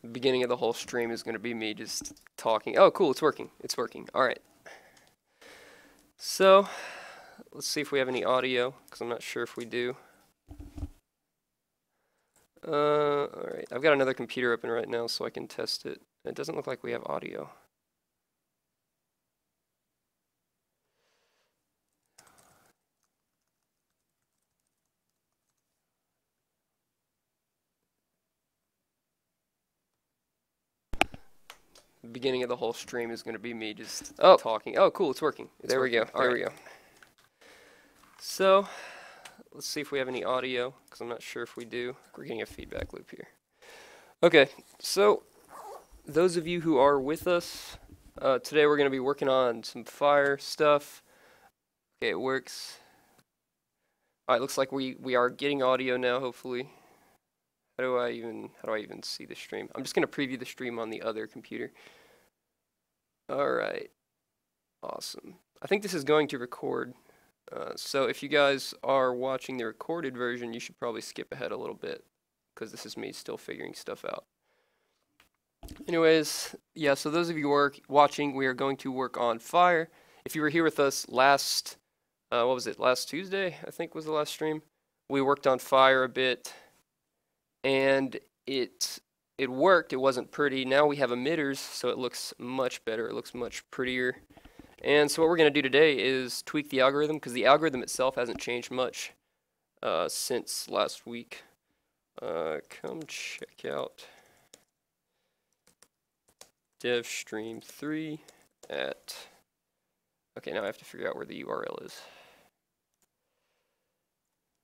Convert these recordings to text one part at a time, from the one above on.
The beginning of the whole stream is going to be me just talking. Oh, cool, it's working. It's working. All right. So, let's see if we have any audio, because I'm not sure if we do. All right. I've got another computer open right now so I can test it. It doesn't look like we have audio. The beginning of the whole stream is going to be me just talking. Oh, cool, it's working. There we go. There we go. So, let's see if we have any audio, because I'm not sure if we do. We're getting a feedback loop here. Okay, so those of you who are with us, today we're going to be working on some fire stuff. Okay, it works. Alright, looks like we are getting audio now, hopefully. How do I even see the stream? I'm just going to preview the stream on the other computer. Alright. Awesome. I think this is going to record. So if you guys are watching the recorded version, you should probably skip ahead a little bit, because this is me still figuring stuff out. Anyways, yeah, so those of you watching, we are going to work on fire. If you were here with us last, what was it, last Tuesday, I think was the last stream, we worked on fire a bit, and it worked. It wasn't pretty. Now we have emitters, so it looks much better. It looks much prettier. And so what we're going to do today is tweak the algorithm, because the algorithm itself hasn't changed much since last week. Come check out dev stream 3 at, okay, now I have to figure out where the URL is.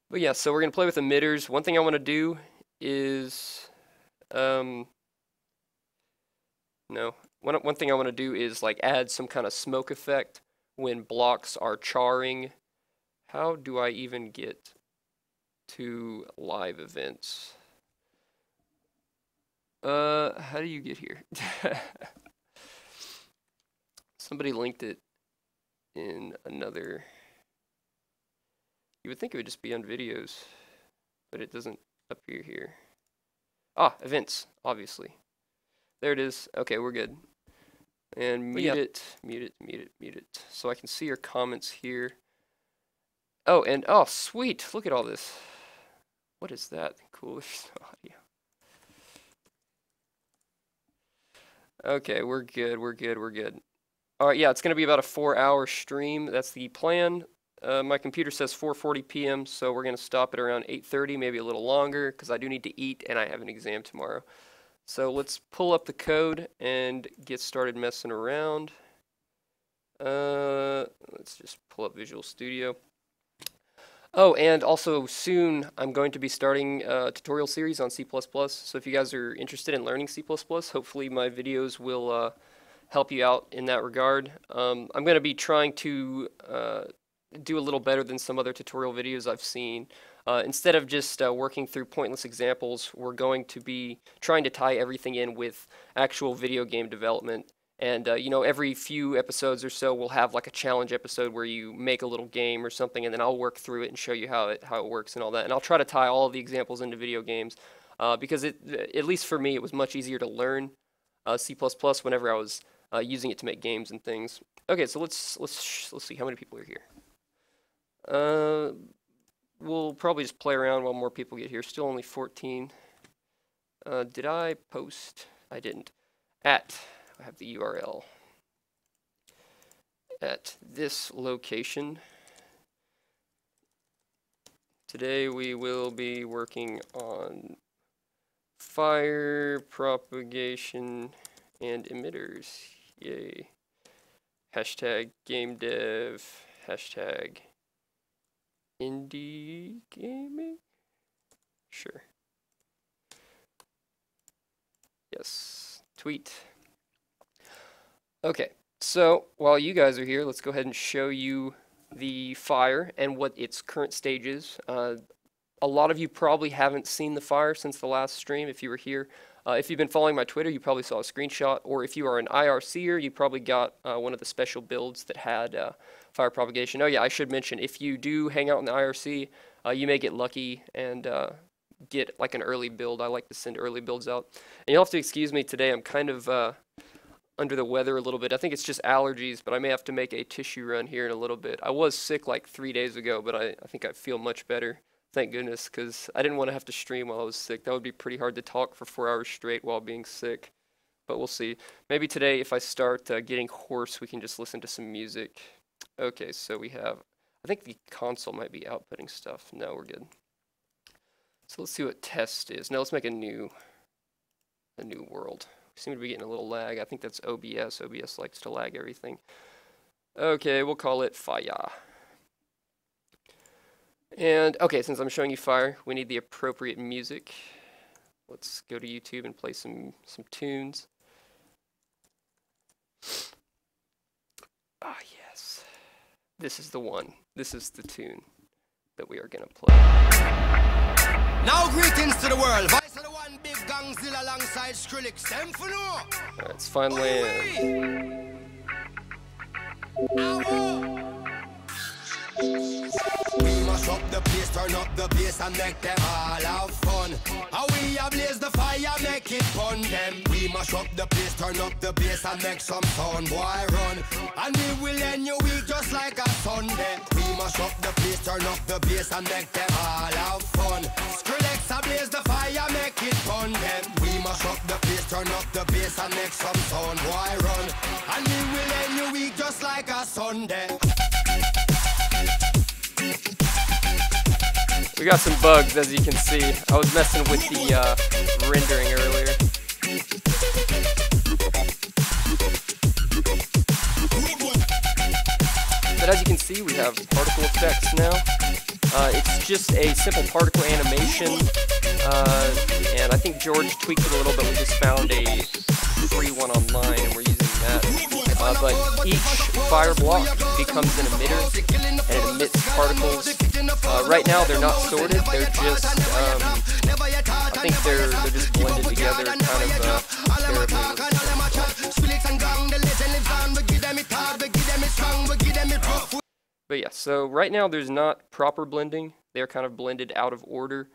But yeah, so we're going to play with emitters. One thing I want to do is, one thing I want to do is like add some kind of smoke effect when blocks are charring. How do I even get to live events? How do you get here? Somebody linked it in another. You would think it would just be on videos, but it doesn't appear here. Ah, events, obviously. There it is. Okay, we're good. And mute it. So I can see your comments here. Oh, and oh, sweet. Look at all this. What is that? Cool audio. Okay, we're good. All right, yeah, it's going to be about a 4-hour stream. That's the plan. My computer says 4:40 p.m., so we're going to stop at around 8:30, maybe a little longer, because I do need to eat and I have an exam tomorrow. So let's pull up the code and get started messing around. Let's just pull up Visual Studio. Oh, and also soon I'm going to be starting a tutorial series on C++. So if you guys are interested in learning C++, hopefully my videos will help you out in that regard. I'm going to be trying to do a little better than some other tutorial videos I've seen. Instead of just working through pointless examples, we're going to be trying to tie everything in with actual video game development. And, you know, every few episodes or so, we'll have like a challenge episode where you make a little game or something, and then I'll work through it and show you how it works and all that. And I'll try to tie all of the examples into video games, because at least for me, it was much easier to learn C++ whenever I was using it to make games and things. Okay, so let's see how many people are here. We'll probably just play around while more people get here. Still only 14. Did I post? I didn't. I have the URL. At this location. Today we will be working on fire propagation and emitters. Yay. Hashtag game dev. Hashtag indie gaming? Sure. Yes. Tweet. Okay, so while you guys are here, let's go ahead and show you the fire and what its current stage is. A lot of you probably haven't seen the fire since the last stream if you were here. If you've been following my Twitter, you probably saw a screenshot, or if you are an IRCer, you probably got one of the special builds that had fire propagation. Oh yeah, I should mention, if you do hang out in the IRC, you may get lucky and get like an early build. I like to send early builds out. And you'll have to excuse me today. I'm kind of under the weather a little bit. I think it's just allergies, but I may have to make a tissue run here in a little bit. I was sick like 3 days ago, but I think I feel much better. Thank goodness, because I didn't want to have to stream while I was sick. That would be pretty hard to talk for 4 hours straight while being sick. But we'll see. Maybe today, if I start getting hoarse, we can just listen to some music. Okay, so we have, I think the console might be outputting stuff. No, we're good. So let's see what test is. Now let's make a new world. We seem to be getting a little lag. I think that's OBS. OBS likes to lag everything. Okay, we'll call it Fire. And okay, since I'm showing you fire, we need the appropriate music. Let's go to YouTube and play some tunes. Ah, yes. This is the one. This is the tune that we are going to play. Now greetings to the world. Vice of the one big gangzilla alongside Skrillex. Them for no. Alright, it's Fine Land. We mash up the place, turn up the bass and make them all have fun. How we ablaze the fire, make it fun them. We mash up the place, turn up the bass and make some sound, boy run. And we will end your week just like a Sunday. We mash up the place, turn up the bass and make them all have fun. Skrillex ablaze the fire, make it fun them. We mash up the place, turn up the bass and make some sound, boy run. And we will end your week just like a Sunday. We got some bugs, as you can see. I was messing with the rendering earlier. But as you can see, we have particle effects now. It's just a simple particle animation, and I think George tweaked it a little bit. We just found a free one online, and we're using that. But each fire block becomes an emitter, and it emits particles. Right now, they're not sorted. They're just, I think they're just blended together, kind of terribly. But yeah, so right now there's not proper blending. They're kind of blended out of order.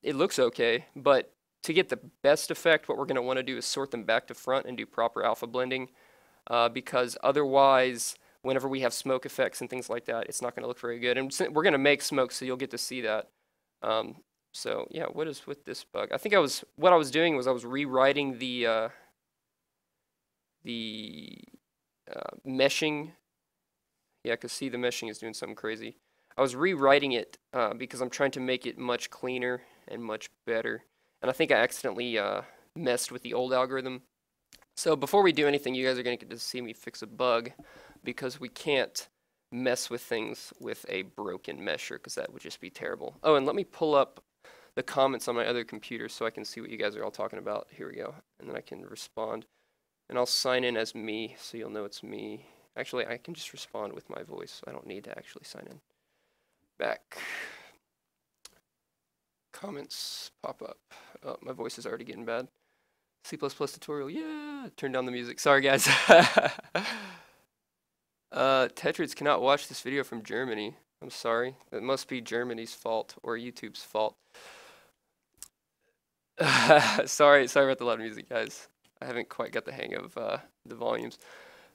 It looks okay, but to get the best effect, what we're going to want to do is sort them back to front and do proper alpha blending, because otherwise, whenever we have smoke effects and things like that, it's not going to look very good. And we're going to make smoke, so you'll get to see that. So yeah, what is with this bug? I think what I was doing was I was rewriting the meshing. Yeah, because see, the meshing is doing something crazy. I was rewriting it because I'm trying to make it much cleaner and much better. And I think I accidentally messed with the old algorithm. So before we do anything, you guys are going to get to see me fix a bug, because we can't mess with things with a broken mesher, because that would just be terrible. Oh, and let me pull up the comments on my other computer so I can see what you guys are all talking about. Here we go. And then I can respond. And I'll sign in as me, so you'll know it's me. Actually, I can just respond with my voice. I don't need to actually sign in. Back. Comments pop up. Oh, my voice is already getting bad. C++ tutorial, yeah! Turn down the music. Sorry, guys. Tetrids cannot watch this video from Germany. I'm sorry. It must be Germany's fault or YouTube's fault. Sorry about the loud music, guys. I haven't quite got the hang of the volumes.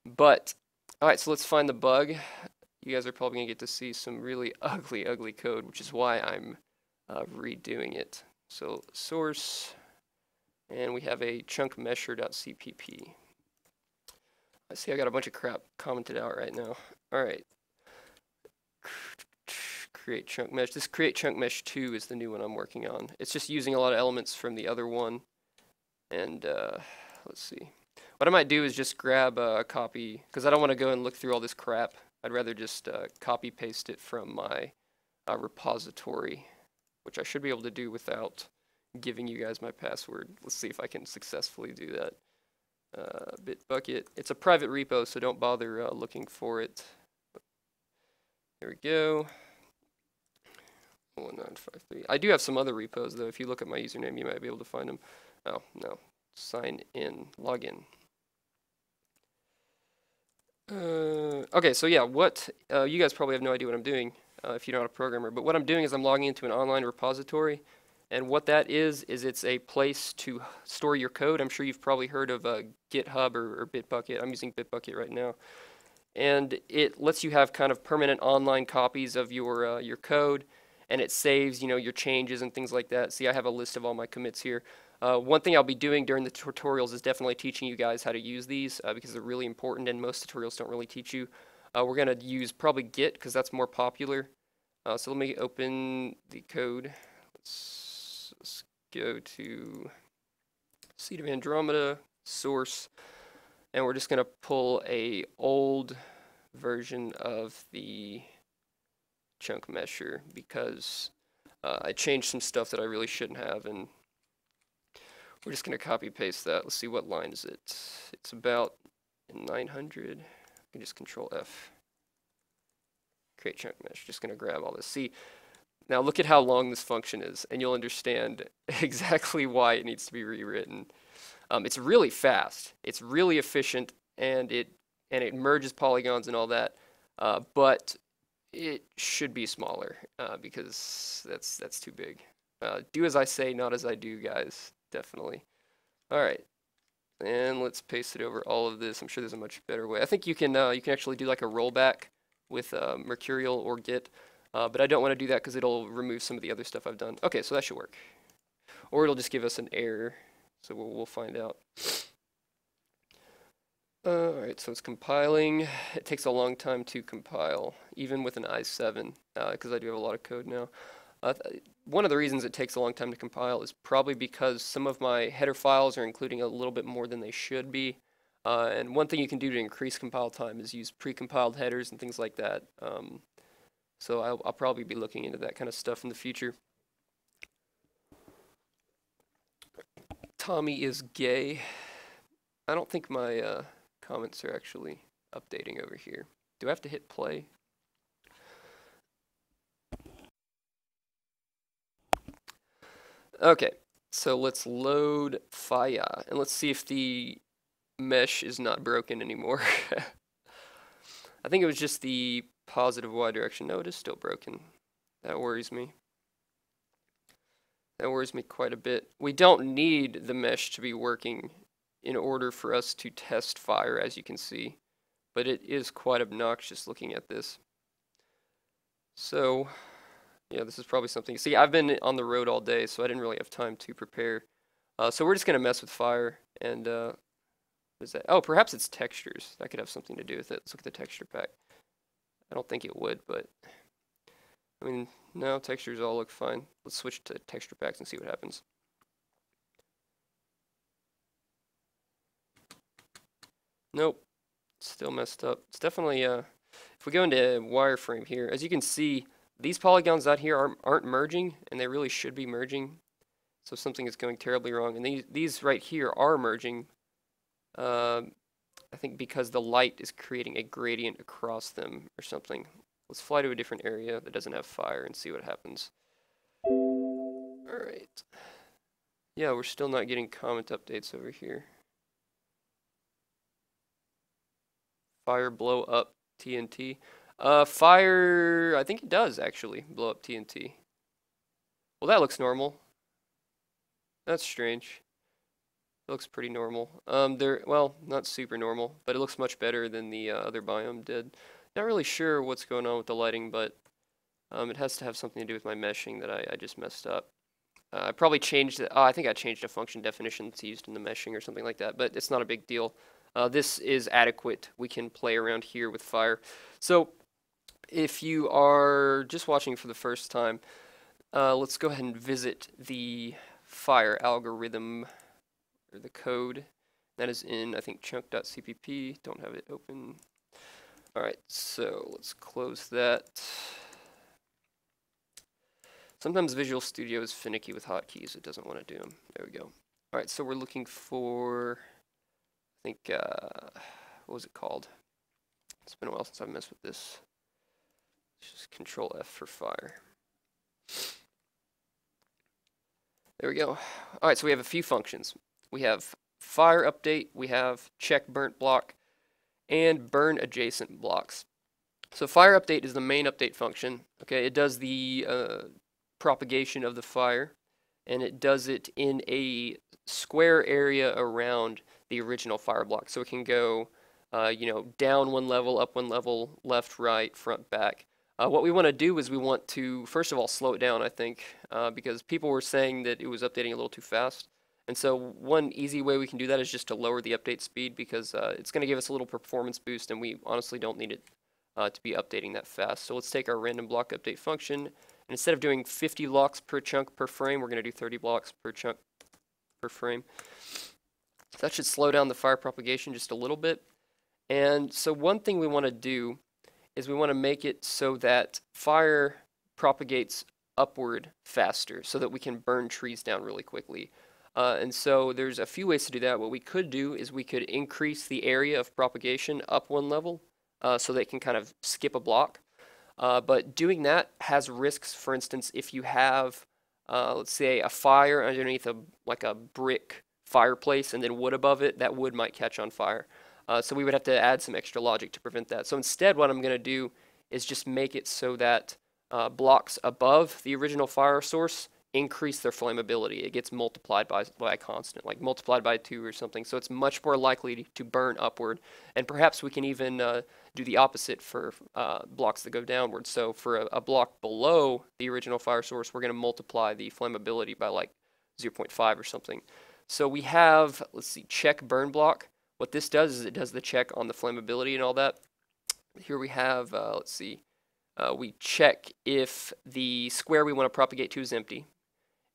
But, alright, so let's find the bug. You guys are probably going to get to see some really ugly code, which is why I'm redoing it. So, source, and we have a chunk mesher.cpp. I see I got a bunch of crap commented out right now. Alright. Create chunk mesh. This create chunk mesh 2 is the new one I'm working on. It's just using a lot of elements from the other one. And let's see. What I might do is just grab a copy, because I don't want to go and look through all this crap. I'd rather just copy paste it from my repository, which I should be able to do without giving you guys my password. Let's see if I can successfully do that. Bitbucket. It's a private repo, so don't bother looking for it. There we go. 1953. I do have some other repos, though. If you look at my username, you might be able to find them. Oh, no. Sign in. Log in. Okay, so yeah, you guys probably have no idea what I'm doing if you're not a programmer, but what I'm doing is I'm logging into an online repository, And what that is it's a place to store your code. I'm sure you've probably heard of GitHub or Bitbucket. I'm using Bitbucket right now. And it lets you have kind of permanent online copies of your code, and it saves, you know, your changes and things like that. See, I have a list of all my commits here. One thing I'll be doing during the tutorials is definitely teaching you guys how to use these because they're really important, and most tutorials don't really teach you. We're going to use probably Git because that's more popular. So let me open the code. Let's go to Seed of Andromeda, source, and we're just going to pull a old version of the chunk mesher because I changed some stuff that I really shouldn't have, and we're just going to copy paste that. Let's see, what line is it? It's about 900. I can just Control F. Create chunk mesh. Just going to grab all this. See, now look at how long this function is, and you'll understand exactly why it needs to be rewritten. It's really fast. It's really efficient, and it merges polygons and all that. But it should be smaller because that's too big. Do as I say, not as I do, guys. Definitely. All right, and let's paste it over all of this. I'm sure there's a much better way. I think you can actually do like a rollback with Mercurial or Git, but I don't want to do that because it'll remove some of the other stuff I've done. Okay, so that should work, or it'll just give us an error. So we'll find out. All right, so it's compiling. It takes a long time to compile, even with an i7, because I do have a lot of code now. One of the reasons it takes a long time to compile is probably because some of my header files are including a little bit more than they should be. And one thing you can do to increase compile time is use pre-compiled headers and things like that. So I'll probably be looking into that kind of stuff in the future. Tommy is gay. I don't think my comments are actually updating over here. Do I have to hit play? Okay, so let's load Faya, and let's see if the mesh is not broken anymore. I think it was just the positive Y direction. No, it is still broken. That worries me. That worries me quite a bit. We don't need the mesh to be working in order for us to test fire, as you can see, but it is quite obnoxious looking at this. So yeah, this is probably something. See, I've been on the road all day, so I didn't really have time to prepare. So we're just going to mess with fire. And what is that? Oh, perhaps it's textures. That could have something to do with it. Let's look at the texture pack. I don't think it would, but I mean, no, textures all look fine. Let's switch to texture packs and see what happens. Nope, still messed up. It's definitely, if we go into wireframe here, as you can see, these polygons out here aren't merging, and they really should be merging. So something is going terribly wrong. And these right here are merging, I think because the light is creating a gradient across them or something. Let's fly to a different area that doesn't have fire and see what happens. Alright. Yeah, we're still not getting comment updates over here. Fire blow up TNT. Fire, I think it does actually blow up TNT. Well, that looks normal. That's strange. It looks pretty normal. Well, not super normal, but it looks much better than the other biome did. Not really sure what's going on with the lighting, but it has to have something to do with my meshing that I just messed up. I probably changed it. Oh, I think I changed a function definition that's used in the meshing or something like that, but it's not a big deal. This is adequate. We can play around here with fire. So if you are just watching for the first time, let's go ahead and visit the fire algorithm, or the code. That is in, I think, chunk.cpp. Don't have it open. Alright, so let's close that. Sometimes Visual Studio is finicky with hotkeys. It doesn't want to do them. There we go. Alright, so we're looking for, I think, what was it called? It's been a while since I've messed with this. Let's just Control F for fire. There we go. Alright, so we have a few functions. We have fire update, we have check burnt block, and burn adjacent blocks. So fire update is the main update function. Okay, it does the propagation of the fire, and it does it in a square area around the original fire block. So it can go, down one level, up one level, left, right, front, back. What we want to do is we want to, first of all, slow it down, I think, because people were saying that it was updating a little too fast. And so one easy way we can do that is just to lower the update speed, because it's going to give us a little performance boost, and we honestly don't need it to be updating that fast. So let's take our random block update function, and instead of doing 50 blocks per chunk per frame, we're going to do 30 blocks per chunk per frame. So that should slow down the fire propagation just a little bit. And so one thing we want to do is we want to make it so that fire propagates upward faster so that we can burn trees down really quickly. And so there's a few ways to do that. What we could do is we could increase the area of propagation up one level so that it can kind of skip a block. But doing that has risks. For instance, if you have, let's say, a fire underneath like a brick fireplace and then wood above it, that wood might catch on fire. So we would have to add some extra logic to prevent that. So instead, what I'm going to do is just make it so that blocks above the original fire source increase their flammability. It gets multiplied by a constant, like multiplied by 2 or something. So it's much more likely to burn upward. And perhaps we can even do the opposite for blocks that go downward. So for a block below the original fire source, we're going to multiply the flammability by like 0.5 or something. So we have, let's see, check burn block. What this does is it does the check on the flammability and all that. Here we have, let's see, we check if the square we want to propagate to is empty.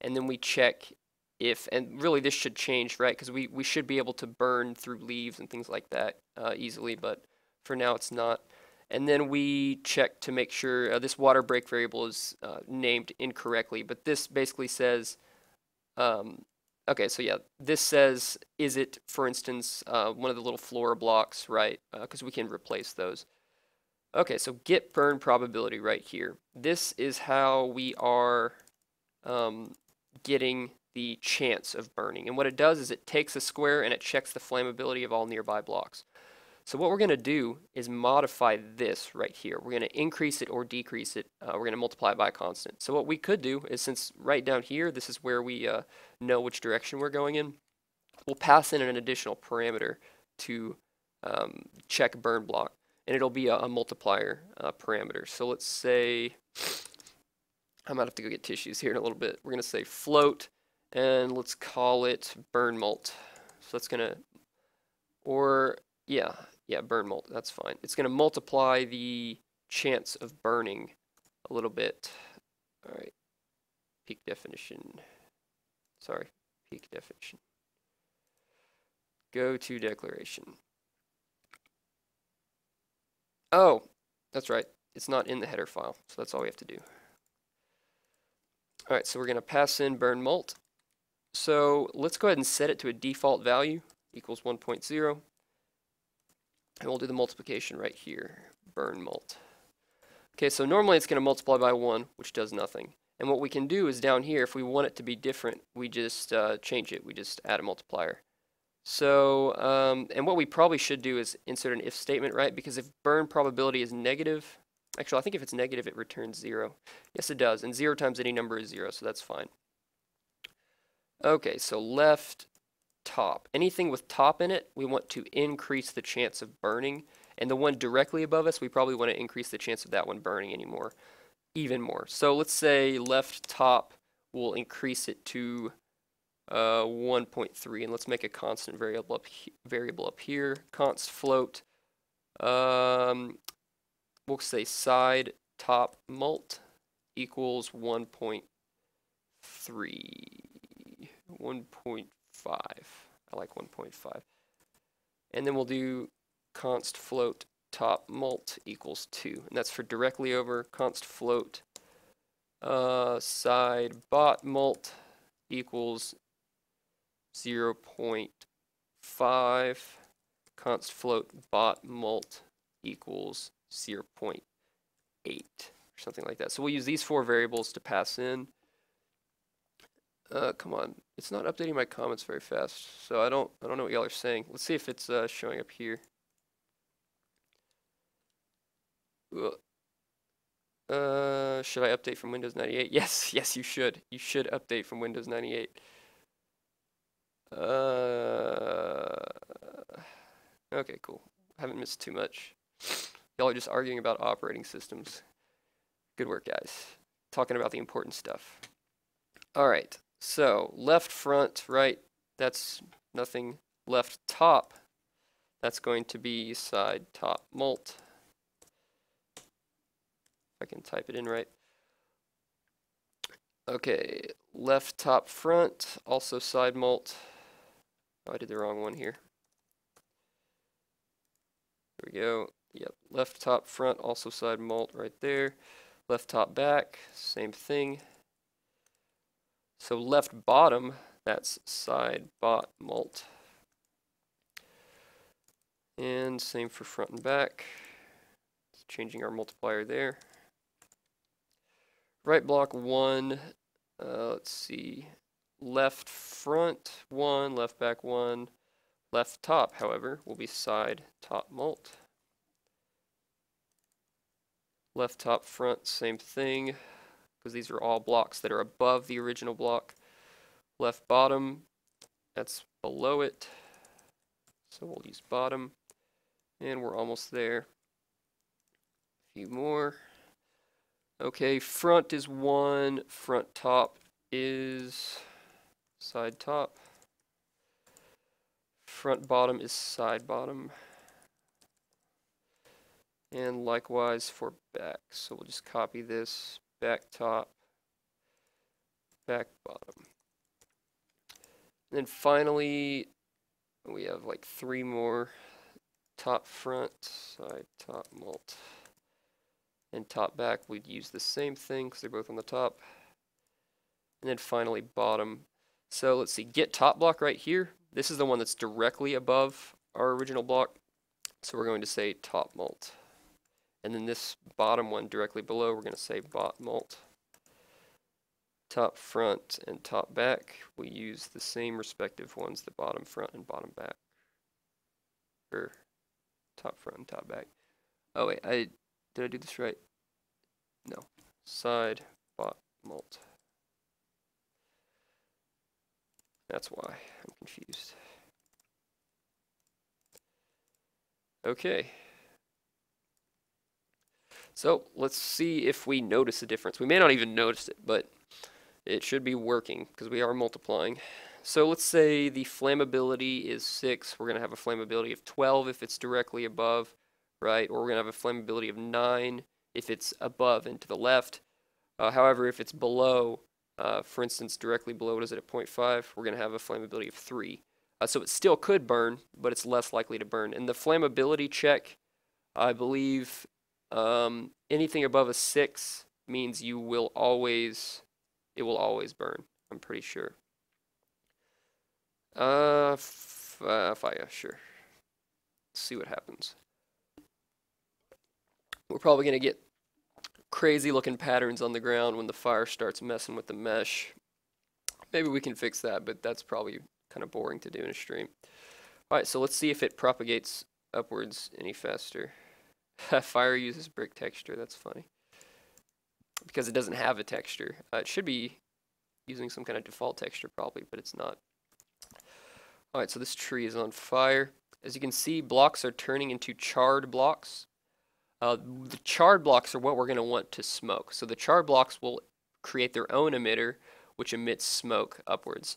And then we check if, and really this should change, right? Because we should be able to burn through leaves and things like that easily, but for now it's not. And then we check to make sure this water break variable is named incorrectly, but this basically says, okay, so yeah, this says, is it, for instance, one of the little floor blocks, right? Because we can replace those. Okay, so get burn probability right here. This is how we are getting the chance of burning. And what it does is it takes a square and it checks the flammability of all nearby blocks. So what we're going to do is modify this right here. We're going to increase it or decrease it. We're going to multiply it by a constant. So what we could do is, since right down here, this is where we know which direction we're going in, we'll pass in an additional parameter to check burn block. And it'll be a multiplier parameter. So let's say, I might have to go get tissues here in a little bit. We're going to say float, and let's call it burn mult. So that's going to, or yeah, burn mult, that's fine. It's going to multiply the chance of burning a little bit. All right, peak definition. Sorry, peak definition. Go to declaration. Oh, that's right. It's not in the header file, so that's all we have to do. All right, so we're going to pass in burn mult. So let's go ahead and set it to a default value, equals 1.0. And we'll do the multiplication right here, burn mult. Okay, so normally it's going to multiply by 1, which does nothing. And what we can do is down here, if we want it to be different, we just change it. We just add a multiplier. So, and what we probably should do is insert an if statement, right? Because if burn probability is negative, actually I think if it's negative it returns 0. Yes it does, and 0 times any number is 0, so that's fine. Okay, so left top. Anything with top in it, we want to increase the chance of burning. And the one directly above us, we probably want to increase the chance of that one burning even more. So let's say left top, we'll increase it to 1.3, and let's make a constant variable up here. Const float. We'll say side top mult equals 1.3. 1.5. I like 1.5. And then we'll do const float top mult equals 2. And that's for directly over. Const float side bot mult equals 0.5. Const float bot mult equals 0.8 or something like that. So we'll use these 4 variables to pass in. Come on, it's not updating my comments very fast, so I don't know what y'all are saying. Let's see if it's showing up here. Should I update from Windows 98? Yes, yes, you should. You should update from Windows 98. Okay, cool. Haven't missed too much. Y'all are just arguing about operating systems. Good work, guys. Talking about the important stuff. All right, so left front, right, that's nothing. Left top, that's going to be side top mult. If I can type it in right. Okay, left top front, also side mult. Oh, I did the wrong one here. There we go. Yep, left top front, also side mult right there. Left top back, same thing. So left bottom, that's side bot mult. And same for front and back. Just changing our multiplier there. Right block 1, let's see, left front 1, left back 1. Left top, however, will be side top mult. Left top front, same thing, because these are all blocks that are above the original block. Left bottom, that's below it, so we'll use bottom, and we're almost there. A few more. Okay, front is 1, front top is side top. Front bottom is side bottom. And likewise for back. So we'll just copy this, back top, back bottom. And then finally, we have like 3 more. Top front, side top mult. And top back, we'd use the same thing because they're both on the top. And then finally bottom. So let's see, get top block right here. This is the one that's directly above our original block. So we're going to say top mult. And then this bottom one directly below, we're going to say bot mult. Top front and top back, we use the same respective ones, the bottom front and bottom back. Or top front and top back. Oh wait, did I do this right? No. Side bot mult. That's why I'm confused. Okay. So let's see if we notice a difference. We may not even notice it, but it should be working because we are multiplying. So let's say the flammability is 6. We're going to have a flammability of 12 if it's directly above, right? Or we're going to have a flammability of 9 if it's above and to the left. However, if it's below, for instance, directly below, what is it, at 0.5, we're going to have a flammability of 3. So it still could burn, but it's less likely to burn. And the flammability check, I believe anything above a 6 means it will always burn. I'm pretty sure. Yeah, sure. Let's see what happens. We're probably going to get crazy looking patterns on the ground when the fire starts messing with the mesh. Maybe we can fix that, but that's probably kind of boring to do in a stream. Alright, so let's see if it propagates upwards any faster. Fire uses brick texture, that's funny. Because it doesn't have a texture. It should be using some kind of default texture probably, but it's not. Alright, so this tree is on fire. As you can see, blocks are turning into charred blocks. The charred blocks are what we're going to want to smoke. So the charred blocks will create their own emitter, which emits smoke upwards.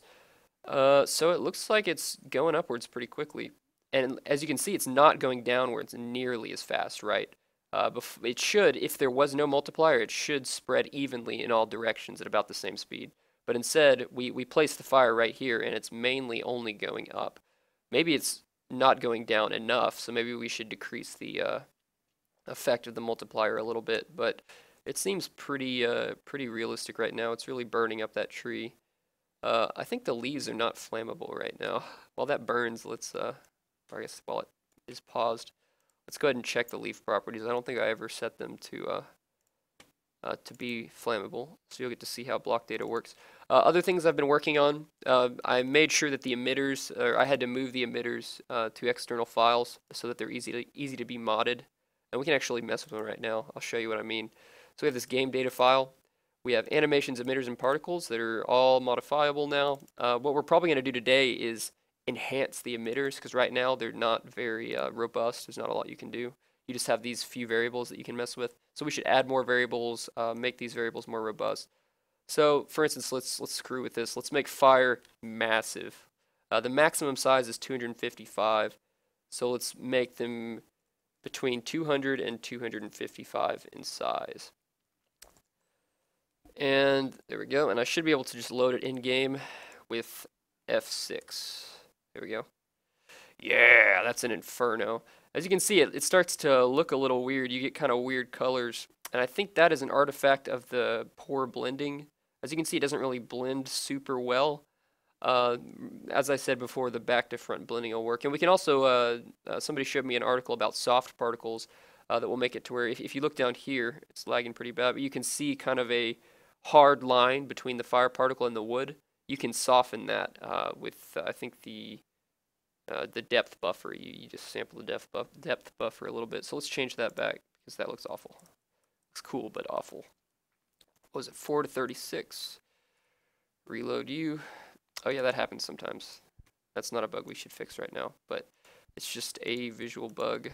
So it looks like it's going upwards pretty quickly. And as you can see, it's not going downwards nearly as fast, right? It should, if there was no multiplier, it should spread evenly in all directions at about the same speed. But instead, we place the fire right here, and it's mainly only going up. Maybe it's not going down enough, so maybe we should decrease the effect of the multiplier a little bit. But it seems pretty realistic right now. It's really burning up that tree. I think the leaves are not flammable right now. While that burns, let's, I guess while it is paused, let's go ahead and check the leaf properties. I don't think I ever set them to be flammable, so you'll get to see how block data works. Other things I've been working on, I made sure that the emitters, or I had to move the emitters to external files so that they're easy to be modded. And we can actually mess with them right now. I'll show you what I mean. So we have this game data file. We have animations, emitters, and particles that are all modifiable now. What we're probably going to do today is enhance the emitters, because right now they're not very robust. There's not a lot you can do. You just have these few variables that you can mess with. So we should add more variables, make these variables more robust. So for instance, let's screw with this. Let's make fire massive. The maximum size is 255. So let's make them between 200 and 255 in size. And there we go. And I should be able to just load it in game with F6. There we go. Yeah, that's an inferno. As you can see, it starts to look a little weird. You get kind of weird colors. And I think that is an artifact of the poor blending. As you can see, it doesn't really blend super well. As I said before, the back to front blending will work. And we can also, somebody showed me an article about soft particles that will make it to where if you look down here, it's lagging pretty bad, but you can see kind of a hard line between the fire particle and the wood. You can soften that with, I think, the depth buffer. You just sample the depth buffer a little bit. So let's change that back because that looks awful. Looks cool, but awful. What was it, 4 to 36? Reload you. Oh yeah, that happens sometimes. That's not a bug we should fix right now, but it's just a visual bug.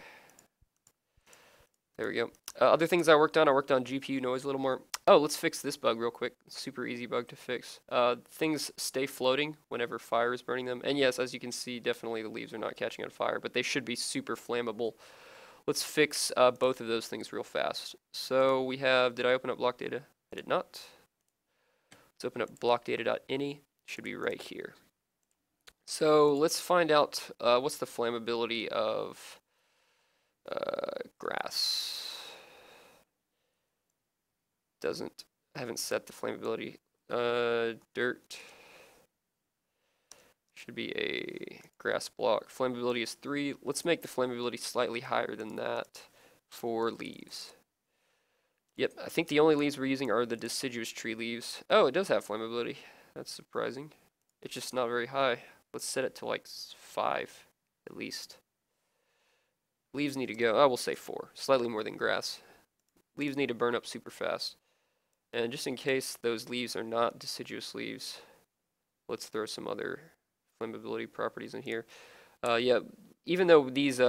There we go. Other things I worked on GPU noise a little more. Oh, let's fix this bug real quick. Super easy bug to fix. Things stay floating whenever fire is burning them. And yes, as you can see, definitely the leaves are not catching on fire, but they should be super flammable. Let's fix both of those things real fast. So we have, did I open up block data? I did not. Let's open up blockdata.ini. Should be right here. So let's find out what's the flammability of grass. I haven't set the flammability. Dirt should be a grass block. Flammability is 3. Let's make the flammability slightly higher than that for leaves. Yep, I think the only leaves we're using are the deciduous tree leaves. Oh, it does have flammability. That's surprising. It's just not very high. Let's set it to like 5 at least. Leaves need to go, oh, we'll say 4. Slightly more than grass. Leaves need to burn up super fast. And just in case those leaves are not deciduous leaves, let's throw some other flammability properties in here. Yeah, even though these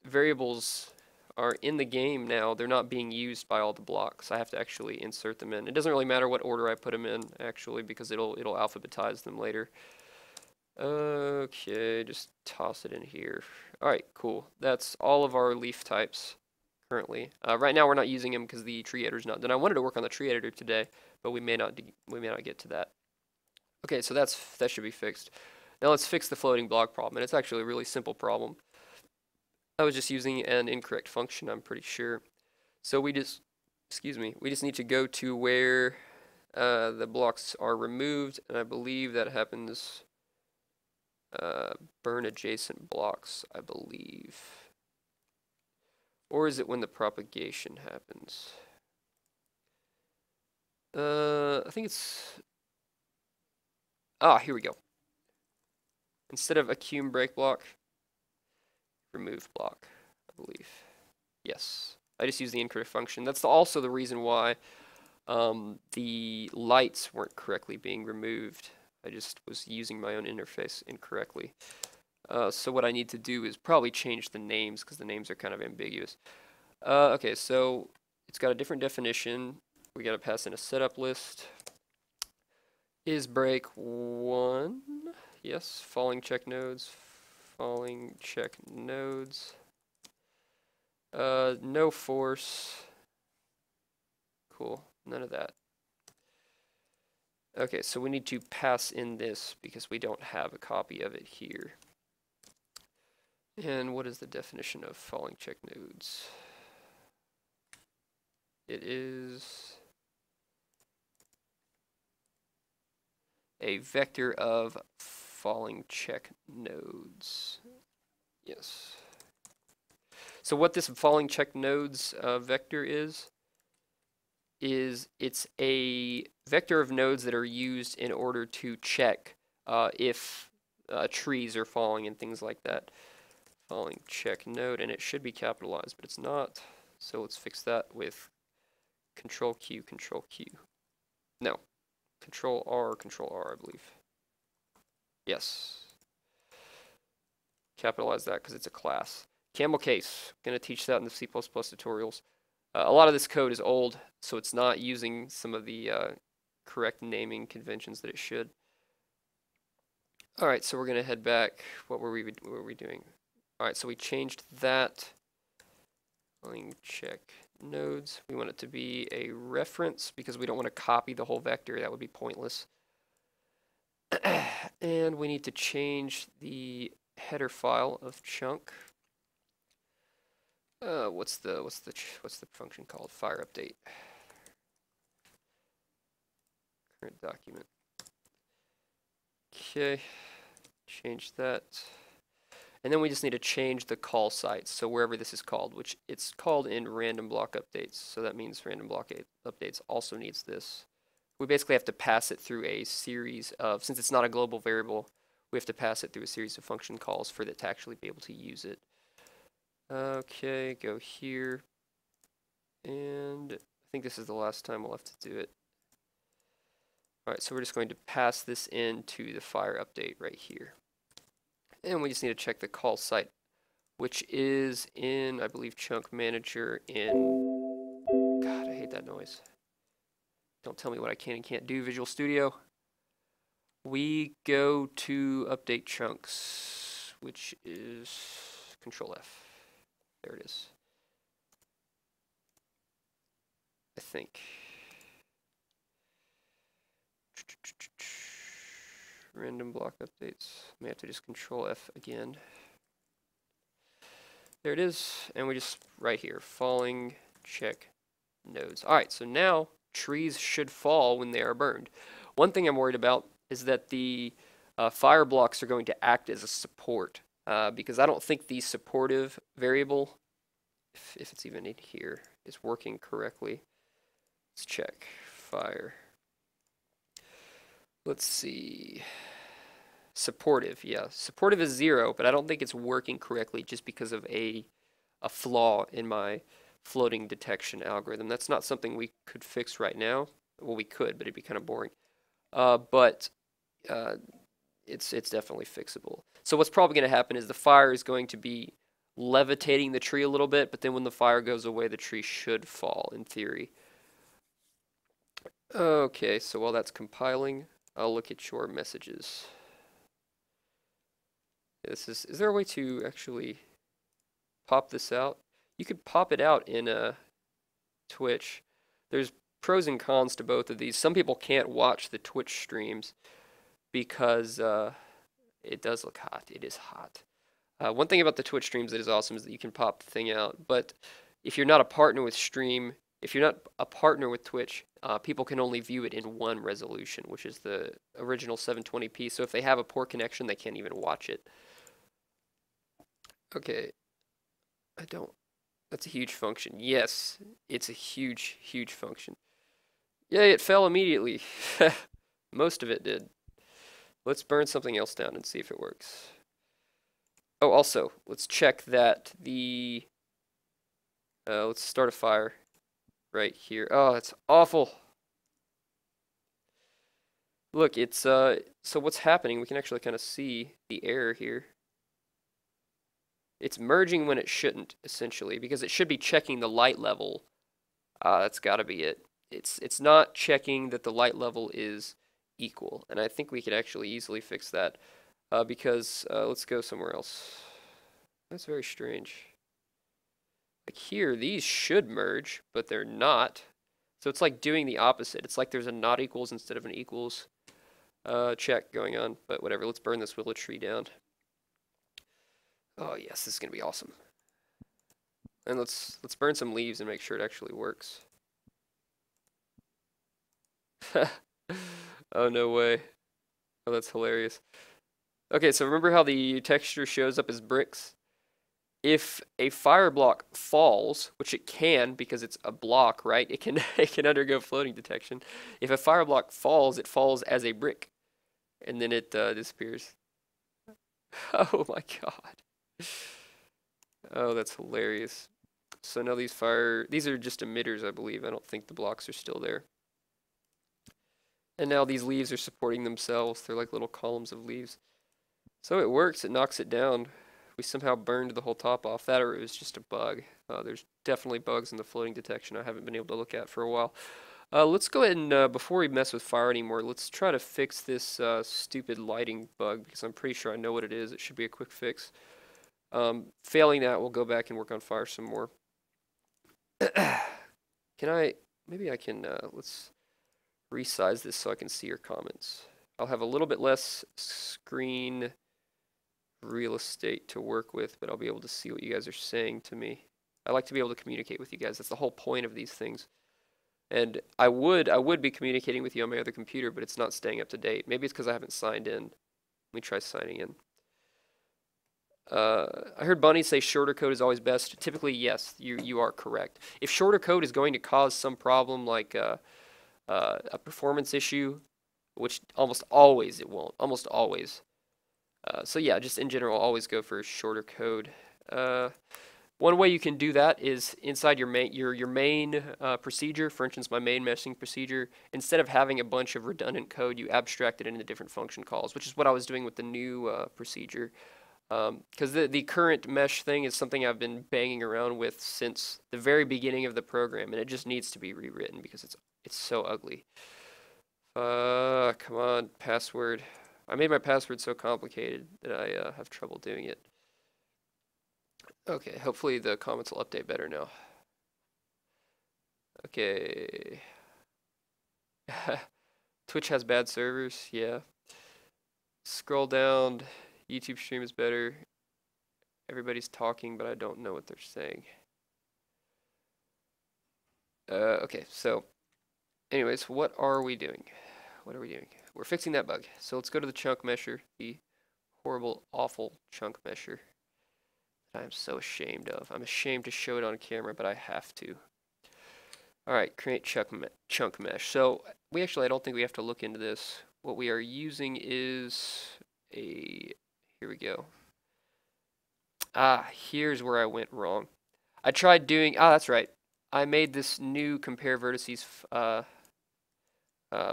variables are in the game now, they're not being used by all the blocks. I have to actually insert them in. It doesn't really matter what order I put them in, actually, because it'll alphabetize them later. Okay, just toss it in here. Alright, cool. That's all of our leaf types currently. Right now we're not using them because the tree editor's not done. I wanted to work on the tree editor today, but we may not get to that. Okay, so that should be fixed. Now let's fix the floating block problem, and it's actually a really simple problem. I was just using an incorrect function, I'm pretty sure. So we just need to go to where the blocks are removed, and I believe that happens burn adjacent blocks, I believe. Or is it when the propagation happens? I think it's... Ah, here we go. Instead of accum break block, remove block, I believe. Yes, I just used the incorrect function. That's also the reason why the lights weren't correctly being removed. I just was using my own interface incorrectly. So what I need to do is probably change the names because the names are kind of ambiguous. Okay, so it's got a different definition. We got to pass in a setup list. Is break 1? Yes, falling check nodes. Falling check nodes. No force. Cool, none of that. Okay, so we need to pass in this because we don't have a copy of it here. And what is the definition of falling check nodes? It is a vector of falling check nodes. Yes. So what this falling check nodes vector is it's a vector of nodes that are used in order to check if trees are falling and things like that. Falling check node, and it should be capitalized, but it's not. So let's fix that with Control Q, Control Q. No, Control R, I believe. Yes. Capitalize that because it's a class. Camel case. Going to teach that in the C++ tutorials. A lot of this code is old, so it's not using some of the correct naming conventions that it should. All right, so we're going to head back. What were we doing? All right, so we changed that. Check nodes. We want it to be a reference because we don't want to copy the whole vector. That would be pointless. And we need to change the header file of chunk. What's the function called? Fire update. Current document. Okay, change that. And then we just need to change the call sites. So wherever this is called, which it's called in random block updates. So that means random block updates also needs this. We basically have to pass it through a series of, since it's not a global variable, we have to pass it through a series of function calls for it to actually be able to use it. Okay, go here. And I think this is the last time we'll have to do it. Alright, so we're just going to pass this into the fire update right here. And we just need to check the call site, which is in, I believe, chunk manager in, God, I hate that noise. Don't tell me what I can and can't do, Visual Studio. We go to update chunks, which is Control F. There it is. I think. Random block updates. May have to just Control F again. There it is, and we just right here, falling check nodes. All right, so now trees should fall when they are burned. One thing I'm worried about is that the fire blocks are going to act as a support because I don't think the supportive variable, if it's even in here, is working correctly. Let's check fire. Let's see. Supportive, yeah. Supportive is 0, but I don't think it's working correctly just because of a flaw in my floating detection algorithm. That's not something we could fix right now. Well, we could, but it'd be kind of boring. But it's definitely fixable. So what's probably going to happen is the fire is going to be levitating the tree a little bit, but then when the fire goes away, the tree should fall, in theory. Okay, so while that's compiling, I'll look at your messages. Is there a way to actually pop this out? You could pop it out in Twitch. There's pros and cons to both of these. Some people can't watch the Twitch streams because it does look hot. It is hot. One thing about the Twitch streams that is awesome is that you can pop the thing out. But if you're not a partner with if you're not a partner with Twitch, people can only view it in one resolution, which is the original 720p. So if they have a poor connection, they can't even watch it. Okay. That's a huge function. Yes, it's a huge, huge function. Yay, it fell immediately. Most of it did. Let's burn something else down and see if it works. Oh, also, let's check that let's start a fire right here. Oh, that's awful. Look, it's, so what's happening, we can actually kind of see the error here. It's merging when it shouldn't, essentially, because it should be checking the light level. That's got to be it. It's not checking that the light level is equal, and I think we could actually easily fix that because let's go somewhere else. That's very strange. Like here, these should merge, but they're not. So it's like doing the opposite. It's like there's a not equals instead of an equals check going on, but whatever. Let's burn this willow tree down. Oh yes, this is gonna be awesome. And let's burn some leaves and make sure it actually works. Oh no way. Oh, that's hilarious. Okay, so remember how the texture shows up as bricks? If a fire block falls, which it can because it's a block, right? It can undergo floating detection. If a fire block falls, it falls as a brick, and then it disappears. Oh my god. Oh, that's hilarious. So now these are just emitters, I believe. I don't think the blocks are still there. And now these leaves are supporting themselves. They're like little columns of leaves. So it works, it knocks it down. We somehow burned the whole top off. That or it was just a bug. There's definitely bugs in the floating detection I haven't been able to look at for a while. Let's go ahead and, before we mess with fire anymore, let's try to fix this stupid lighting bug, because I'm pretty sure I know what it is. It should be a quick fix. Failing that, we'll go back and work on fire some more. Maybe I can, let's resize this so I can see your comments. I'll have a little bit less screen real estate to work with, but I'll be able to see what you guys are saying to me. I like to be able to communicate with you guys. That's the whole point of these things. And I would be communicating with you on my other computer, but it's not staying up to date. Maybe it's because I haven't signed in. Let me try signing in. I heard Bunny say shorter code is always best. Typically, yes, you are correct. If shorter code is going to cause some problem like a performance issue, which almost always it won't, almost always. So yeah, just in general, always go for shorter code. One way you can do that is inside your main procedure. For instance, my main meshing procedure, instead of having a bunch of redundant code, you abstract it into different function calls, which is what I was doing with the new procedure. Because the current mesh thing is something I've been banging around with since the very beginning of the program, and it just needs to be rewritten because it's so ugly. Come on, password. I made my password so complicated that I have trouble doing it. Okay, hopefully the comments will update better now. Okay. Twitch has bad servers, yeah. Scroll down. YouTube stream is better. Everybody's talking, but I don't know what they're saying. Okay, so anyways, what are we doing? What are we doing? We're fixing that bug. So let's go to the chunk mesher, the horrible, awful chunk mesher that I'm so ashamed of. I'm ashamed to show it on camera, but I have to. Alright, create chunk mesh. So I don't think we have to look into this. What we are using is here we go. Here's where I went wrong. I tried doing, that's right. I made this new compare vertices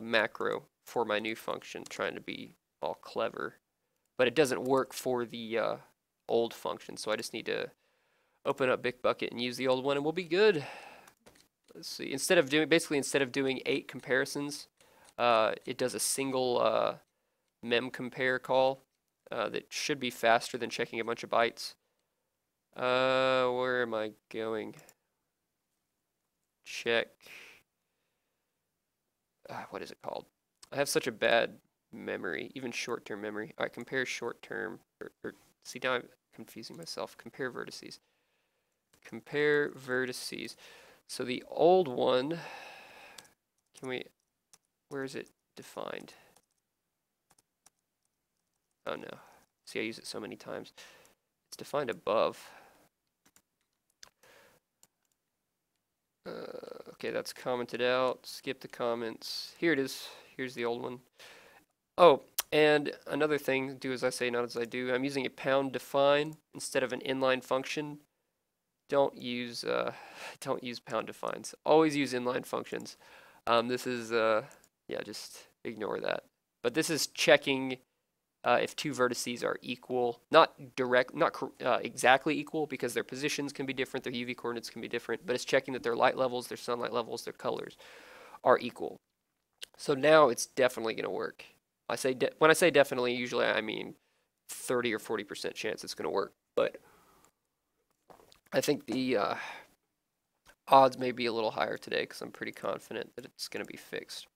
macro for my new function, trying to be all clever. But it doesn't work for the old function, so I just need to open up Bitbucket and use the old one, and we'll be good. Let's see. Instead of doing 8 comparisons, it does a single mem compare call that should be faster than checking a bunch of bytes. Where am I going? Check. What is it called? I have such a bad memory, even short-term memory. All right, compare short-term. See, now I'm confusing myself. Compare vertices. Compare vertices. So the old one, where is it defined? Oh no. See, I use it so many times. It's defined above. Okay, that's commented out. Skip the comments. Here it is. Here's the old one. Oh, and another thing, do as I say, not as I do. I'm using a pound define instead of an inline function. Don't use pound defines. Always use inline functions. This is yeah, just ignore that. But this is checking if 2 vertices are equal, not exactly equal, because their positions can be different, their UV coordinates can be different, but it's checking that their light levels, their sunlight levels, their colors are equal. So now it's definitely going to work. When I say definitely, usually I mean 30 or 40% chance it's going to work, but I think the odds may be a little higher today because I'm pretty confident that it's going to be fixed.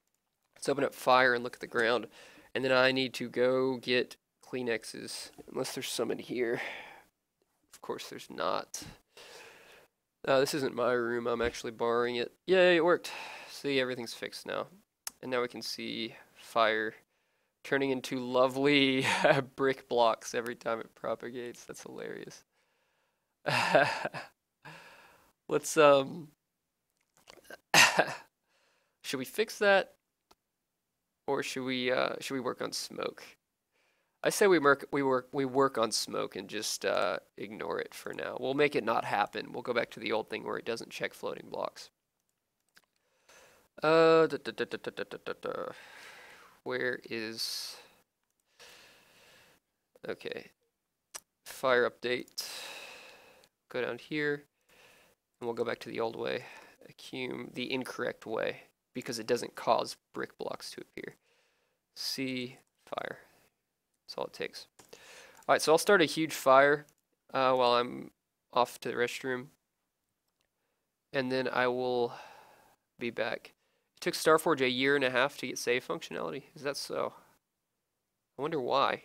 Let's open up fire and look at the ground. And then I need to go get Kleenexes, unless there's some in here. Of course there's not. This isn't my room, I'm actually borrowing it. Yay, it worked. See, everything's fixed now. And now we can see fire turning into lovely brick blocks every time it propagates. That's hilarious. Let's, should we fix that? Or should we work on smoke? I say we work on smoke and just ignore it for now. We'll make it not happen. We'll go back to the old thing where it doesn't check floating blocks. Da, da, da, da, da, da, da, da. Where is... Okay. Fire update. Go down here, and we'll go back to the old way. Accum, the incorrect way, because it doesn't cause brick blocks to appear. C, fire. That's all it takes. Alright, so I'll start a huge fire while I'm off to the restroom. And then I will be back. It took Starforge a year and a half to get save functionality. Is that so? I wonder why.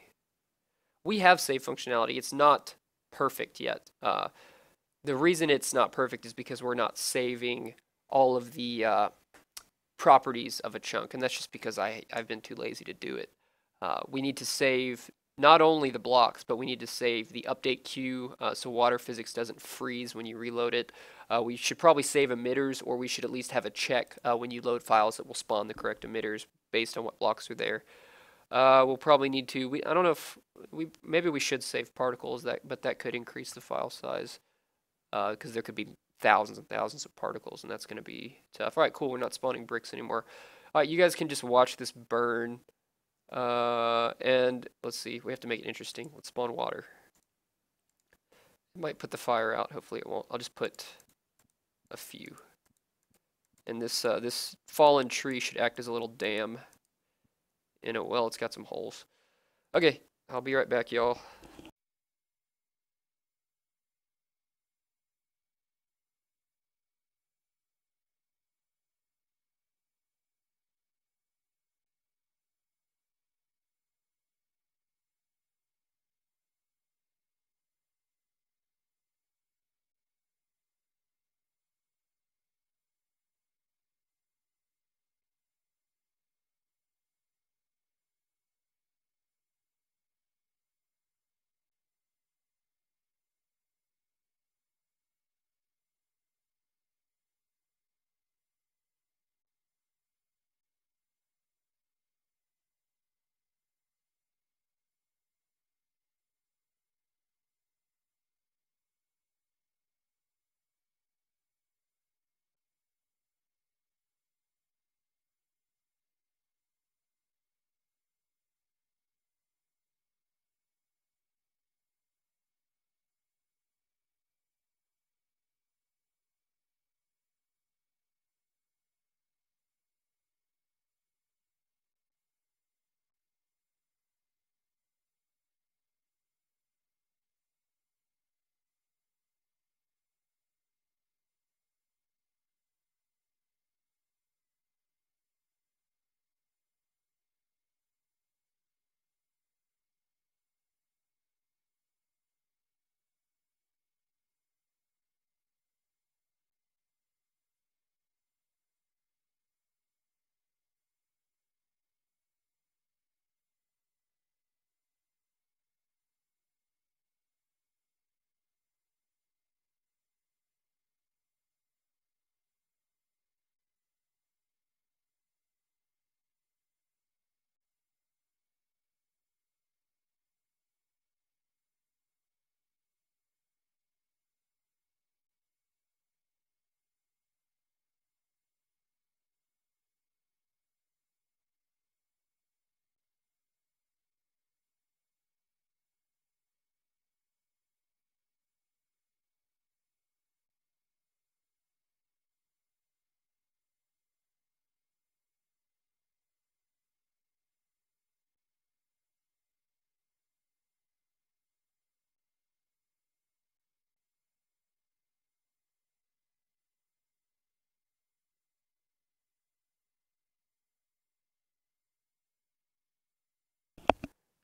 We have save functionality. It's not perfect yet. The reason it's not perfect is because we're not saving all of the properties of a chunk, and that's just because I've been too lazy to do it. We need to save not only the blocks, but we need to save the update queue so water physics doesn't freeze when you reload it. We should probably save emitters, or we should at least have a check when you load files that will spawn the correct emitters based on what blocks are there. We'll probably need to, I don't know if, maybe we should save particles, but that could increase the file size because there could be thousands and thousands of particles, and that's going to be tough. All right, cool, we're not spawning bricks anymore. All right, you guys can just watch this burn. And let's see, we have to make it interesting. Let's spawn water. Might put the fire out, hopefully it won't. I'll just put a few. And this fallen tree should act as a little dam. In it, well, it's got some holes. Okay, I'll be right back, y'all.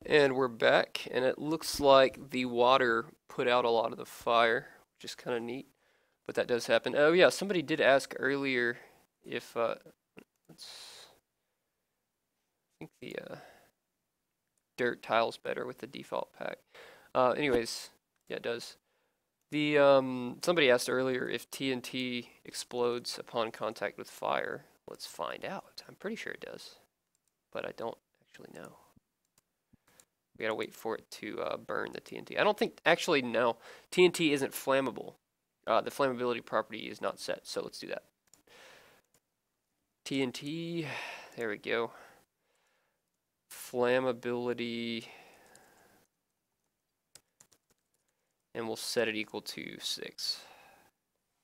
And we're back, and it looks like the water put out a lot of the fire, which is kind of neat, but that does happen. Oh yeah, somebody did ask earlier if, let's, I think the dirt tile's better with the default pack. Anyways, yeah, it does. The, somebody asked earlier if TNT explodes upon contact with fire. Let's find out. I'm pretty sure it does, but I don't actually know. We gotta wait for it to burn the TNT. I don't think, actually, no. TNT isn't flammable. The flammability property is not set, so let's do that. TNT, there we go. Flammability, and we'll set it equal to 6.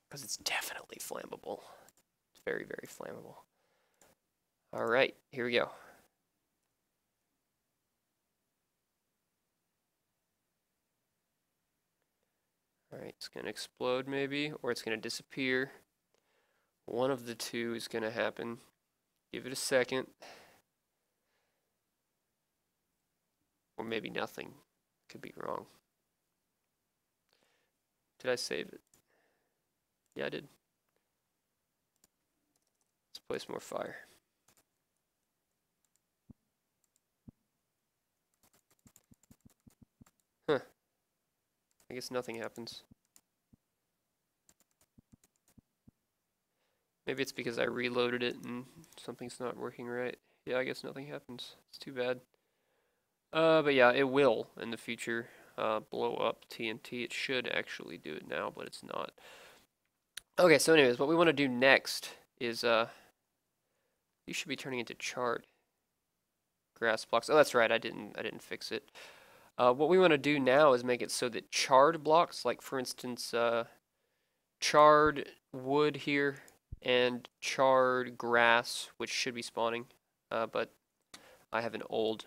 Because it's definitely flammable. It's very, very flammable. Alright, here we go. Alright, it's going to explode maybe, or it's going to disappear. One of the two is going to happen. Give it a second. Or maybe nothing. Could be wrong. Did I save it? Yeah, I did. Let's place more fire. Huh. I guess nothing happens. Maybe it's because I reloaded it and something's not working right. Yeah, I guess nothing happens. It's too bad. But yeah, it will in the future blow up TNT. It should actually do it now, but it's not. Okay, so anyways, what we want to do next is you should be turning into charred grass blocks. Oh, that's right. I didn't fix it. What we want to do now is make it so that charred blocks, like for instance, charred wood here and charred grass, which should be spawning, but I have an old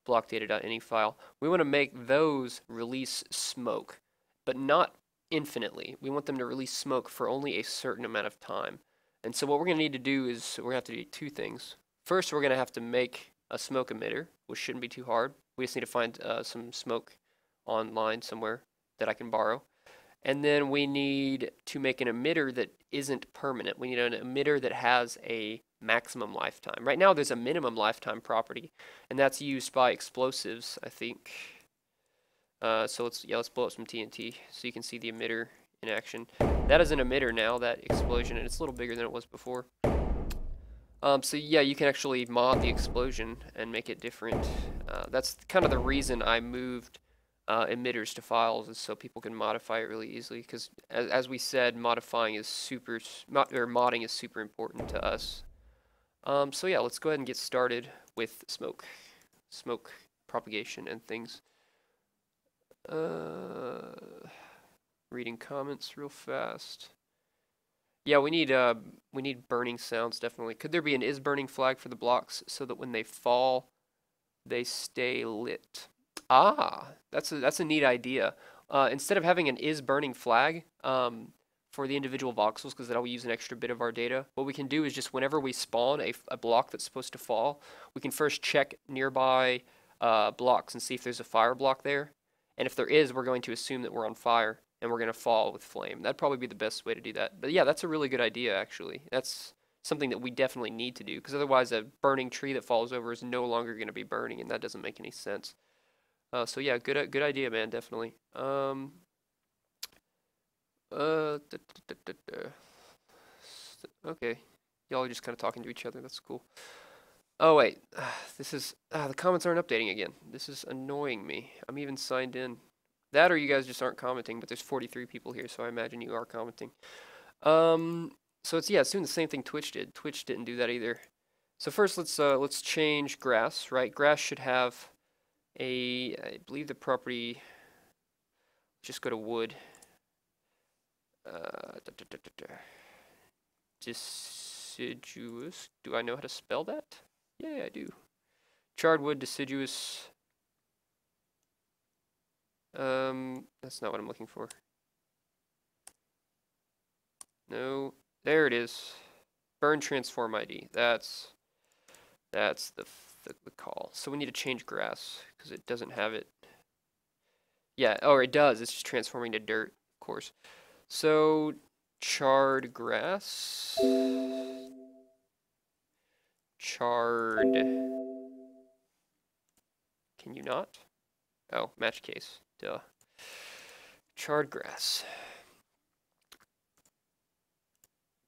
block.data.ini file. We want to make those release smoke, but not infinitely. We want them to release smoke for only a certain amount of time. And so what we're going to need to do is we're going to have to do two things. First, we're going to have to make a smoke emitter, which shouldn't be too hard. We just need to find some smoke online somewhere that I can borrow. And then we need to make an emitter that isn't permanent. We need an emitter that has a maximum lifetime. Right now there's a minimum lifetime property, and that's used by explosives, I think. So let's blow up some TNT so you can see the emitter in action. That is an emitter now, that explosion, and it's a little bigger than it was before. So yeah, you can actually mod the explosion and make it different. That's kind of the reason I moved emitters to files, is so people can modify it really easily. Because as we said, modding is super important to us. So yeah, let's go ahead and get started with smoke propagation and things. Reading comments real fast. Yeah, we need burning sounds, definitely. Could there be an is burning flag for the blocks so that when they fall, they stay lit? Ah, that's a neat idea. Instead of having an is burning flag for the individual voxels, because that'll use an extra bit of our data, what we can do is just whenever we spawn a block that's supposed to fall, we can first check nearby blocks and see if there's a fire block there. And if there is, we're going to assume that we're on fire and we're going to fall with flame. That'd probably be the best way to do that. But yeah, that's a really good idea, actually. That's something that we definitely need to do, because otherwise a burning tree that falls over is no longer going to be burning, and that doesn't make any sense. So yeah, good idea, man, definitely. Okay, y'all are just kind of talking to each other. That's cool. Oh wait, this is the comments aren't updating again. This is annoying me. I'm even signed in. That or you guys just aren't commenting, but there's 43 people here, so I imagine you are commenting. So it's doing the same thing Twitch did. Twitch didn't do that either. So first let's change grass, right? Grass should have I believe the property, just go to wood. Deciduous. Do I know how to spell that? Yeah, I do. Charred wood, deciduous. That's not what I'm looking for. No, there it is. Burn transform ID. That's the call. So we need to change grass because it doesn't have it. Yeah, or it does. It's just transforming to dirt, of course. So charred grass. Charred. Can you not? Oh, match case. Duh. Charred grass.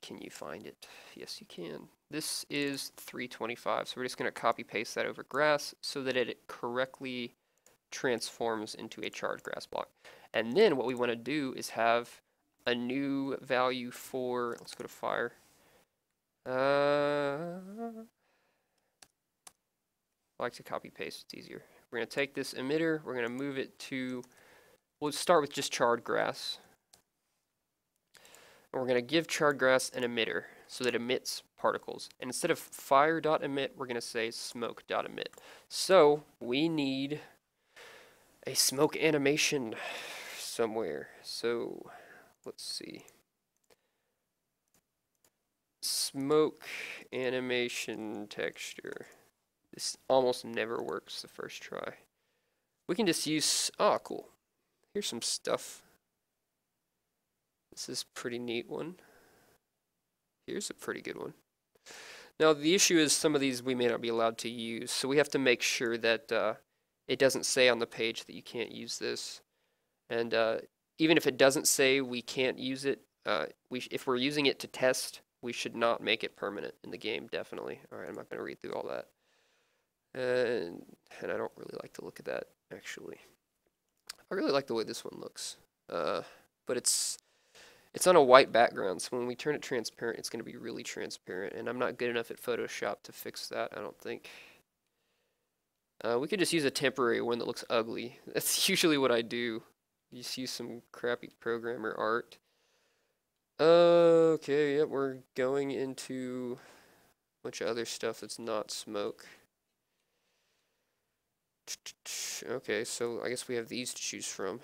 Can you find it? Yes, you can. This is 325, so we're just going to copy paste that over grass so that it correctly transforms into a charred grass block. And then what we want to do is have a new value for, let's go to fire. I like to copy paste, it's easier. We're going to take this emitter, we're going to move it to, we'll start with just charred grass. And we're going to give charred grass an emitter so that it emits particles. And instead of fire.emit, we're going to say smoke.emit. So we need a smoke animation somewhere. So let's see. Smoke animation texture. This almost never works the first try. We can just use, oh cool. Here's some stuff. This is a pretty neat one. Here's a pretty good one. Now the issue is some of these we may not be allowed to use, so we have to make sure that it doesn't say on the page that you can't use this. And even if it doesn't say we can't use it, if we're using it to test, we should not make it permanent in the game, definitely. Alright, I'm not going to read through all that. And I don't really like the look of that, actually. I really like the way this one looks. But it's on a white background, so when we turn it transparent, it's going to be really transparent, and I'm not good enough at Photoshop to fix that, I don't think. We could just use a temporary one that looks ugly. That's usually what I do. Just use some crappy programmer art. Okay, yep, we're going into a bunch of other stuff that's not smoke. Okay, so I guess we have these to choose from.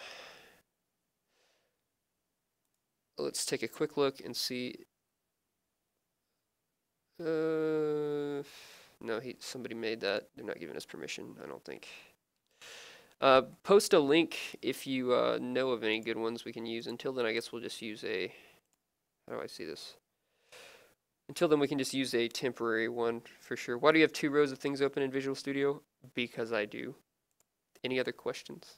Let's take a quick look and see. No, somebody made that. They're not giving us permission, I don't think. Post a link if you know of any good ones we can use. Until then, I guess we'll just use a, how do I see this? Until then, we can just use a temporary one for sure. Why do you have 2 rows of things open in Visual Studio? Because I do. Any other questions?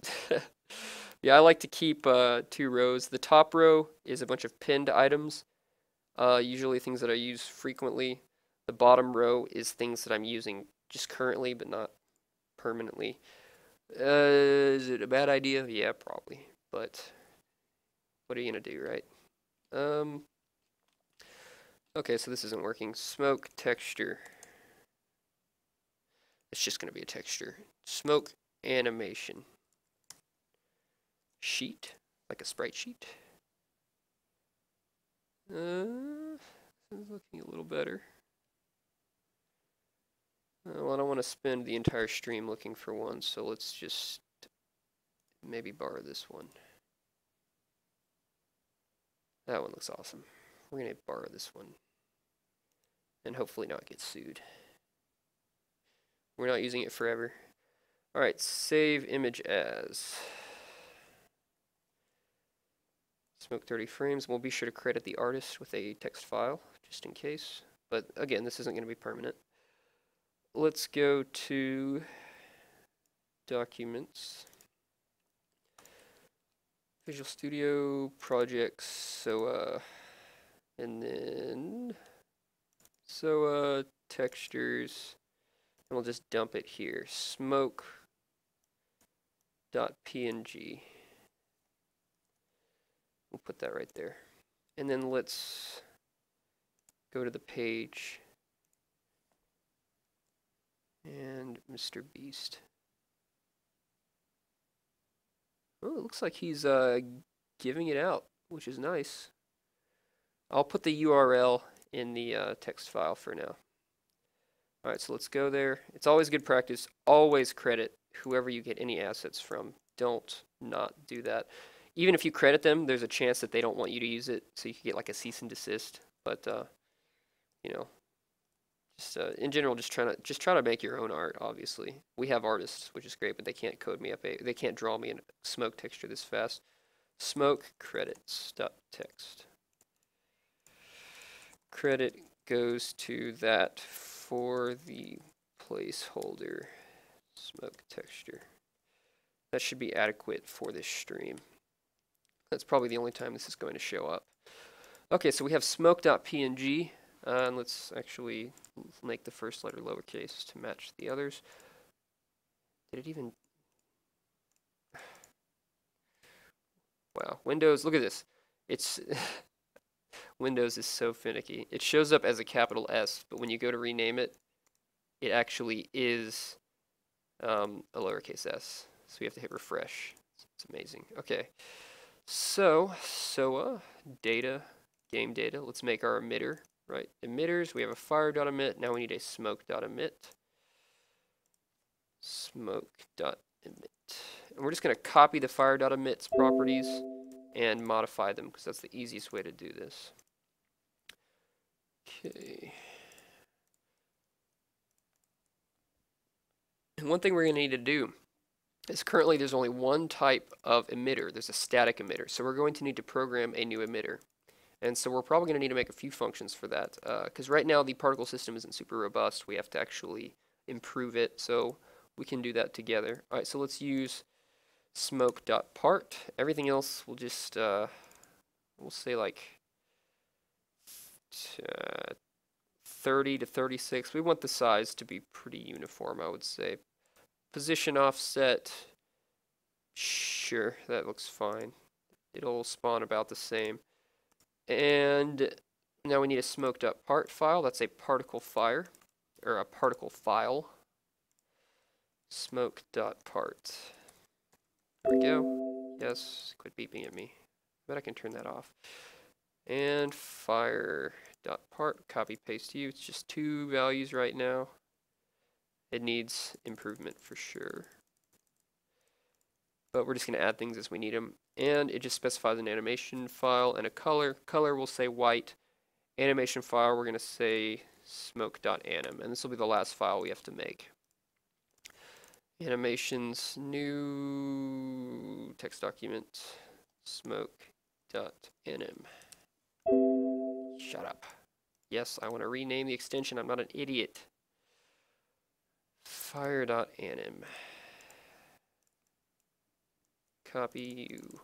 Yeah, I like to keep 2 rows. The top row is a bunch of pinned items, usually things that I use frequently. The bottom row is things that I'm using just currently, but not permanently. Is it a bad idea? Yeah, probably. But what are you gonna do, right? Okay, so this isn't working. Smoke texture. It's just gonna be a texture. Smoke animation. Sheet, like a sprite sheet. This is looking a little better. Well, I don't want to spend the entire stream looking for one, so let's just maybe borrow this one. That one looks awesome. We're going to borrow this one and hopefully not get sued. We're not using it forever. Alright, save image as. Smoke 30 frames. We'll be sure to credit the artist with a text file, just in case. But again, this isn't going to be permanent. Let's go to Documents, Visual Studio, Projects, SoA, and then SoA, Textures, and we'll just dump it here. Smoke.png. We'll put that right there. And then let's go to the page. And Mr. Beast. Oh, it looks like he's giving it out, which is nice. I'll put the URL in the text file for now. Alright, so let's go there. It's always good practice. Always credit whoever you get any assets from. Don't not do that. Even if you credit them, there's a chance that they don't want you to use it, so you could get like a cease and desist. But you know, just in general, just try to make your own art. Obviously, we have artists, which is great, but they can't code me up. They can't draw me a smoke texture this fast. Smoke credits text. Credit goes to that for the placeholder smoke texture. That should be adequate for this stream. That's probably the only time this is going to show up. Okay, so we have smoke.png, and let's actually make the first letter lowercase to match the others. Did it even... Wow, Windows, look at this. It's Windows is so finicky. It shows up as a capital S, but when you go to rename it, it actually is a lowercase s. So we have to hit refresh. It's amazing. Okay, so SoA data, game data. Let's make our emitter, right? Emitters, we have a fire.emit. Now we need a smoke.emit. Smoke.emit. And we're just going to copy the fire.emit's properties and modify them because that's the easiest way to do this. Okay. And one thing we're going to need to do is currently there's only one type of emitter. There's a static emitter. So we're going to need to program a new emitter. And so we're probably going to need to make a few functions for that. Because right now the particle system isn't super robust. We have to actually improve it. So we can do that together. All right, so let's use smoke.part. Everything else we'll just, we'll say like 30 to 36. We want the size to be pretty uniform, I would say. Position offset, sure, that looks fine. It'll spawn about the same. And now we need a smoke.part file. That's a particle fire, or a particle file. Smoke.part. There we go. Yes, quit beeping at me. But I can turn that off. And fire.part, copy paste to you. It's just 2 values right now. It needs improvement for sure. But we're just going to add things as we need them. And it just specifies an animation file and a color. Color will say white. Animation file, we're going to say smoke.anim. And this will be the last file we have to make. Animations, new text document, smoke.anim. Shut up. Yes, I want to rename the extension. I'm not an idiot. Fire.anim. Copy you.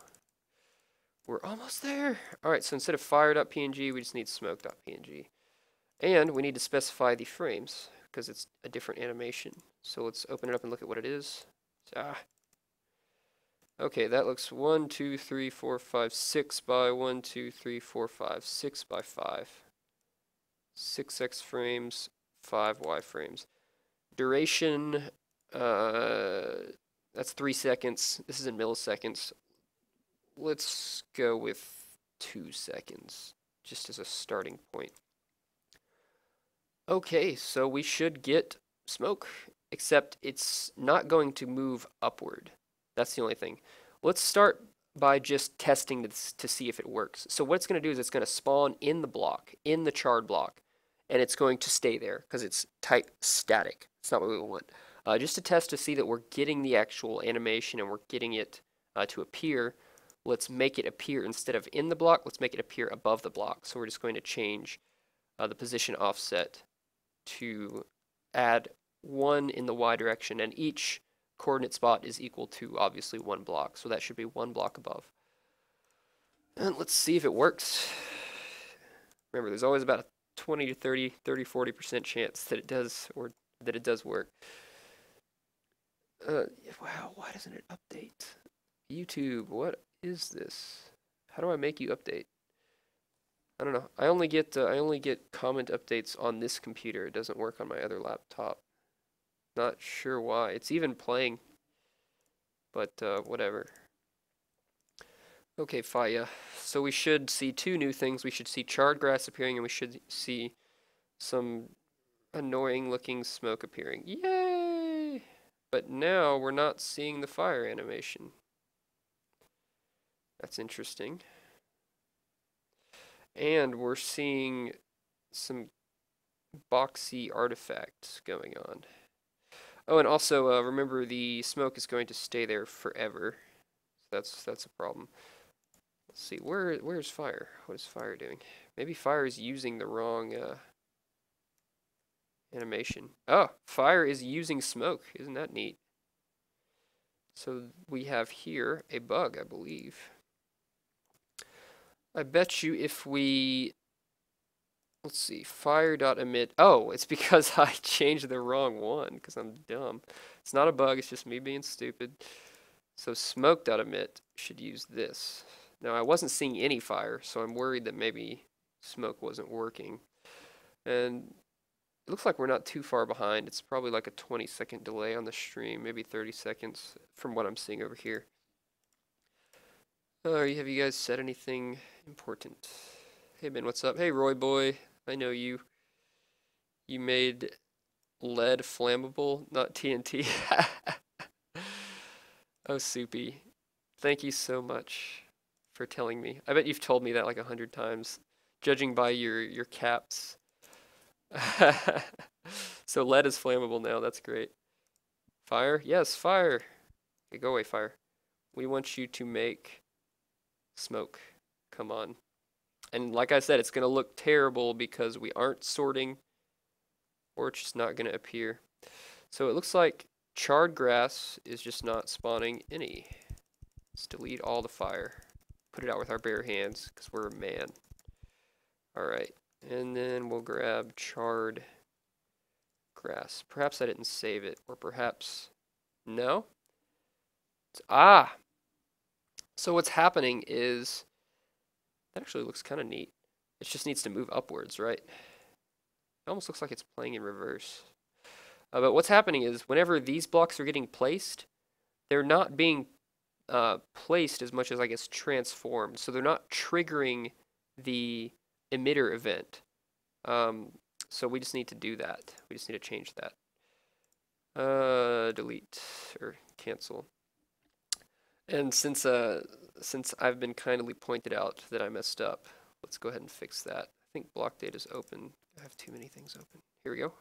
We're almost there. Alright, so instead of fire.png, we just need smoke.png. And we need to specify the frames, because it's a different animation. So let's open it up and look at what it is. Okay, that looks 1, 2, 3, 4, 5, 6 by 1, 2, 3, 4, 5, 6 by 5. 6x frames, 5y frames. Duration, that's 3 seconds. This is in milliseconds. Let's go with 2 seconds, just as a starting point. Okay, so we should get smoke, except it's not going to move upward. That's the only thing. Let's start by just testing to see if it works. So what it's going to do is it's going to spawn in the block, in the charred block, and it's going to stay there because it's type static. It's not what we want. Just to test to see that we're getting the actual animation and we're getting it to appear, let's make it appear instead of in the block, let's make it appear above the block. So we're just going to change the position offset to add 1 in the y direction, and each coordinate spot is equal to obviously 1 block, so that should be 1 block above. And let's see if it works. Remember, there's always about a 20 to 30, 40% chance that it does, or that it does work. Wow, why doesn't it update? YouTube, what is this? How do I make you update? I don't know. I only get comment updates on this computer. It doesn't work on my other laptop. Not sure why. It's even playing, but whatever. Okay, Faya. So we should see 2 new things. We should see charred grass appearing, and we should see some annoying looking smoke appearing. Yay! But now we're not seeing the fire animation. That's interesting. And we're seeing some boxy artifacts going on. Oh, and also remember the smoke is going to stay there forever. That's a problem. Let's see, where's fire? What is fire doing? Maybe fire is using the wrong animation. Oh, fire is using smoke. Isn't that neat? So we have here a bug, I believe. I bet you if we, let's see, fire.emit. Oh, it's because I changed the wrong one because I'm dumb. It's not a bug, it's just me being stupid. So smoke.emit should use this. Now I wasn't seeing any fire, so I'm worried that maybe smoke wasn't working. And it looks like we're not too far behind. It's probably like a 20-second delay on the stream, maybe 30 seconds from what I'm seeing over here. Have you guys said anything important? Hey Ben, what's up? Hey Roy boy, I know you. You made lead flammable, not TNT. Oh, Soupy. Thank you so much for telling me. I bet you've told me that like 100 times, judging by your caps. So lead is flammable now. That's great. Fire? Yes, fire. Okay, go away, fire. We want you to make smoke. Come on. And like I said, it's going to look terrible because we aren't sorting, or it's just not going to appear. So it looks like charred grass is just not spawning any. Let's delete all the fire. Put it out with our bare hands because we're a man. Alright. And then we'll grab charred grass. Perhaps I didn't save it, or perhaps no. Ah! So what's happening is that actually looks kind of neat. It just needs to move upwards, right? It almost looks like it's playing in reverse. But what's happening is whenever these blocks are getting placed, they're not being placed as much as, I guess, transformed. So they're not triggering the emitter event. So we just need to do that. We just need to change that. Delete or cancel. And since I've been kindly pointed out that I messed up, let's go ahead and fix that. I think block data is open. I have too many things open. Here we go.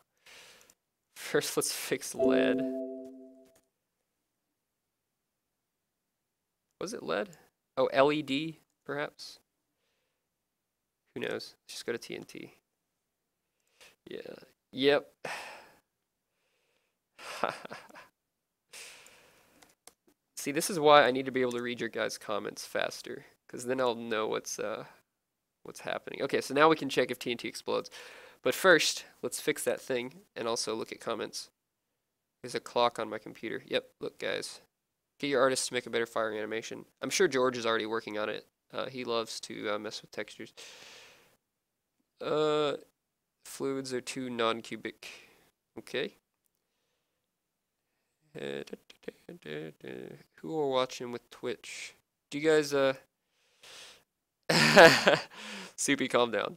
First, let's fix lead. Was it lead? Oh, LED, perhaps? Who knows? Let's just go to TNT. Yeah. Yep. See, this is why I need to be able to read your guys' comments faster, because then I'll know what's happening. Okay, so now we can check if TNT explodes. But first, let's fix that thing and also look at comments. There's a clock on my computer. Yep, look guys. Get your artist to make a better fire animation. I'm sure George is already working on it. He loves to mess with textures. Fluids are too non-cubic. Okay. Who are watching with Twitch? Do you guys Soupy, calm down.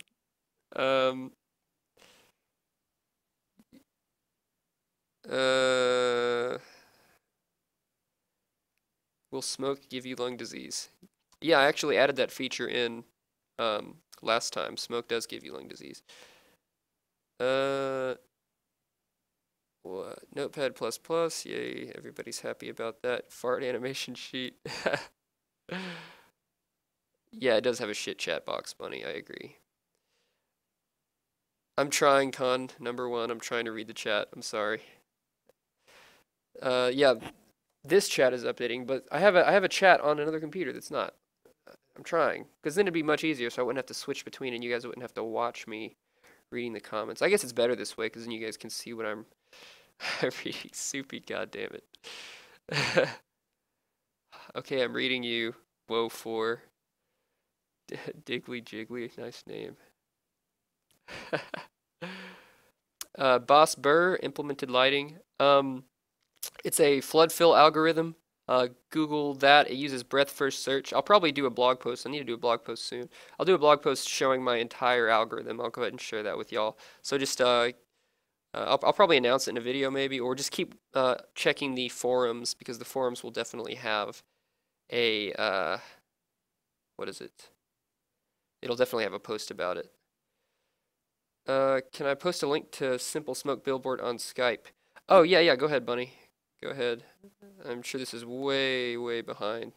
Will smoke give you lung disease? Yeah, I actually added that feature in last time. Smoke does give you lung disease. What? Notepad++, yay, everybody's happy about that. Fart animation sheet. Yeah, it does have a shit chat box, Bunny, I agree. I'm trying, Con, #1, I'm trying to read the chat, I'm sorry. Yeah, this chat is updating, but I have a chat on another computer that's not. I'm trying, because then it'd be much easier, so I wouldn't have to switch between, and you guys wouldn't have to watch me reading the comments. I guess it's better this way, because then you guys can see what I'm reading. Soupy, goddammit. Okay, I'm reading you. Woe 4. Diggly Jiggly, nice name. Boss Burr implemented lighting. It's a flood fill algorithm. Google that. It uses breadth first search. I'll probably do a blog post. I need to do a blog post soon. I'll do a blog post showing my entire algorithm. I'll go ahead and share that with y'all. So just I'll probably announce it in a video maybe, or just keep checking the forums, because the forums will definitely have a what is it? It'll definitely have a post about it. Can I post a link to Simple Smoke Billboard on Skype? Oh, yeah, go ahead, Bunny. Go ahead. I'm sure this is way, way behind.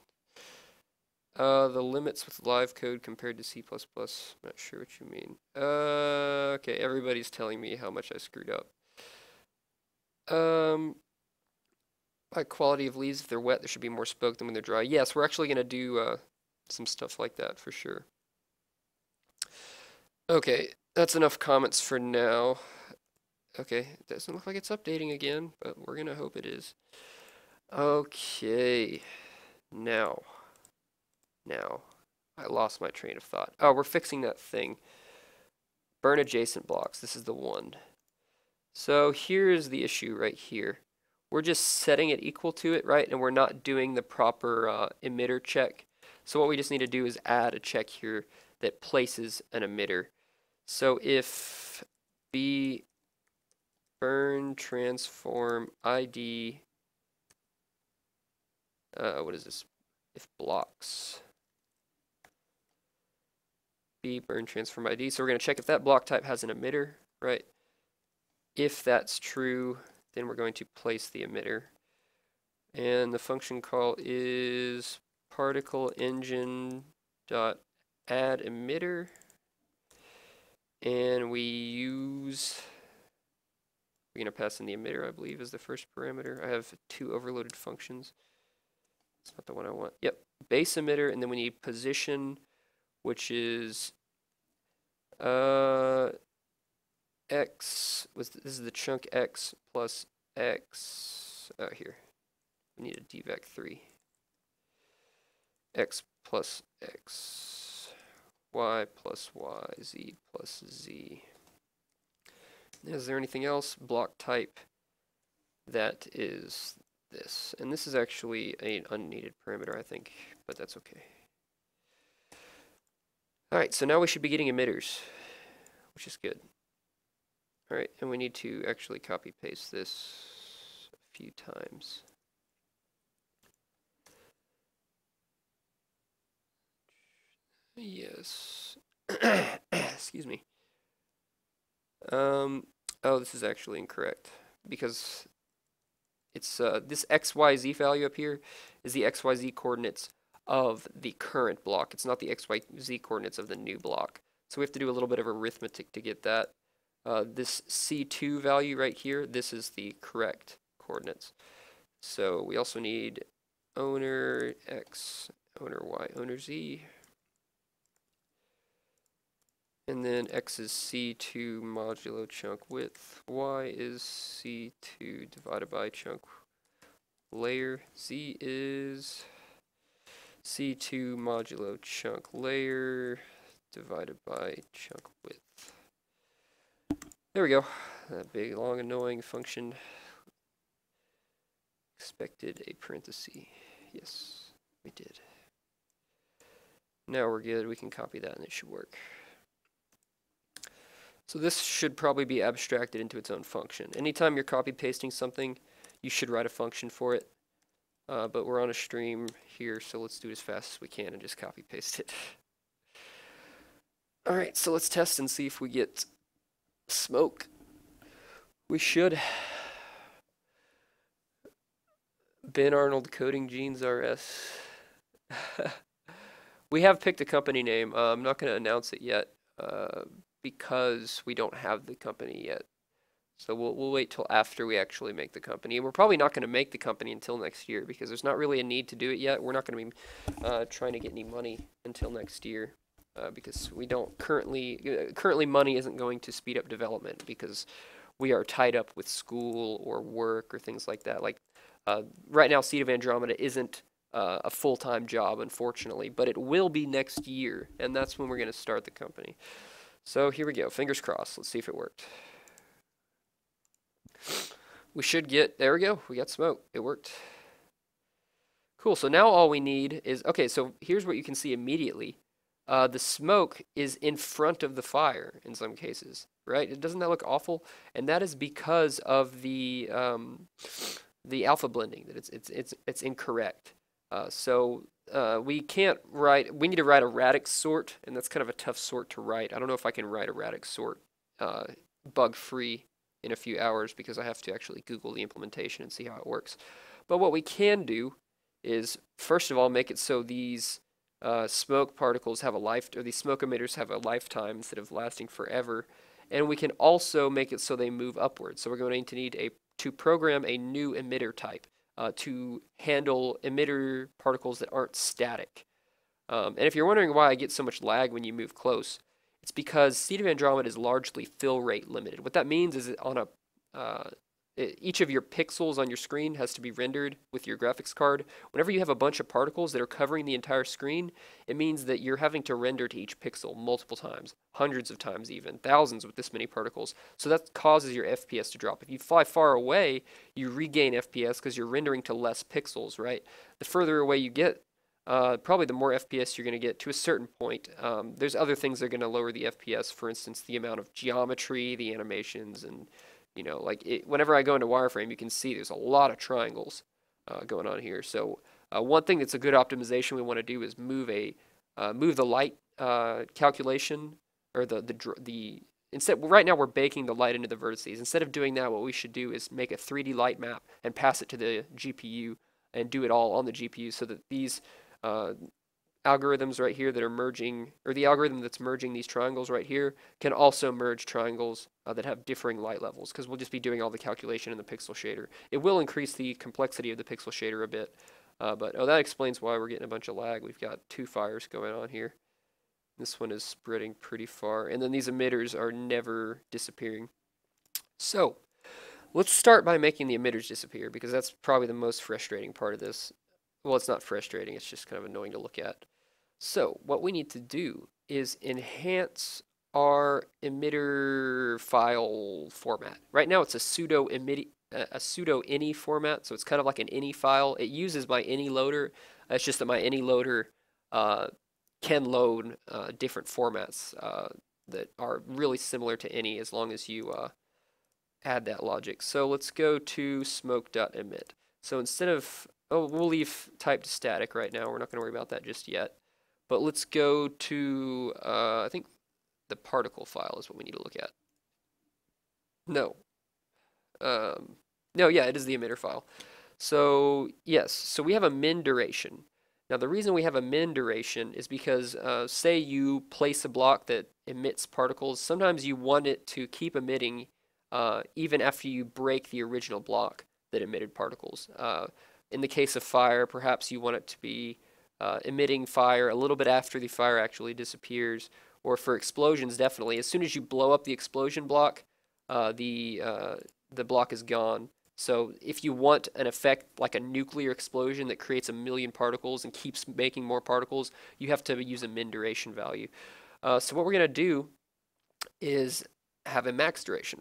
The limits with live code compared to C++. I'm not sure what you mean. Okay, everybody's telling me how much I screwed up. By quality of leaves, if they're wet, there should be more smoke than when they're dry. Yes, we're actually going to do some stuff like that for sure. Okay, that's enough comments for now. Okay, it doesn't look like it's updating again, but we're gonna hope it is. Okay, now, I lost my train of thought. Oh, we're fixing that thing. Burn adjacent blocks. This is the one. So here's the issue right here. We're just setting it equal to it, right? And we're not doing the proper emitter check. So what we just need to do is add a check here that places an emitter. So if b burn transform ID, what is this? If blocks, b burn transform ID. So we're going to check if that block type has an emitter, right? If that's true, then we're going to place the emitter. And the function call is particle engine dot add emitter. And we're going to pass in the emitter, I believe, is the first parameter. I have 2 overloaded functions. That's not the one I want. Yep, base emitter, and then we need position, which is x, this is the chunk x plus x, here, we need a dvac 3. X plus x, y plus y, z plus z. Is there anything else? Block type, that is this. And this is actually an unneeded parameter, I think, but that's okay. Alright, so now we should be getting emitters, which is good. Alright, and we need to actually copy paste this a few times. Yes. Excuse me. Oh, this is actually incorrect because it's this XYZ value up here is the XYZ coordinates of the current block. It's not the XYZ coordinates of the new block. So we have to do a little bit of arithmetic to get that. This C2 value right here, this is the correct coordinates. So we also need owner X, owner Y, owner Z. And then X is C2 modulo chunk width. Y is C2 divided by chunk layer. Z is C2 modulo chunk layer divided by chunk width. There we go. That big, long, annoying function expected a parenthesis. Yes, we did. Now we're good. We can copy that and it should work. So this should probably be abstracted into its own function. Anytime you're copy pasting something, you should write a function for it. But we're on a stream here, so let's do it as fast as we can and just copy paste it. Alright, so let's test and see if we get smoke. We should. Ben Arnold Coding Genes RS. We have picked a company name. I'm not going to announce it yet. Because we don't have the company yet. So we'll wait till after we actually make the company. And we're probably not going to make the company until next year because there's not really a need to do it yet. We're not going to be trying to get any money until next year because we don't currently money isn't going to speed up development because we are tied up with school or work or things like that. Like right now, Seed of Andromeda isn't a full-time job, unfortunately, but it will be next year, and that's when we're going to start the company. So here we go, fingers crossed. Let's see if it worked. We should get, there we go, we got smoke. It worked. Cool, so now all we need is, okay, so here's what you can see immediately. The smoke is in front of the fire in some cases, right? Doesn't that look awful? And that is because of the alpha blending, that it's incorrect. We can't write, we need to write a radix sort, and that's kind of a tough sort to write. I don't know if I can write a radix sort bug-free in a few hours because I have to actually Google the implementation and see how it works. But what we can do is, first of all, make it so these smoke particles have a life, or these smoke emitters have a lifetime instead of lasting forever. And we can also make it so they move upwards. So we're going to need to program a new emitter type. To handle emitter particles that aren't static. And if you're wondering why I get so much lag when you move close, it's because Seed of Andromeda is largely fill rate limited. What that means is on each of your pixels on your screen has to be rendered with your graphics card. Whenever you have a bunch of particles that are covering the entire screen, it means that you're having to render to each pixel multiple times, hundreds of times even, thousands with this many particles. So that causes your FPS to drop. If you fly far away, you regain FPS because you're rendering to less pixels, right? The further away you get, probably the more FPS you're going to get to a certain point. There's other things that are going to lower the FPS, for instance, the amount of geometry, the animations, and like whenever I go into wireframe, you can see there's a lot of triangles going on here. So one thing that's a good optimization we want to do is move the light calculation, or the instead, right now we're baking the light into the vertices. Instead of doing that, what we should do is make a 3D light map and pass it to the GPU and do it all on the GPU, so that these algorithms right here that are merging, or the algorithm that's merging these triangles right here, can also merge triangles that have differing light levels, because we'll just be doing all the calculation in the pixel shader. It will increase the complexity of the pixel shader a bit, but that explains why we're getting a bunch of lag. We've got two fires going on here. This one is spreading pretty far, and then these emitters are never disappearing. So let's start by making the emitters disappear, because that's probably the most frustrating part of this. Well, it's not frustrating, it's just kind of annoying to look at. So what we need to do is enhance our emitter file format. Right now it's a pseudo ini format, so it's kind of like an ini file. It uses my ini loader. It's just that my ini loader can load different formats that are really similar to ini, as long as you add that logic. So let's go to smoke.emit. So instead of, we'll leave type to static right now. We're not going to worry about that just yet. But let's go to, I think the particle file is what we need to look at. No. No, yeah, it is the emitter file. So, yes, so we have a min duration. Now, the reason we have a min duration is because, say you place a block that emits particles, sometimes you want it to keep emitting even after you break the original block that emitted particles. In the case of fire, perhaps you want it to be emitting fire a little bit after the fire actually disappears, or for explosions, definitely. As soon as you blow up the explosion block, the block is gone. So if you want an effect like a nuclear explosion that creates a million particles and keeps making more particles, you have to use a min duration value. So what we're going to do is have a max duration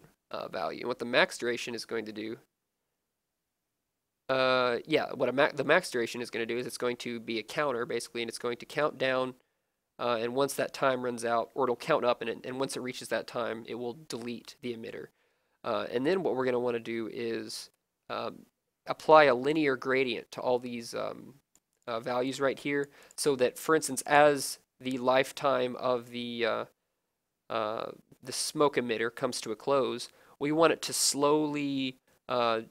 value. And what the max duration is going to do, what the max duration is going to do is it's going to be a counter, basically, and it's going to count down, and once that time runs out, or it'll count up, and once it reaches that time, it will delete the emitter. And then what we're going to want to do is apply a linear gradient to all these values right here, so that, for instance, as the lifetime of the smoke emitter comes to a close, we want it to slowly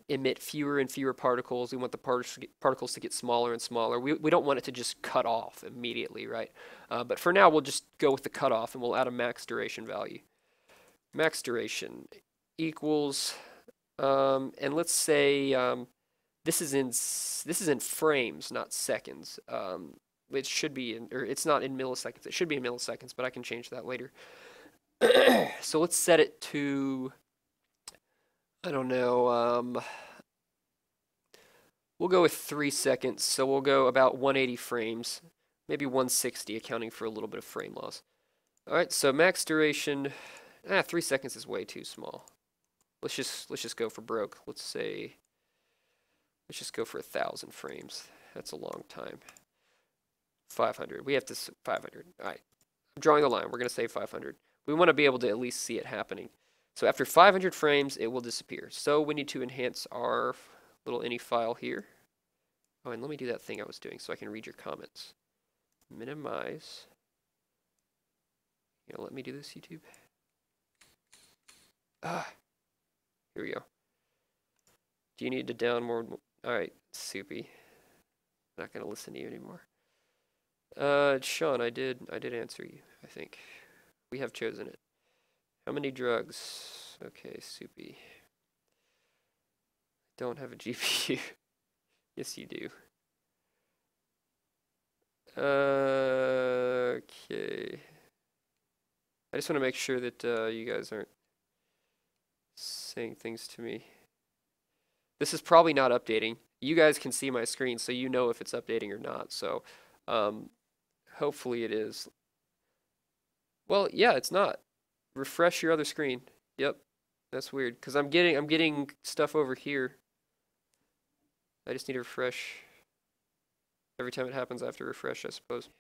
emit fewer and fewer particles. We want the particles to get smaller and smaller. We don't want it to just cut off immediately, right? But for now, we'll just go with the cutoff, and we'll add a max duration value. Max duration equals, and let's say this is in frames, not seconds. It should be or it's not in milliseconds. It should be in milliseconds, but I can change that later. So let's set it to, I don't know, we'll go with 3 seconds, so we'll go about 180 frames, maybe 160, accounting for a little bit of frame loss. Alright, so max duration, 3 seconds is way too small. Let's just go for broke. Let's just go for 1,000 frames. That's a long time. 500. We have to 500. Alright, I'm drawing a line. We're going to say 500. We want to be able to at least see it happening. So after 500 frames, it will disappear. So we need to enhance our little ini file here. Oh, and let me do that thing I was doing so I can read your comments. Minimize. Let me do this, YouTube. Here we go. Do you need to download? Alright, Soupy. Not going to listen to you anymore. Sean, I did answer you, I think. We have chosen it. How many drugs? Okay, Soupy. Don't have a GPU. Yes, you do. Okay. I just want to make sure that you guys aren't saying things to me. This is probably not updating. You guys can see my screen, so you know if it's updating or not. So hopefully it is. Well, yeah, it's not. Refresh your other screen. Yep, that's weird because I'm getting stuff over here. I just need to refresh. Every time it happens, I have to refresh, I suppose.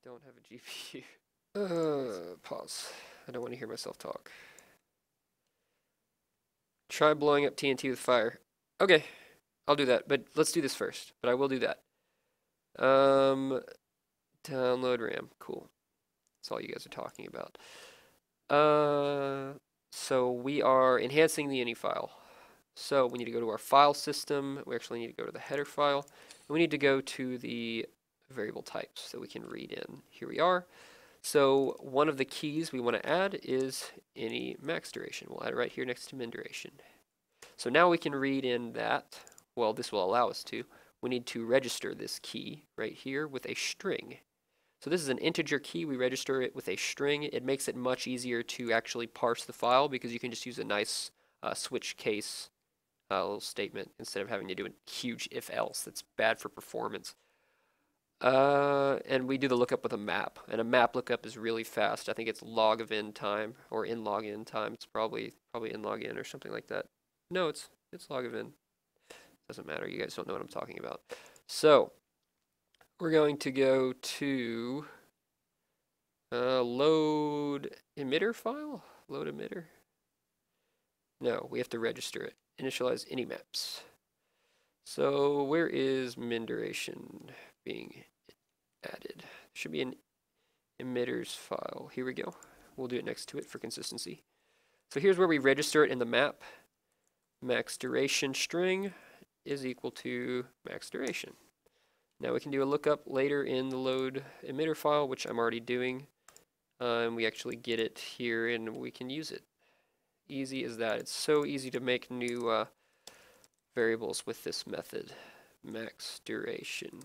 Don't have a GPU. Pause. I don't want to hear myself talk. Try blowing up TNT with fire. Okay, I'll do that, but let's do this first. But I will do that. Download RAM. Cool. That's all you guys are talking about. So we are enhancing the ini file. So we need to go to our file system. We actually need to go to the header file. And we need to go to the variable types that we can read in. Here we are. So one of the keys we want to add is ini max duration. We'll add it right here next to min duration. So now we can read in that, well, this will allow us to. We need to register this key right here with a string. So this is an integer key. We register it with a string. It makes it much easier to actually parse the file because you can just use a nice switch case little statement instead of having to do a huge if-else. That's bad for performance. And we do the lookup with a map, and a map lookup is really fast. I think it's log of in time or in log in time. It's probably in log in or something like that. No, it's log of in. Doesn't matter. You guys don't know what I'm talking about. So we're going to go to load emitter file. Load emitter. No, we have to register it. Initialize ini maps. So where is min duration being added? Should be an emitters file. Here we go. We'll do it next to it for consistency. So here's where we register it in the map. Max duration string is equal to max duration. Now we can do a lookup later in the load emitter file, which I'm already doing. And we actually get it here and we can use it. Easy as that. It's so easy to make new variables with this method. Max duration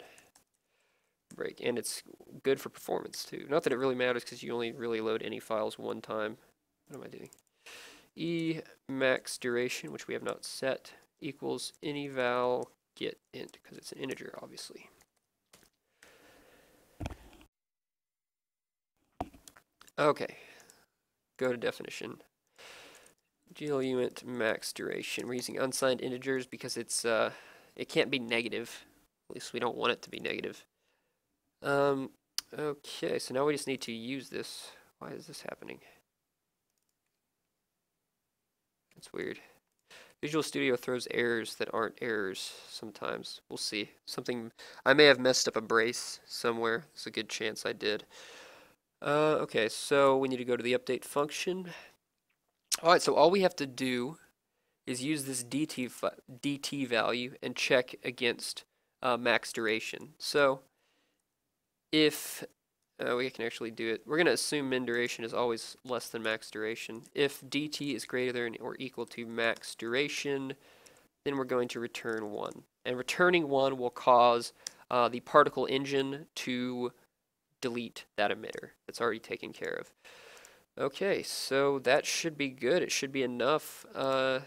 break. And it's good for performance too. Not that it really matters because you only really load any files one time. What am I doing? E max duration, which we have not set, equals any val get int, because it's an integer, obviously. Okay, go to definition. GLUint max duration. We're using unsigned integers because it's it can't be negative. At least we don't want it to be negative. Okay, so now we just need to use this. Why is this happening? That's weird. Visual Studio throws errors that aren't errors sometimes. We'll see. I may have messed up a brace somewhere. There's a good chance I did. Okay, so we need to go to the update function. Alright, so all we have to do is use this dt value and check against max duration. So if we can actually do it, we're going to assume min duration is always less than max duration. If dt is greater than or equal to max duration, then we're going to return 1. And returning 1 will cause the particle engine to delete that emitter. That's already taken care of. Okay, so that should be good. It should be enough to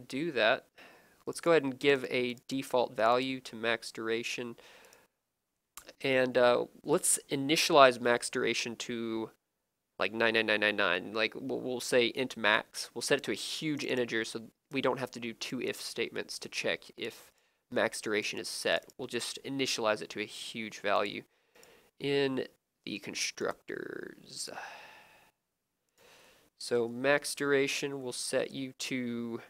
do that. Let's go ahead and give a default value to max duration. And let's initialize max duration to like 99999. Like we'll say int max. We'll set it to a huge integer so we don't have to do 2 if statements to check if max duration is set. We'll just initialize it to a huge value in the constructors. So max duration will set you to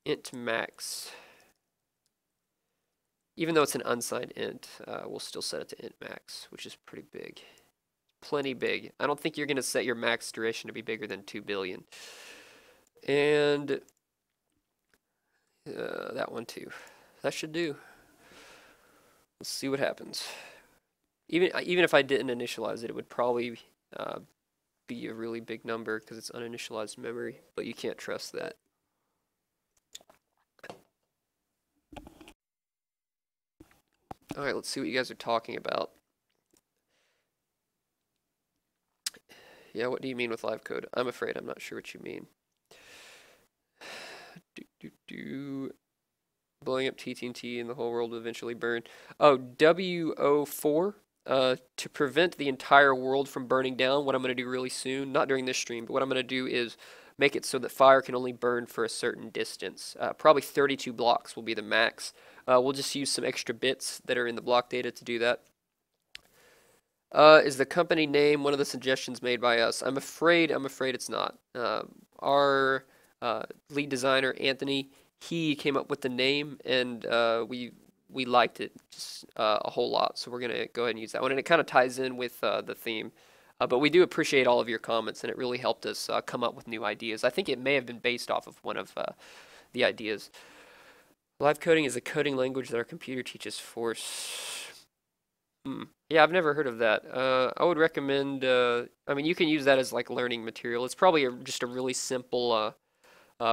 int max. Even though it's an unsigned int, we'll still set it to int max, which is pretty big. Plenty big. I don't think you're going to set your max duration to be bigger than 2 billion. And that one too. That should do. Let's see what happens. Even if I didn't initialize it, it would probably be a really big number because it's uninitialized memory, but you can't trust that. Alright, let's see what you guys are talking about. Yeah, what do you mean with live code? I'm afraid I'm not sure what you mean. do blowing up TNT and the whole world will eventually burn. Oh, WO4. To prevent the entire world from burning down, what I'm going to do really soon, not during this stream, but what I'm going to do is make it so that fire can only burn for a certain distance. Probably 32 blocks will be the max. We'll just use some extra bits that are in the block data to do that. Is the company name one of the suggestions made by us? I'm afraid it's not. Our lead designer, Anthony, he came up with the name, and we liked it just a whole lot, so we're gonna go ahead and use that one, and it kind of ties in with the theme. But we do appreciate all of your comments, and it really helped us come up with new ideas. I think it may have been based off of one of the ideas. Live coding is a coding language that our computer teaches Force. Yeah, I've never heard of that. I would recommend, I mean, you can use that as like learning material. It's probably just a really simple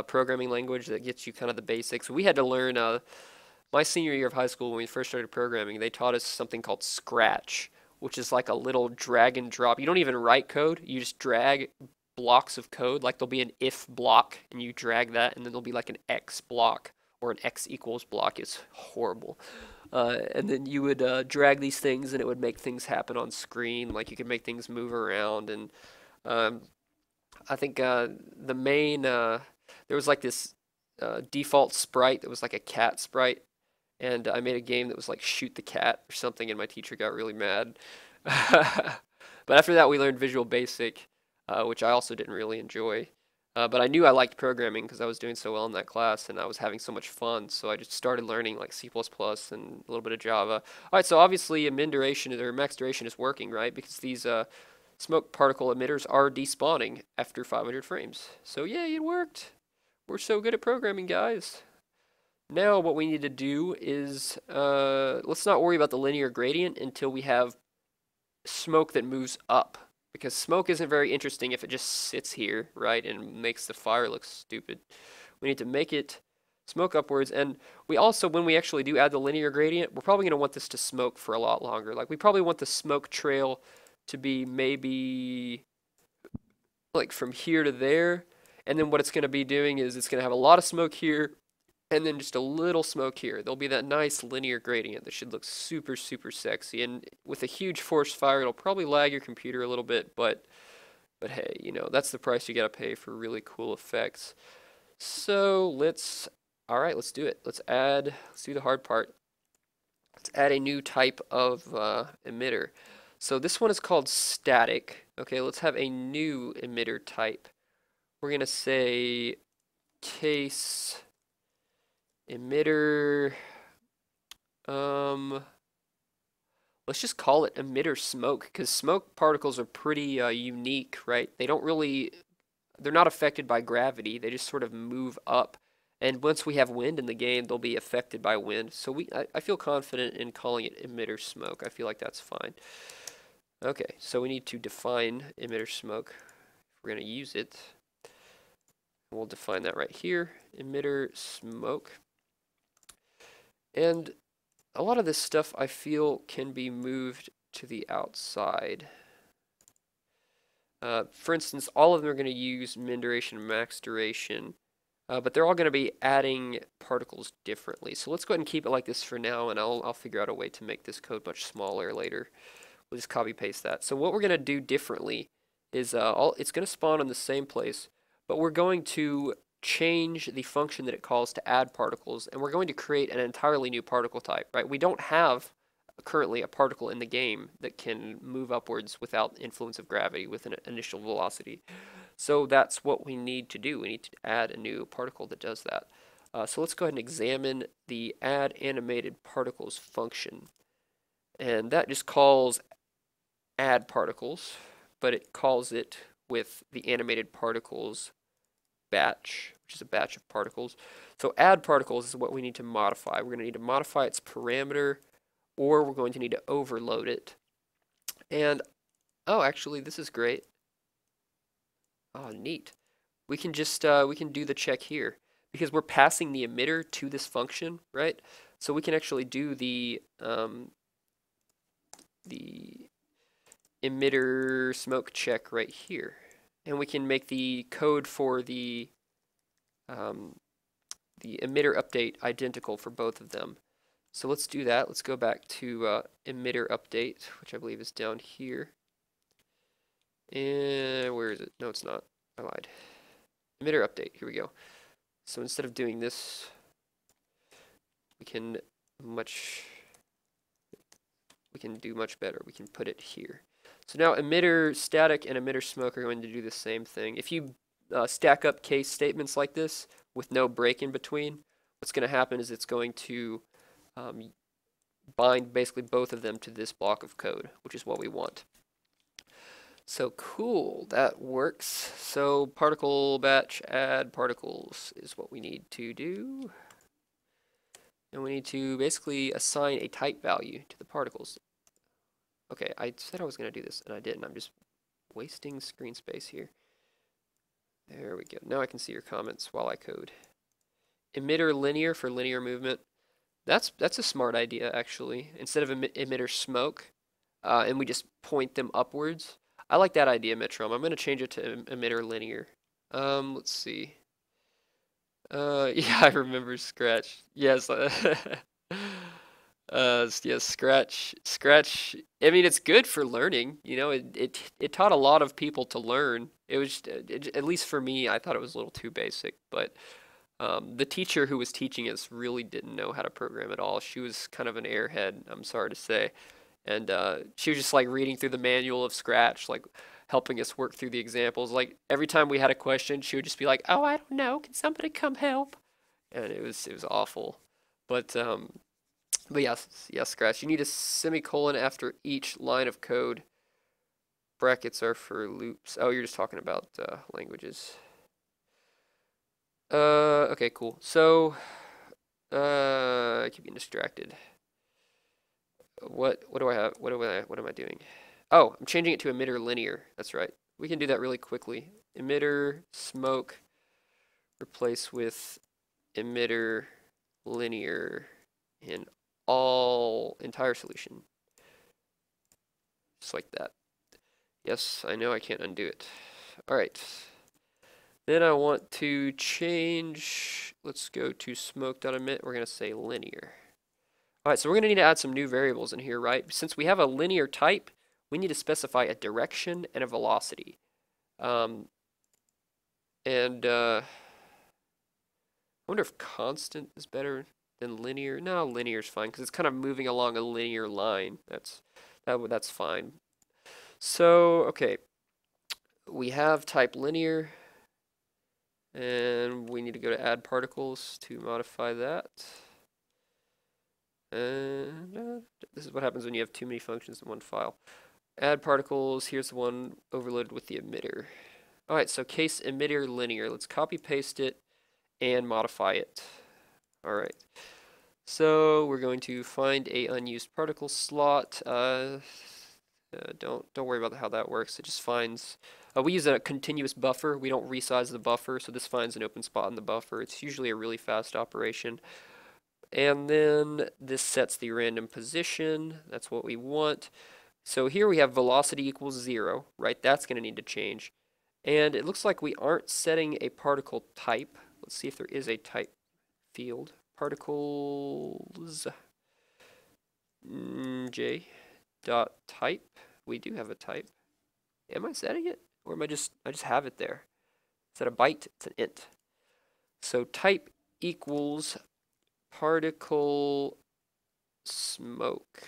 programming language that gets you kind of the basics. We had to learn, my senior year of high school when we first started programming, they taught us something called Scratch, which is like a little drag and drop. You don't even write code, you just drag blocks of code. Like there'll be an if block, and you drag that, and then there'll be like an X block or an X equals block. It's horrible. And then you would drag these things, and it would make things happen on screen. Like you could make things move around, and I think the main there was like this default sprite that was like a cat sprite, and I made a game that was like shoot the cat or something, and my teacher got really mad. But after that, we learned Visual Basic, which I also didn't really enjoy. But I knew I liked programming because I was doing so well in that class and I was having so much fun. So I just started learning like C++ and a little bit of Java. All right, so obviously a min duration or max duration is working, right? Because these smoke particle emitters are despawning after 500 frames. So yay, it worked. We're so good at programming, guys. Now what we need to do is, let's not worry about the linear gradient until we have smoke that moves up. Because smoke isn't very interesting if it just sits here, right, and makes the fire look stupid. We need to make it smoke upwards, and we also, when we actually do add the linear gradient, we're probably going to want this to smoke for a lot longer. Like, we probably want the smoke trail to be maybe, like, from here to there, and then what it's going to be doing is it's going to have a lot of smoke here, and then just a little smoke here. There'll be that nice linear gradient that should look super, super sexy. And with a huge forest fire, it'll probably lag your computer a little bit, but hey, you know, that's the price you gotta pay for really cool effects. So all right, let's do it. Let's do the hard part. Let's add a new type of emitter. So this one is called static. Okay, let's have a new emitter type. We're gonna say case emitter, let's just call it emitter smoke, because smoke particles are pretty unique, right? They're not affected by gravity, they just sort of move up, and once we have wind in the game, they'll be affected by wind, so I feel confident in calling it emitter smoke. I feel like that's fine. Okay, so we need to define emitter smoke. If we're going to use it, we'll define that right here, emitter smoke. And a lot of this stuff I feel can be moved to the outside. For instance, all of them are going to use min duration and max duration, but they're all going to be adding particles differently. So let's go ahead and keep it like this for now, and I'll figure out a way to make this code much smaller later. We'll just copy paste that. So what we're going to do differently is it's going to spawn in the same place, but we're going to change the function that it calls to add particles, and we're going to create an entirely new particle type, right? We don't have currently a particle in the game that can move upwards without influence of gravity with an initial velocity. So that's what we need to do. We need to add a new particle that does that. So let's go ahead and examine the add animated particles function. And that just calls add particles, but it calls it with the animated particles batch, which is a batch of particles. So add particles is what we need to modify. We're going to need to modify its parameter, or we're going to need to overload it. And, oh, actually, this is great. Oh, neat. We can just, we can do the check here, because we're passing the emitter to this function, right? So we can actually do the emitter smoke check right here. And we can make the code for the the emitter update identical for both of them. So let's do that. Let's go back to emitter update, which I believe is down here. And where is it? No, it's not. I lied. Emitter update. Here we go. So instead of doing this, we can do much better. We can put it here. So now emitter static and emitter smoke are going to do the same thing. If you stack up case statements like this with no break in between, what's going to happen is it's going to bind basically both of them to this block of code, which is what we want. So cool, that works. So particle batch add particles is what we need to do. And we need to basically assign a type value to the particles. Okay, I said I was going to do this, and I didn't. I'm just wasting screen space here. There we go. Now I can see your comments while I code. Emitter linear for linear movement. That's a smart idea, actually. Instead of emitter smoke, and we just point them upwards. I like that idea, Metrom. I'm going to change it to emitter linear. Let's see. Yeah, I remember Scratch. Yes. Yes, Scratch. I mean, it's good for learning. You know, it taught a lot of people to learn. It was, at least for me, I thought it was a little too basic. But the teacher who was teaching us really didn't know how to program at all. She was kind of an airhead, I'm sorry to say. And she was just like reading through the manual of Scratch, like helping us work through the examples. Like every time we had a question, she would just be like, "Oh, I don't know. Can somebody come help?" And it was awful. But yes, Scratch. You need a semicolon after each line of code. Brackets are for loops. Oh, you're just talking about languages. Okay, cool. So, I keep getting distracted. What do I have? What am I doing? Oh, I'm changing it to emitter linear. That's right. We can do that really quickly. Emitter smoke replace with emitter linear in entire solution. Just like that. Yes, I know I can't undo it. All right. Then I want to change, let's go to smoke.emit. We're going to say linear. All right, so we're going to need to add some new variables in here, right? Since we have a linear type, we need to specify a direction and a velocity. I wonder if constant is better than linear. No, linear is fine because it's kind of moving along a linear line. That's fine. So, okay, we have type linear, and we need to go to add particles to modify that. And this is what happens when you have too many functions in one file. Add particles, here's the one overloaded with the emitter. Alright, so case emitter linear. Let's copy paste it and modify it. Alright. So we're going to find a unused particle slot. Don't worry about how that works. It just finds we use a continuous buffer. We don't resize the buffer, so this finds an open spot in the buffer. It's usually a really fast operation. And then this sets the random position. That's what we want. So here we have velocity equals 0, right? That's going to need to change. And it looks like we aren't setting a particle type. Let's see if there is a type field. Particles j dot type. We do have a type. Am I setting it? Or am I just have it there? Is that a byte? It's an int. So type equals particle smoke.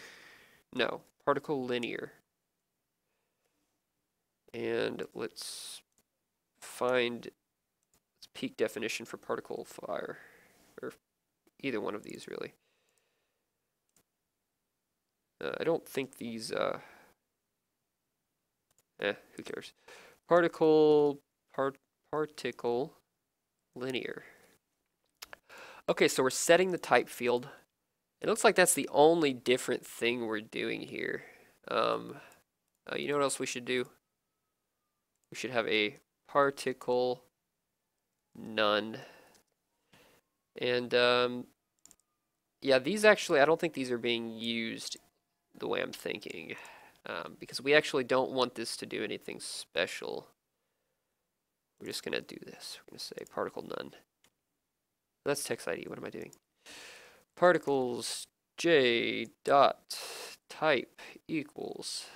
No, particle linear. And let's peak definition for particle fire, or either one of these really. I don't think these, who cares? Particle linear. Okay, so we're setting the type field. It looks like that's the only different thing we're doing here. You know what else we should do? We should have a particle none. And yeah, these actually, I don't think these are being used the way I'm thinking. Because we actually don't want this to do anything special. We're just going to do this. We're going to say particle none. That's text ID. What am I doing? Particles j dot type equals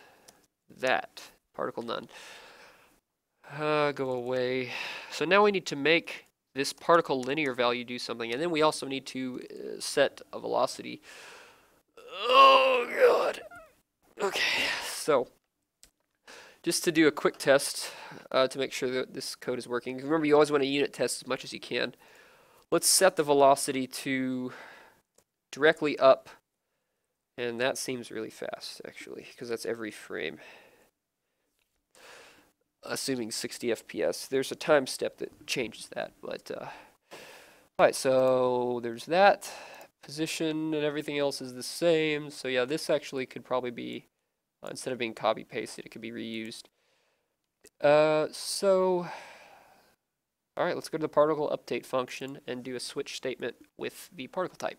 that. Particle none. Go away. So now we need to make this particle linear value do something, and then we also need to set a velocity. Oh god. Okay, so just to do a quick test to make sure that this code is working. Remember, you always want to unit test as much as you can. Let's set the velocity to directly up, and that seems really fast actually, because that's every frame. Assuming 60 FPS. There's a time step that changes that, but alright, so there's that. Position and everything else is the same. So yeah, this actually could probably be, instead of being copy pasted, it could be reused. Alright, let's go to the particle update function and do a switch statement with the particle type.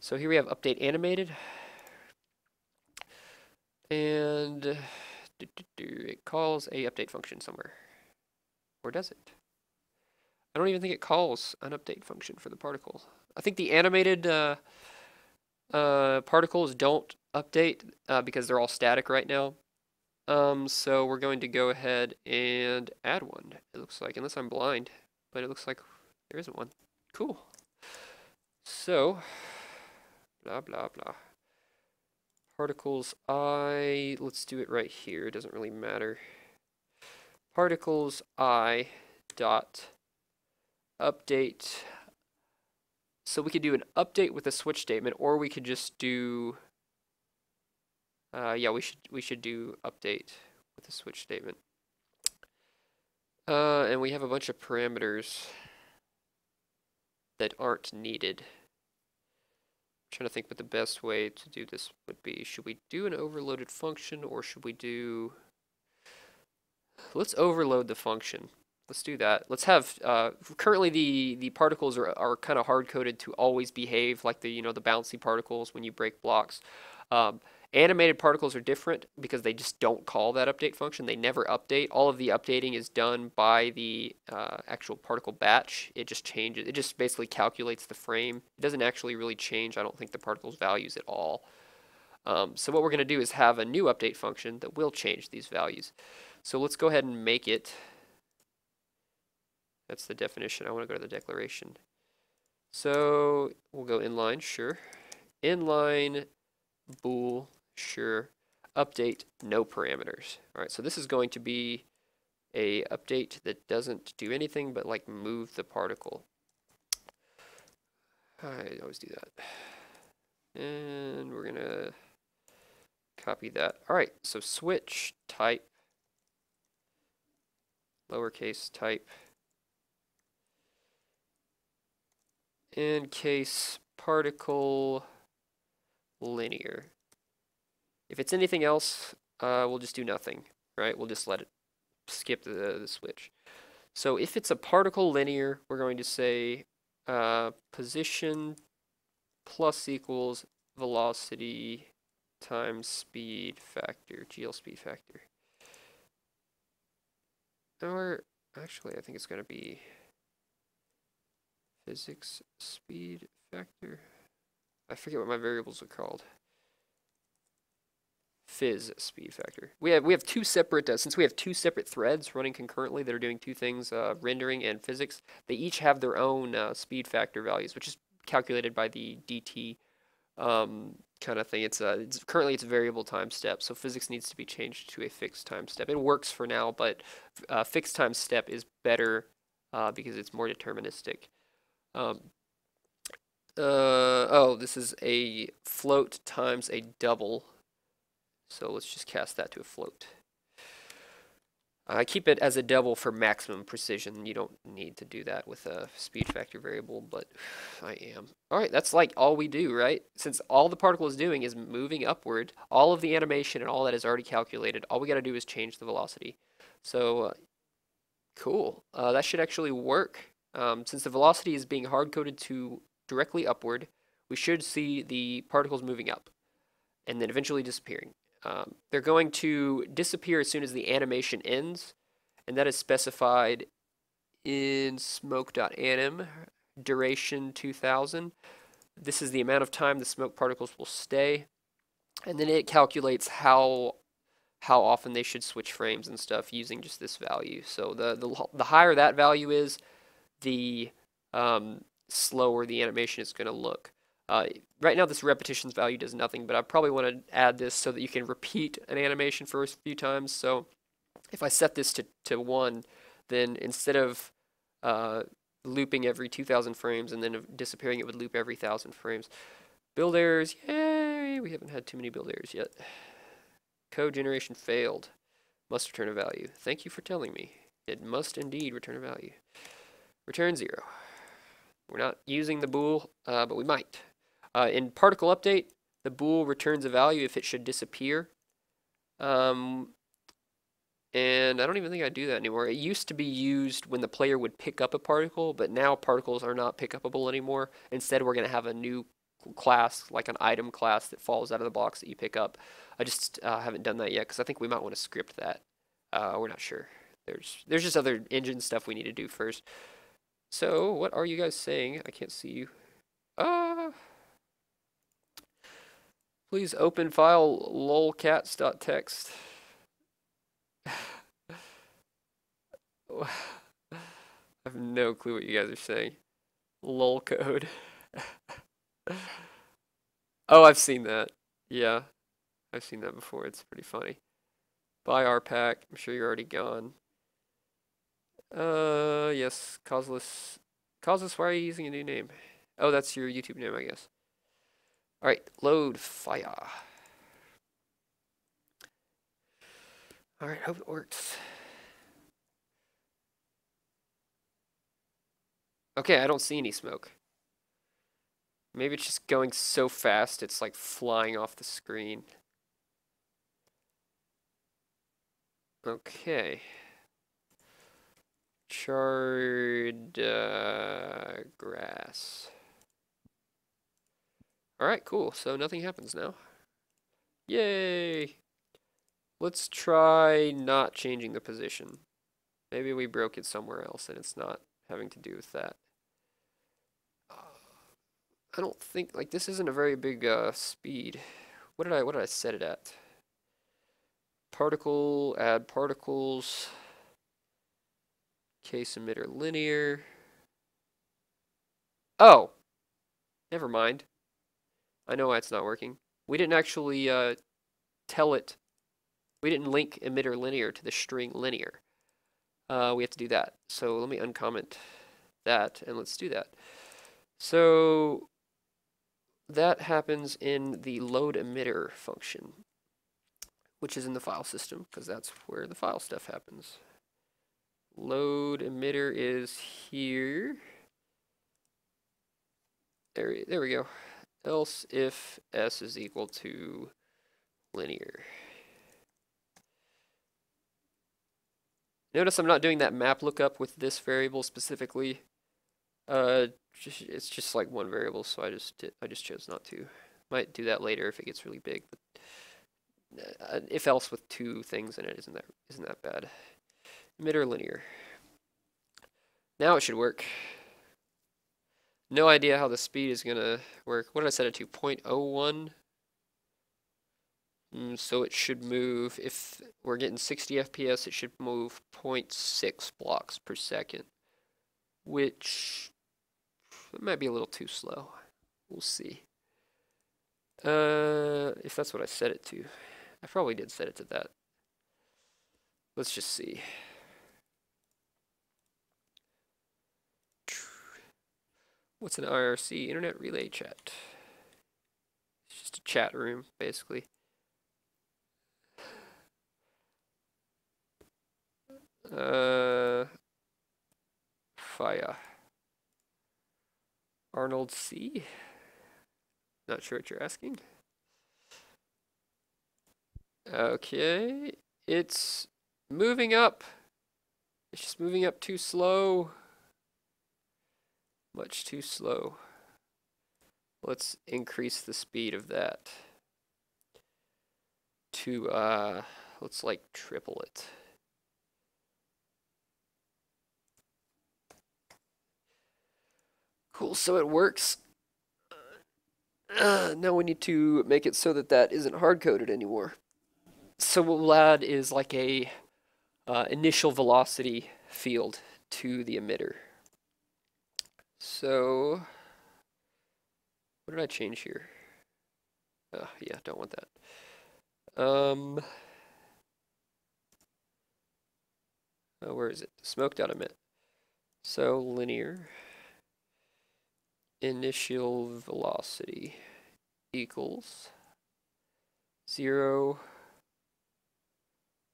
So here we have update animated, and it calls a update function somewhere. Or does it? I don't even think it calls an update function for the particle. I think the animated particles don't update because they're all static right now. So we're going to go ahead and add one, it looks like, unless I'm blind, but it looks like there isn't one. Cool. So, blah, blah, blah. Particles I, let's do it right here, it doesn't really matter. Particles I dot update. So we could do an update with a switch statement, or we could just do, yeah, we should do update with a switch statement. And we have a bunch of parameters that aren't needed. I'm trying to think what the best way to do this would be. Should we do an overloaded function, or should we do... Let's overload the function. Let's do that. Let's have, currently the particles are kind of hard-coded to always behave like the bouncy particles when you break blocks. Animated particles are different because they just don't call that update function. They never update. All of the updating is done by the actual particle batch. It just changes. It just basically calculates the frame. It doesn't actually really change, I don't think, the particle's values at all. So what we're going to do is have a new update function that will change these values. So let's go ahead and make it. That's the definition. I want to go to the declaration. So we'll go inline, sure. Inline bool, sure. Update, no parameters. All right, so this is going to be a update that doesn't do anything but like move the particle. I always do that. And we're gonna copy that. All right, so switch type, lowercase type, in case particle linear. If it's anything else, we'll just do nothing, right? We'll just let it skip the switch. So if it's a particle linear, we're going to say position plus equals velocity times speed factor, GL speed factor. Or actually, I think it's going to be physics speed factor. I forget what my variables are called. Phys speed factor. We have two separate, since we have two separate threads running concurrently that are doing two things, rendering and physics, they each have their own speed factor values, which is calculated by the DT kind of thing. It's currently it's a variable time step, so physics needs to be changed to a fixed time step. It works for now, but fixed time step is better because it's more deterministic. Oh, this is a float times a double. So let's just cast that to a float. I keep it as a double for maximum precision. You don't need to do that with a speed factor variable, but I am. All right, that's like all we do, right? Since all the particle is doing is moving upward, all of the animation and all that is already calculated. All we got to do is change the velocity. So, cool. That should actually work. Since the velocity is being hard-coded to directly upward, we should see the particles moving up and then eventually disappearing. They're going to disappear as soon as the animation ends, and that is specified in smoke.anim. duration 2000. This is the amount of time the smoke particles will stay, and then it calculates how often they should switch frames and stuff using just this value. So the higher that value is, the slower the animation is going to look. Right now this repetitions value does nothing, but I probably want to add this so that you can repeat an animation for a few times. So if I set this to 1, then instead of looping every 2,000 frames and then disappearing, it would loop every 1,000 frames. Build errors, yay! We haven't had too many build errors yet. Code generation failed. Must return a value. Thank you for telling me. It must indeed return a value. Return 0. We're not using the bool, but we might. In particle update, the bool returns a value if it should disappear. And I don't even think I do that anymore. It used to be used when the player would pick up a particle, but now particles are not pick upable anymore. Instead, we're going to have a new class, like an item class that falls out of the box that you pick up. I just haven't done that yet because I think we might want to script that. We're not sure. There's just other engine stuff we need to do first. So, what are you guys saying? I can't see you. Please open file lolcats.txt. I have no clue what you guys are saying. Lol code. Oh, I've seen that. Yeah, I've seen that before. It's pretty funny. Buy our pack. I'm sure you're already gone. Yes, Causeless. Causeless, why are you using a new name? Oh, that's your YouTube name, I guess. Alright, load fire. Alright, hope it works. Okay, I don't see any smoke. Maybe it's just going so fast it's like flying off the screen. Okay. Charred grass. Alright, cool. So nothing happens now. Yay! Let's try not changing the position. Maybe we broke it somewhere else and it's not having to do with that. I don't think, like, this isn't a very big speed. What did I set it at? Particle, add particles. Case emitter linear. Oh! Never mind. I know why it's not working. We didn't actually tell it. We didn't link emitter linear to the string linear. We have to do that. So let me uncomment that and let's do that. So that happens in the load emitter function, which is in the file system because that's where the file stuff happens. Load emitter is here. There we go. Else if s is equal to linear. Notice I'm not doing that map lookup with this variable specifically. It's just like one variable, so I just chose not to. Might do that later if it gets really big. But if else with 2 things in it isn't that bad. Emitter linear. Now it should work. No idea how the speed is gonna work. What did I set it to? 0.01. So it should move, if we're getting 60 FPS, it should move 0.6 blocks per second, which might be a little too slow. We'll see. If that's what I set it to. I probably did set it to that. Let's just see. What's an IRC? Internet Relay Chat. It's just a chat room, basically. Fire. Arnold C. Not sure what you're asking. Okay, it's moving up. It's just moving up too slow. Much too slow. Let's increase the speed of that to, let's like triple it. Cool, so it works. Now we need to make it so that that isn't hard-coded anymore. So what we'll add is like a initial velocity field to the emitter. So what did I change here? Oh, yeah, don't want that. Where is it? Smoke.emit. So linear initial velocity equals 0.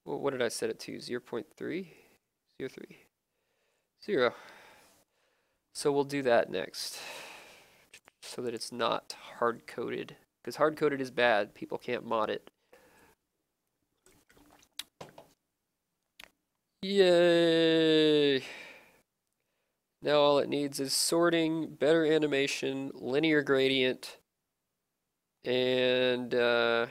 Well, what did I set it to? 0 0.3? 0, 3. 0. So we'll do that next so that it's not hard-coded. Because hard-coded is bad. People can't mod it. Yay! Now all it needs is sorting, better animation, linear gradient, and yeah,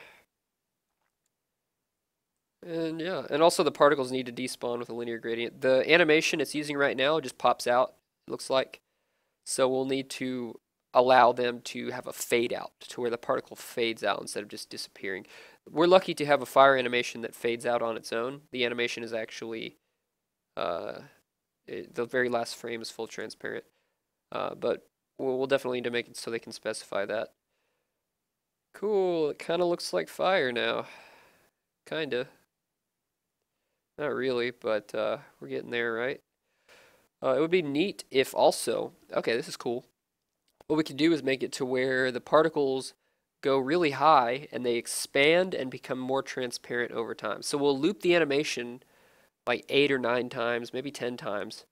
and also the particles need to despawn with a linear gradient. The animation it's using right now just pops out, it looks like. So we'll need to allow them to have a fade out to where the particle fades out instead of just disappearing. We're lucky to have a fire animation that fades out on its own. The animation is actually the very last frame is full transparent. But we'll definitely need to make it so they can specify that. Cool, it kind of looks like fire now. Kinda. Not really, but we're getting there, right? It would be neat if also, okay, this is cool. What we could do is make it to where the particles go really high and they expand and become more transparent over time. So we'll loop the animation like 8 or 9 times, maybe 10 times.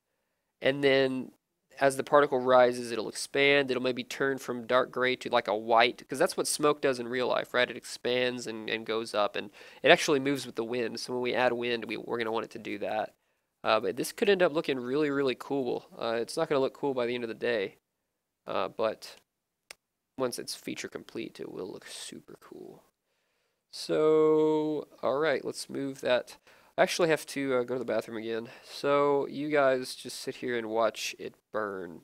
And then as the particle rises, it'll expand. It'll maybe turn from dark gray to like a white, because that's what smoke does in real life, right? It expands and goes up, and it actually moves with the wind. So when we add wind, we're going to want it to do that. But this could end up looking really, really cool. It's not going to look cool by the end of the day, but once it's feature complete, it will look super cool. So, all right, let's move that. I actually have to go to the bathroom again. So you guys just sit here and watch it burn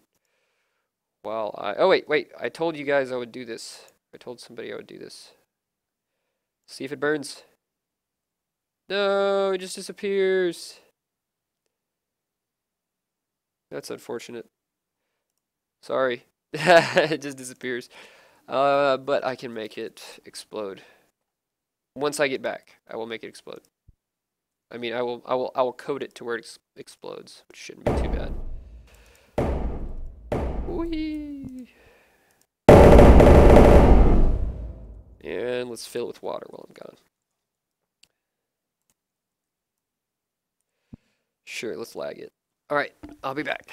while oh, wait. I told you guys I would do this. I told somebody I would do this. See if it burns. No, it just disappears. That's unfortunate. Sorry. It just disappears. But I can make it explode. Once I get back, I will make it explode. I mean, I will code it to where it explodes, which shouldn't be too bad. Whee! And let's fill it with water while I'm gone. Sure, let's lag it. All right, I'll be back.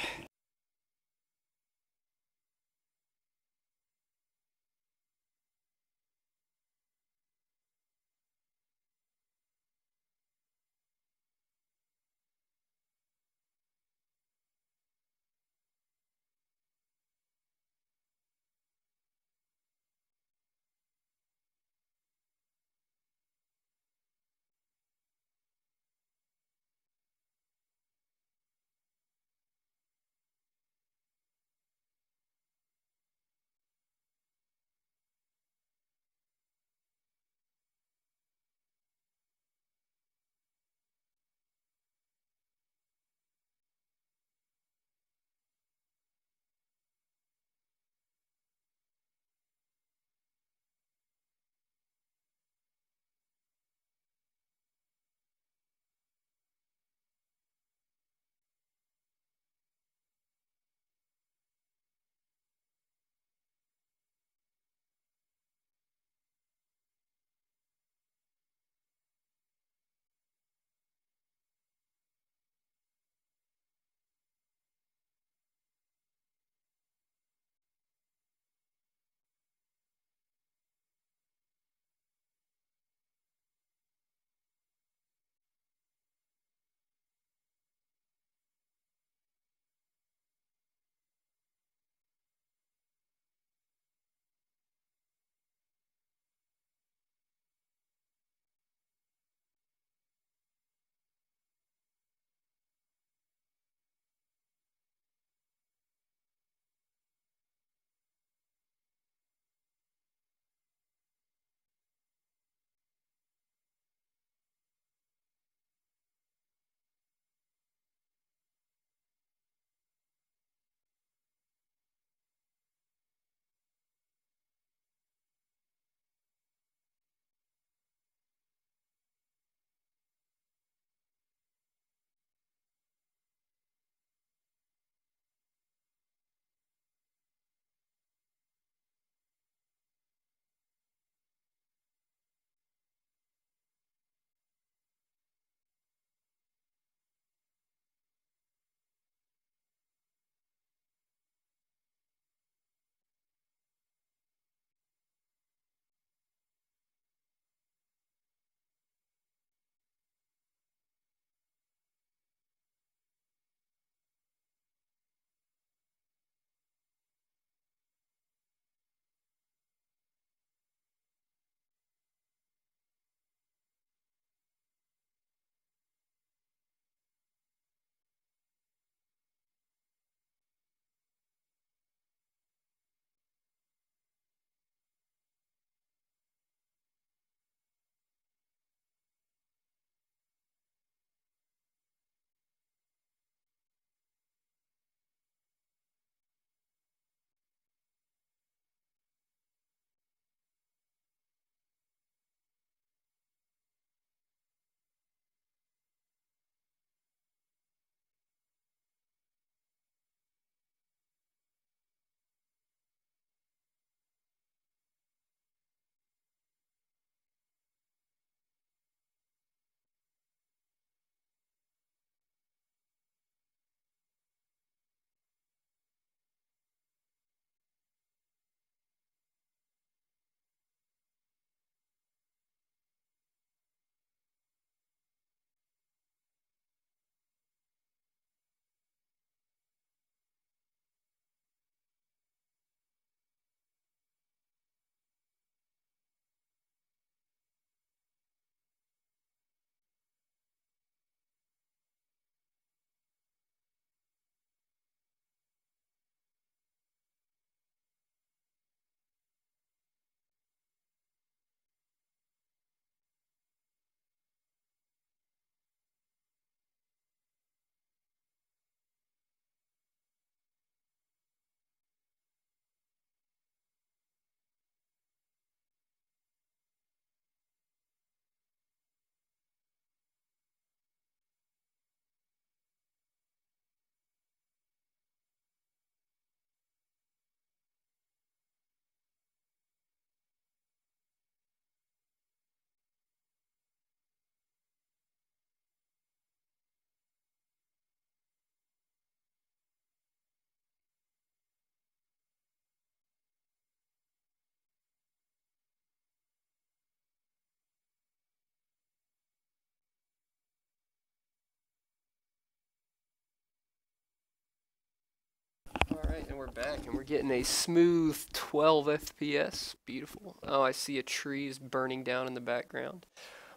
Alright, and we're back, and we're getting a smooth 12 FPS. Beautiful. Oh, I see a tree is burning down in the background.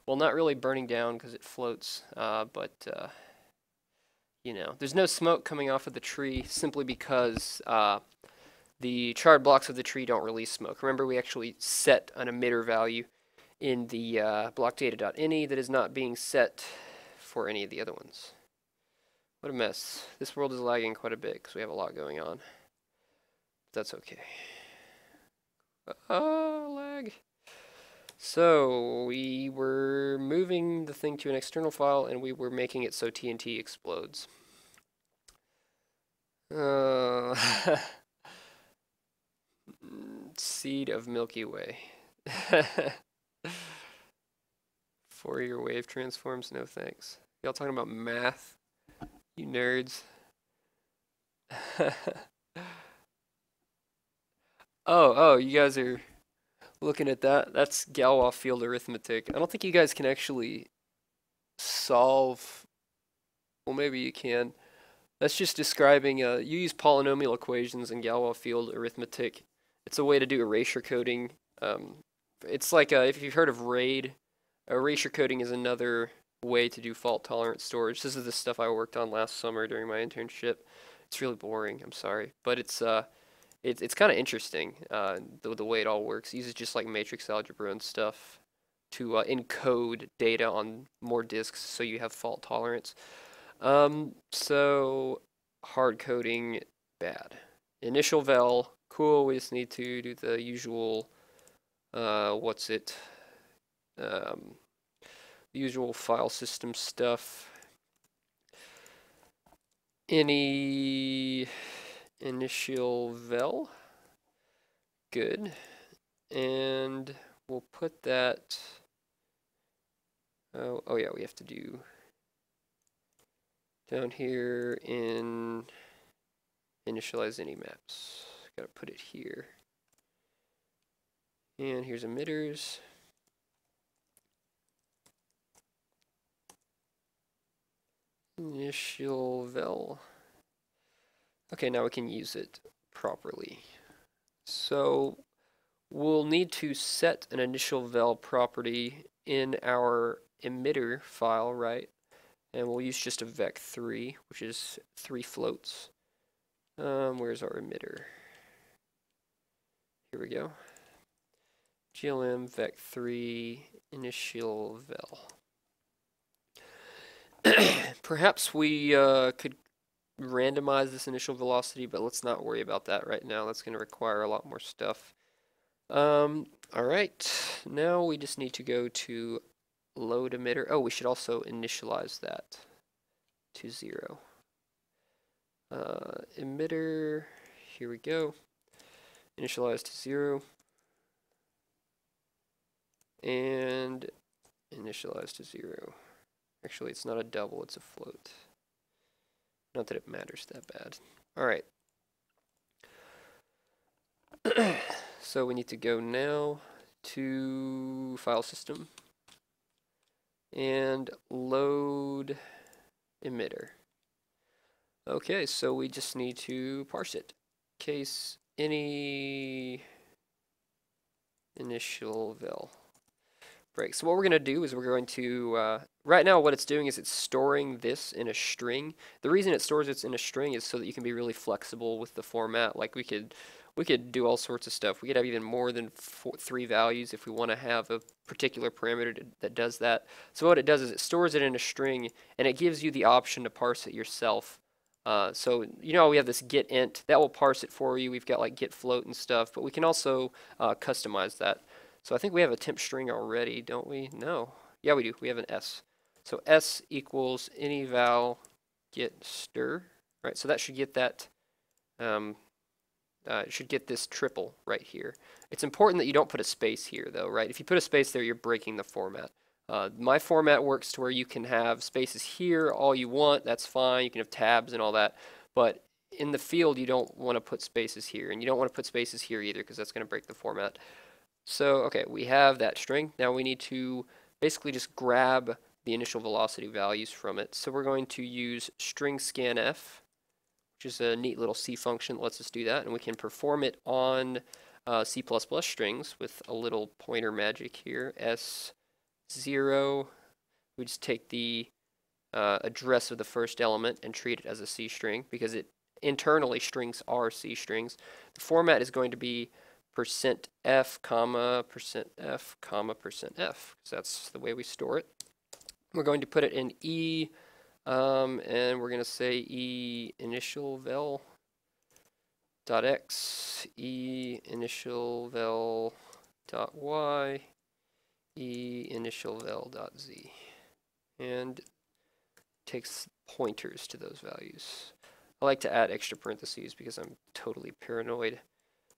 Well, not really burning down because it floats, but you know, there's no smoke coming off of the tree simply because the charred blocks of the tree don't release smoke. Remember, we actually set an emitter value in the blockdata.ini that is not being set for any of the other ones. What a mess. This world is lagging quite a bit because we have a lot going on. That's okay. Lag. So we were moving the thing to an external file and we were making it so TNT explodes. Seed of Milky Way. Fourier wave transforms, no thanks. Y'all talking about math? You nerds. Oh, you guys are looking at that. That's Galois field arithmetic. I don't think you guys can actually solve. Well, maybe you can. That's just describing, you use polynomial equations in Galois field arithmetic. It's a way to do erasure coding. It's like, if you've heard of RAID, erasure coding is another way to do fault tolerant storage. This is the stuff I worked on last summer during my internship. It's really boring, I'm sorry, but it's kind of interesting, the way it all works. It uses just like matrix algebra and stuff to encode data on more disks so you have fault tolerance. So hard coding, bad. Initial vel, cool. We just need to do the usual, usual file system stuff. Any initial vel, good, and we'll put that. Oh yeah, we have to do down here in initialize any maps. Gotta put it here, and here's emitters. Initial vel. Okay, now we can use it properly. So we'll need to set an initial vel property in our emitter file, right? And we'll use just a vec3, which is 3 floats. Where's our emitter? Here we go. glm vec3 initial vel. Perhaps we could randomize this initial velocity, but let's not worry about that right now. That's going to require a lot more stuff. Alright, now we just need to go to load emitter. Oh, we should also initialize that to 0. Emitter, here we go. Initialize to 0. And initialize to 0. Actually, it's not a double, it's a float. Not that it matters that bad. Alright. So we need to go now to file system and load emitter. Okay, so we just need to parse it. Case any initial vel break. So what we're going to do is we're going to, right now what it's doing is it's storing this in a string. The reason it stores it in a string is so that you can be really flexible with the format. Like we could do all sorts of stuff. We could have even more than 3 values if we want to have a particular parameter that does that. So what it does is it stores it in a string and it gives you the option to parse it yourself. So you know we have this get int that will parse it for you. We've got like get float and stuff, but we can also customize that. So I think we have a temp string already, don't we? No. Yeah, we do. We have an s. So s equals any val get stir, right? So that should get that. It should get this triple right here. It's important that you don't put a space here, though, right? If you put a space there, you're breaking the format. My format works to where you can have spaces here all you want. That's fine. You can have tabs and all that. But in the field, you don't want to put spaces here. And you don't want to put spaces here either because that's going to break the format. So, okay, we have that string. Now we need to basically just grab the initial velocity values from it. So we're going to use string scanf. which is a neat little C function that lets us do that, and we can perform it on C++ strings with a little pointer magic here. S0, we just take the address of the first element and treat it as a C string because internally strings are C strings. The format is going to be %f, %f, %f, because that's the way we store it. We're going to put it in E, and we're going to say E initial vel dot x, E initial vel dot y, E initial vel dot z, and takes pointers to those values. I like to add extra parentheses because I'm totally paranoid.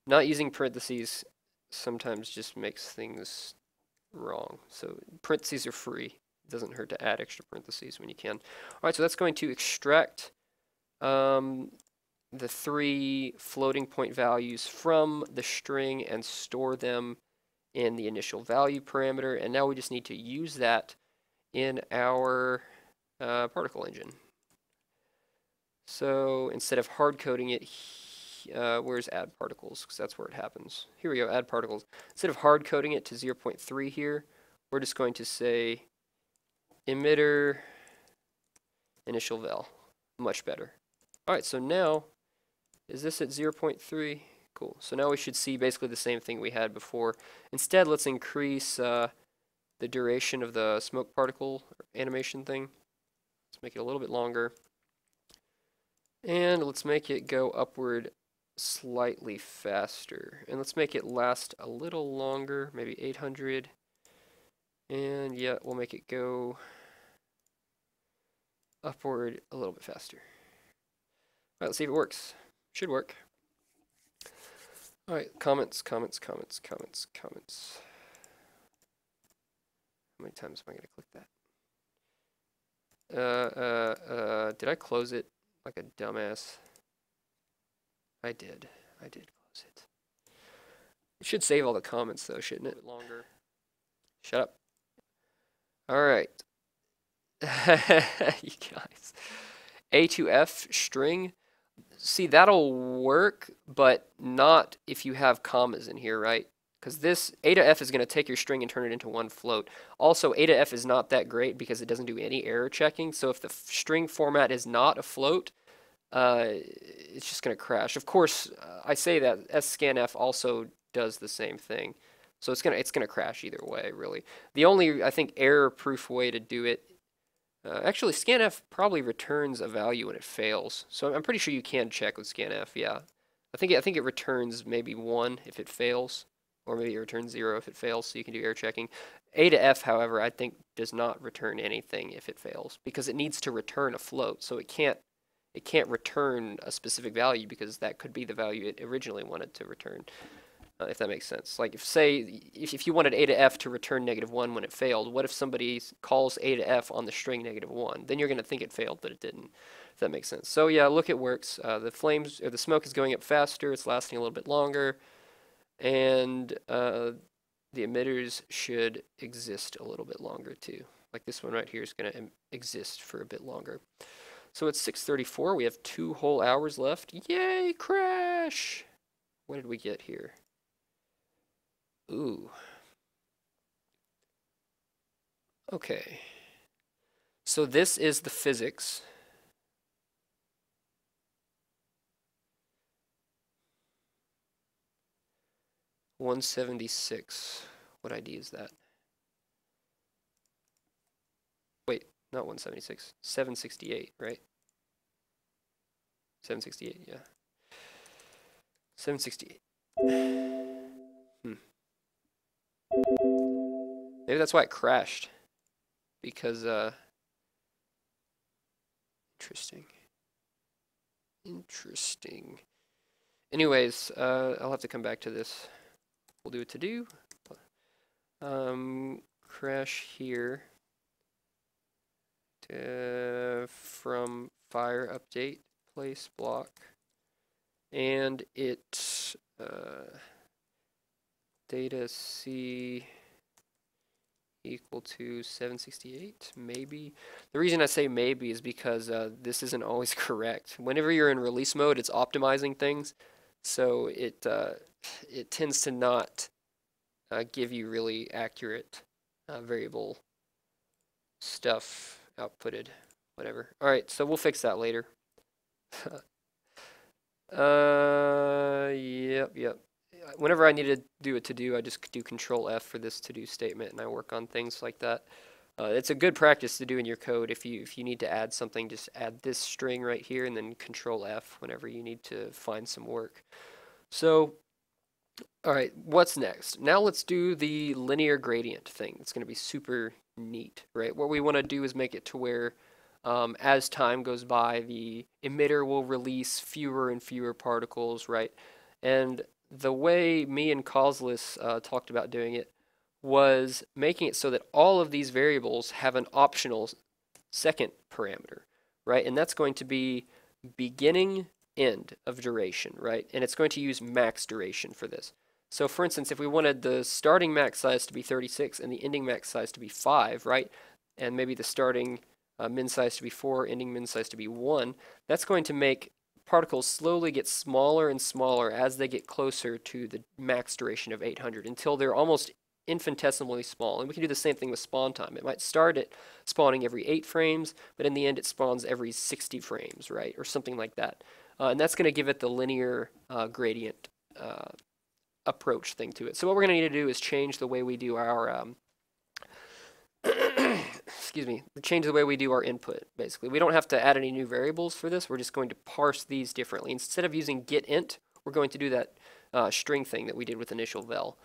Not using parentheses sometimes just makes things wrong. So parentheses are free. It doesn't hurt to add extra parentheses when you can. All right, so that's going to extract the 3 floating point values from the string and store them in the initial value parameter. And now we just need to use that in our particle engine. So instead of hard coding it, where's add particles? Because that's where it happens. Here we go, add particles. Instead of hard coding it to 0.3 here, we're just going to say emitter initial vel. Much better. All right, so now, is this at 0.3? Cool. So now we should see basically the same thing we had before. Instead, let's increase the duration of the smoke particle animation thing. Let's make it a little bit longer. And let's make it go upward slightly faster. And let's make it last a little longer, maybe 800. And yeah, we'll make it go upward a little bit faster. All right, let's see if it works. Should work. All right, comments. How many times am I going to click that? Did I close it like a dumbass? I did close it. It should save all the comments though, shouldn't it? Longer. Shut up. All right. You guys. A to F string. See, that'll work, but not if you have commas in here, right? Because this A to F is going to take your string and turn it into one float. Also, A to F is not that great because it doesn't do any error checking. So if the string format is not a float, it's just going to crash. Of course, I say that scanf also does the same thing. So it's gonna crash either way, really. The only, I think, error-proof way to do it, actually, scanf probably returns a value when it fails. So I'm pretty sure you can check with scanf. Yeah, I think it returns maybe 1 if it fails, or maybe it returns 0 if it fails. So you can do error checking. A to F, however, I think does not return anything if it fails because it needs to return a float. So it can't return a specific value because that could be the value it originally wanted to return. If that makes sense. Like if you wanted A to F to return -1 when it failed, what if somebody calls A to F on the string -1? Then you're going to think it failed, but it didn't. If that makes sense. So yeah, look, it works. The flames or the smoke is going up faster. It's lasting a little bit longer, and the emitters should exist a little bit longer too. Like this one right here is going to exist for a bit longer. So it's 6:34. We have 2 whole hours left. Yay! Crash! What did we get here? Ooh. Okay. So this is the physics. $176. What ID is that? Wait, not 176. 768, right? 768, yeah. 768. Maybe that's why it crashed. Because, interesting. Anyways, I'll have to come back to this. We'll do a to-do. Crash here. From fire update, place block. And it, data C equal to 768, maybe. The reason I say maybe is because this isn't always correct. Whenever you're in release mode, it's optimizing things, so it tends to not give you really accurate variable stuff outputted, whatever. All right, so we'll fix that later. Yep. Whenever I need to do a to-do, I just do Control F for this to-do statement, and I work on things like that. It's a good practice to do in your code. If you need to add something, just add this string right here, and then Control F whenever you need to find some work. So, all right, what's next? Now let's do the linear gradient thing. It's going to be super neat, right? What we want to do is make it to where as time goes by, the emitter will release fewer and fewer particles, right? And the way me and Causeless talked about doing it was making it so that all of these variables have an optional second parameter, right? And that's going to be beginning end of duration, right? And it's going to use max duration for this. So for instance, if we wanted the starting max size to be 36 and the ending max size to be 5, right? And maybe the starting min size to be 4, ending min size to be 1, that's going to make particles slowly get smaller and smaller as they get closer to the max duration of 800 until they're almost infinitesimally small. And we can do the same thing with spawn time. It might start at spawning every 8 frames, but in the end it spawns every 60 frames, right? Or something like that. And that's going to give it the linear gradient approach thing to it. So what we're going to need to do is change the way we do our excuse me, change the way we do our input, basically. We don't have to add any new variables for this. We're just going to parse these differently. Instead of using getInt, we're going to do that string thing that we did with initial vel.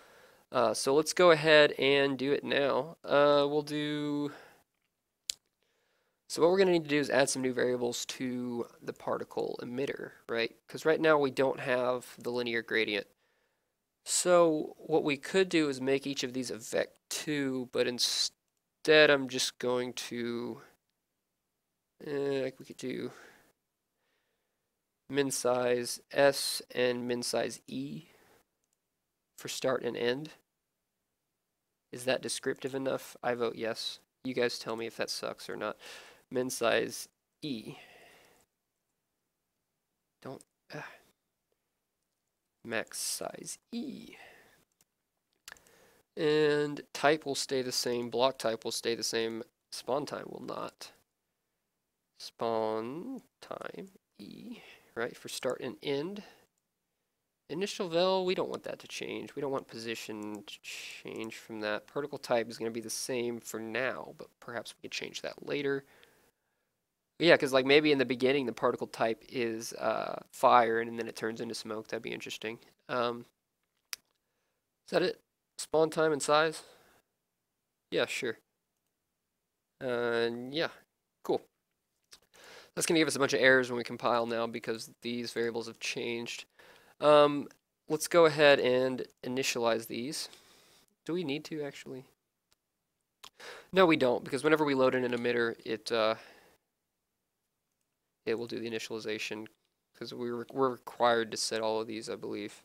So let's go ahead and do it now. So what we're going to need to do is add some new variables to the particle emitter, right? Because right now we don't have the linear gradient. So what we could do is make each of these a vec2, but instead I'm just going to, like we could do min size S and min size E for start and end. Is that descriptive enough? I vote yes. You guys tell me if that sucks or not. Min size E. Max size E. And type will stay the same, block type will stay the same, spawn time will not. Spawn time E, right, for start and end. Initial vel, we don't want that to change. We don't want position to change from that. Particle type is going to be the same for now, but perhaps we could change that later. Yeah, because like maybe in the beginning the particle type is fire and then it turns into smoke. That'd be interesting. Is that it? Spawn time and size? Yeah, sure. Yeah, cool. That's going to give us a bunch of errors when we compile now because these variables have changed. Let's go ahead and initialize these. Do we need to actually? No, we don't, because whenever we load in an emitter, it will do the initialization because we're required to set all of these, I believe.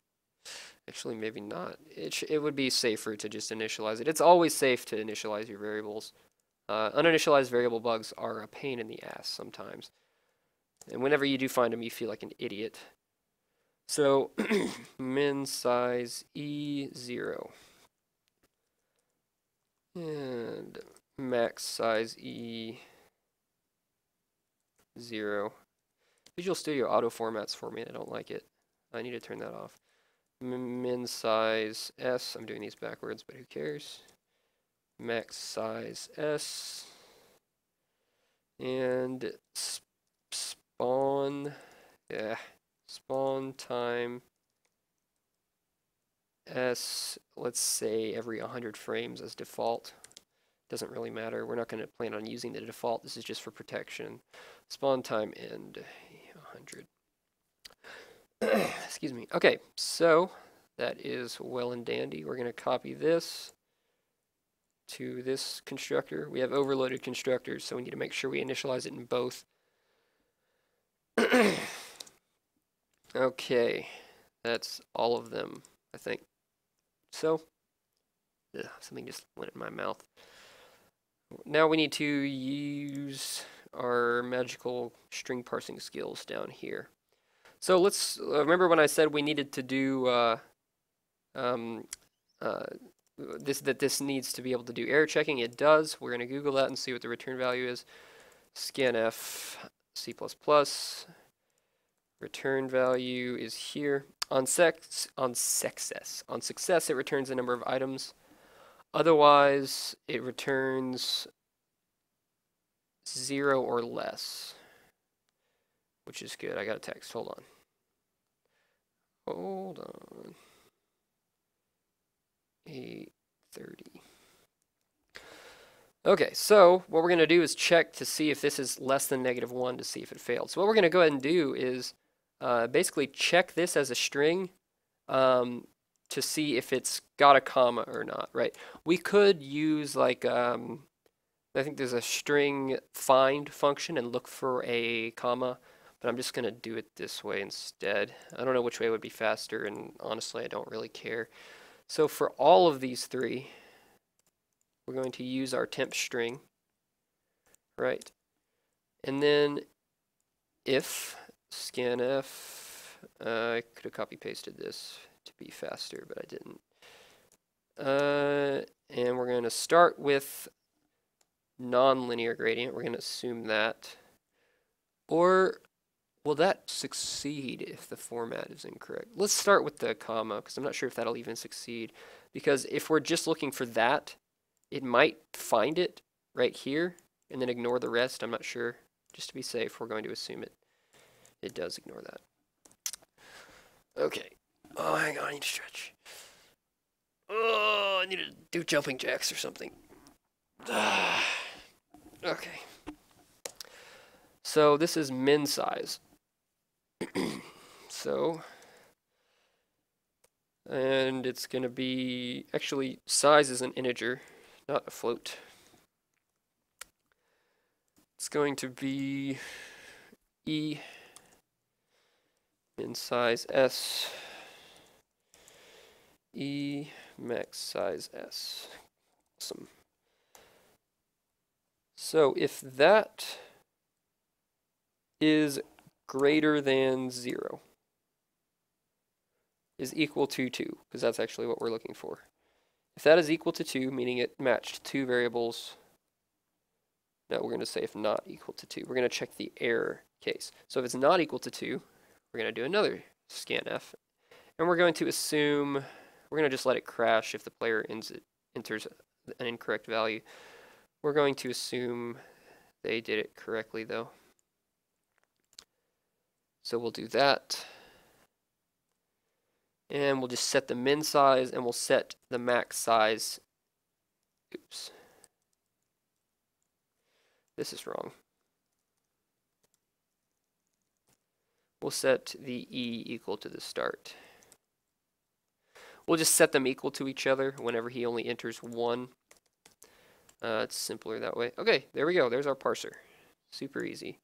Actually, maybe not. It would be safer to just initialize it. It's always safe to initialize your variables. Uninitialized variable bugs are a pain in the ass sometimes. And whenever you do find them, you feel like an idiot. So, min size E0. And max size E0. Visual Studio auto formats for me. I don't like it. I need to turn that off. Min size S. I'm doing these backwards, but who cares? Max size S. And spawn. Yeah. Spawn time S. Let's say every 100 frames as default. Doesn't really matter. We're not going to plan on using the default. This is just for protection. Spawn time end 100. Excuse me. Okay, so that is well and dandy. We're going to copy this to this constructor. We have overloaded constructors, so we need to make sure we initialize it in both. Okay, that's all of them, I think. So, something just went in my mouth. now we need to use our magical string parsing skills down here. So let's remember when I said we needed to do this needs to be able to do error checking. It does. We're going to Google that and see what the return value is. Scanf C++. Return value is here. On success, it returns a number of items. Otherwise, it returns 0 or less, which is good. I got a text. Hold on. Hold on. 8:30. Okay, so what we're going to do is check to see if this is less than -1 to see if it failed. So what we're going to go ahead and do is basically check this as a string to see if it's got a comma or not, right? We could use like, I think there's a string find function and look for a comma, but I'm just going to do it this way instead. I don't know which way would be faster, and honestly, I don't really care. So for all of these three, we're going to use our temp string, right? And then if scanf, I could have copy pasted this to be faster, but I didn't. And we're going to start with non-linear gradient. We're going to assume that. Or will that succeed if the format is incorrect? Let's start with the comma, because I'm not sure if that'll even succeed. Because if we're just looking for that, it might find it right here and then ignore the rest. I'm not sure. Just to be safe, we're going to assume it does ignore that. Okay. Oh, hang on, I need to stretch. Oh, I need to do jumping jacks or something. Okay. So this is min size. So, and it's going to be, actually, size is an integer, not a float. It's going to be E min size S, E max size S. Awesome. So if that is greater than 0, is equal to 2, because that's actually what we're looking for. If that is equal to 2, meaning it matched 2 variables, now we're going to say if not equal to 2. We're going to check the error case. So if it's not equal to 2, we're going to do another scanf, and we're going to assume, we're going to just let it crash if the player enters an incorrect value. We're going to assume they did it correctly though. So we'll do that. And we'll just set the min size and we'll set the max size. Oops. This is wrong. We'll set the E equal to the start. We'll just set them equal to each other whenever he only enters 1. It's simpler that way. Okay, there we go. There's our parser. Super easy.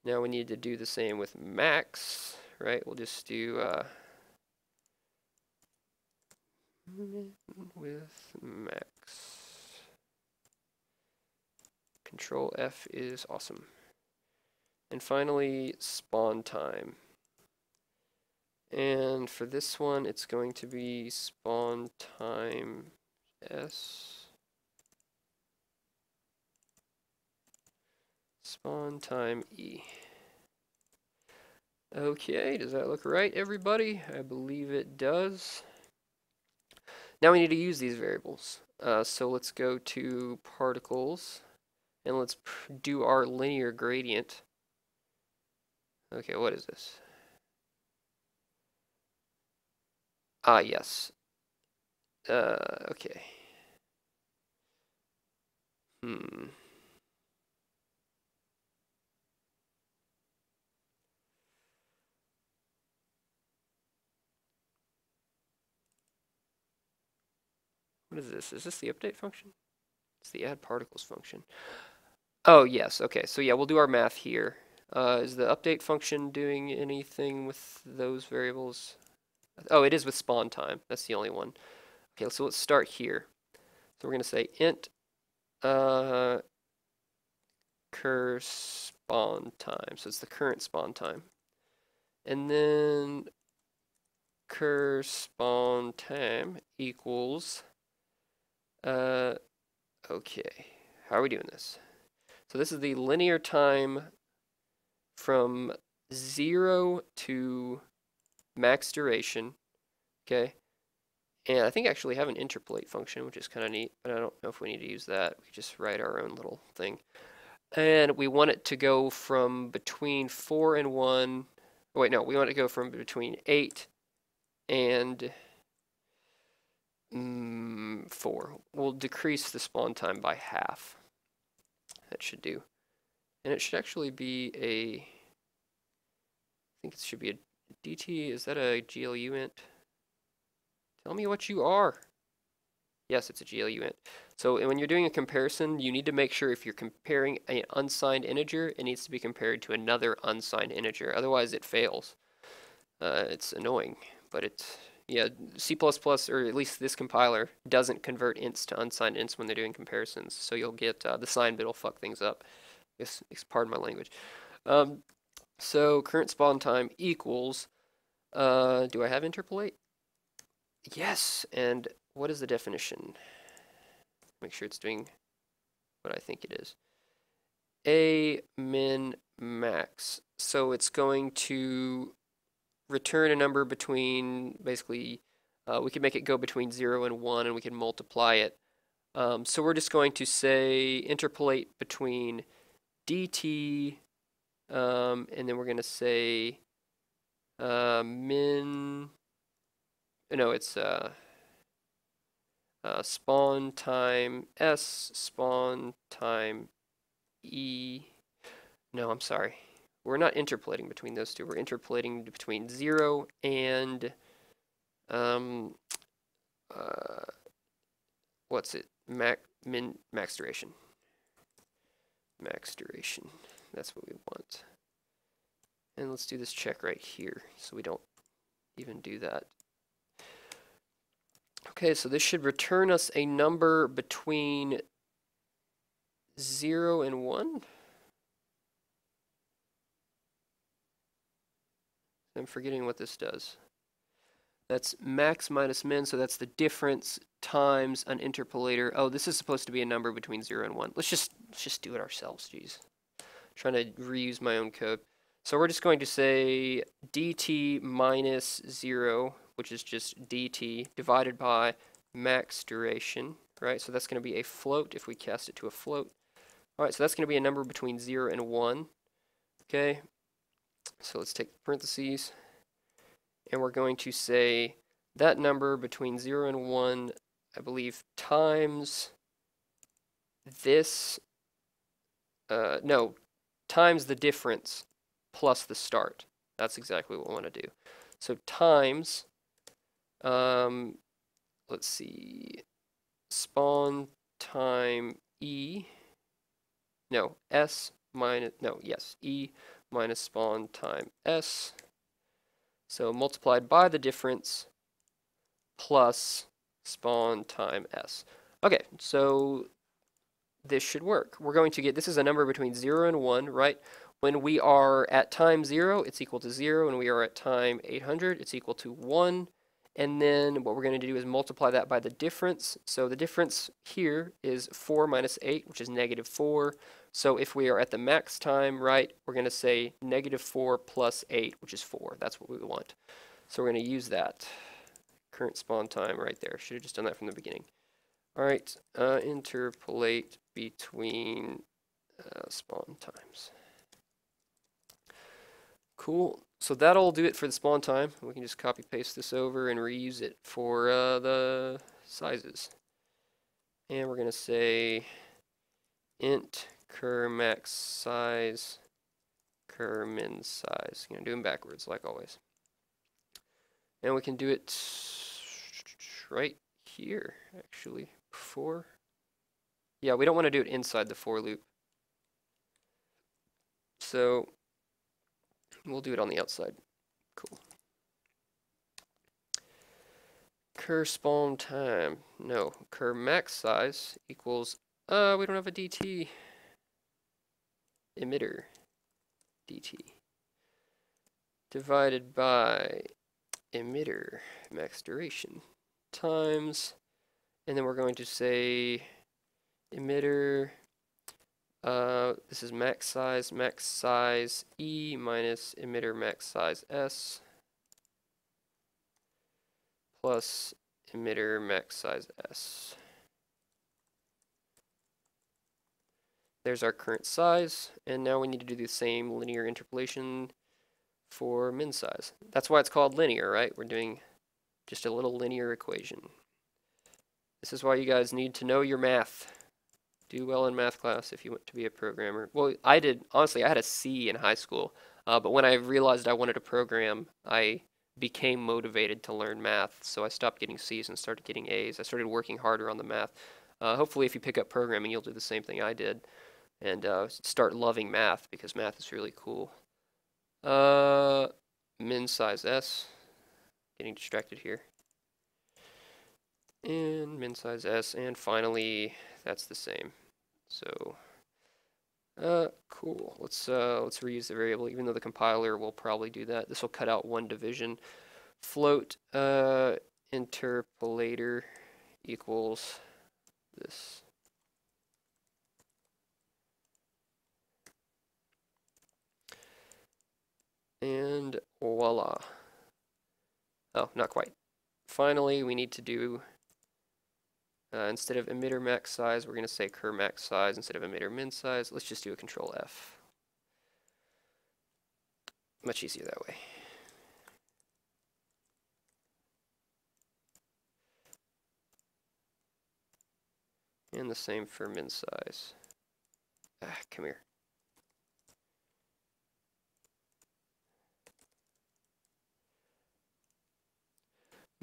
Now we need to do the same with max, right? We'll just do with max. Control F is awesome. And finally, spawn time. And for this one, it's going to be spawn time S. Spawn time E. Okay, does that look right, everybody? I believe it does. Now we need to use these variables. So let's go to particles, and let's do our linear gradient. Okay, what is this? Ah, yes. Okay. What is this? Is this the update function? It's the add particles function. Oh, yes. Okay, so yeah, we'll do our math here. Is the update function doing anything with those variables? Oh, it is with spawn time. That's the only one. Okay, so let's start here. So we're going to say int cur spawn time. So it's the current spawn time. And then cur spawn time equals, okay, how are we doing this? So this is the linear time from 0 to max duration, okay? And I think I actually have an interpolate function, which is kind of neat, but I don't know if we need to use that. We just write our own little thing. And we want it to go from between 4 and 1. Oh, wait, no, we want it to go from between 8 and 4. We'll decrease the spawn time by half. That should do. And it should actually be a, I think it should be a DT. Is that a GLU int? Tell me what you are. Yes, it's a GLU int. So when you're doing a comparison, you need to make sure if you're comparing an unsigned integer, it needs to be compared to another unsigned integer. Otherwise, it fails. It's annoying, but it's, yeah, C++, or at least this compiler, doesn't convert ints to unsigned ints when they're doing comparisons. So you'll get the sign bit will fuck things up. Pardon my language. So current spawn time equals, do I have interpolate? Yes, and what is the definition? Make sure it's doing what I think it is. A min max. So it's going to return a number between, basically, we can make it go between 0 and 1, and we can multiply it. So we're just going to say interpolate between dt, and then we're going to say min, no, it's spawn time s, spawn time e. No, I'm sorry. We're not interpolating between those two. We're interpolating between 0 and what's it? Max duration. Max duration. That's what we want. And let's do this check right here so we don't even do that. Okay, so this should return us a number between 0 and 1. I'm forgetting what this does. That's max minus min, so that's the difference times an interpolator. Oh, this is supposed to be a number between 0 and 1. Let's just do it ourselves, jeez. Trying to reuse my own code. So we're just going to say dt minus 0, which is just dt, divided by max duration, right? So that's going to be a float if we cast it to a float. All right, so that's going to be a number between 0 and 1. Okay, so let's take parentheses, and we're going to say that number between 0 and 1, I believe, times this, no, times the difference plus the start. That's exactly what we want to do. So times, let's see, spawn time e, no, s minus, no, yes, e minus spawn time s. So multiplied by the difference plus spawn time s. Okay, so this should work. We're going to get, this is a number between 0 and 1, right? When we are at time 0, it's equal to 0. When we are at time 800, it's equal to 1. And then what we're going to do is multiply that by the difference. So the difference here is 4 minus 8, which is negative 4. So if we are at the max time, right, we're going to say negative 4 plus 8, which is 4. That's what we want. So we're going to use that. Current spawn time right there. Should have just done that from the beginning. All right, interpolate between spawn times. Cool. So that'll do it for the spawn time. We can just copy paste this over and reuse it for the sizes. And we're going to say int cur max size, cur min size. I'm going to do them backwards like always. And we can do it right here, actually. For, yeah, we don't want to do it inside the for loop. So we'll do it on the outside. Cool. Cur spawn time. No, cur max size equals, we don't have a DT. emitter dt divided by emitter max duration times, and then we're going to say emitter, this is max size E minus emitter max size S plus emitter max size S. There's our current size, and now we need to do the same linear interpolation for min size. That's why it's called linear, right? We're doing just a little linear equation. This is why you guys need to know your math. Do well in math class if you want to be a programmer. Well, I did, honestly, I had a C in high school, but when I realized I wanted to program, I became motivated to learn math, so I stopped getting C's and started getting A's. I started working harder on the math. Hopefully if you pick up programming, you'll do the same thing I did and start loving math, because math is really cool. Min size S, getting distracted here. And min size S, and finally, that's the same. So, cool. Let's reuse the variable, even though the compiler will probably do that. This will cut out one division. Float interpolator equals this. And voila. Oh, not quite. Finally, we need to do, instead of emitter max size, we're going to say cur max size instead of emitter min size. Let's just do a control F. Much easier that way. And the same for min size. Come here.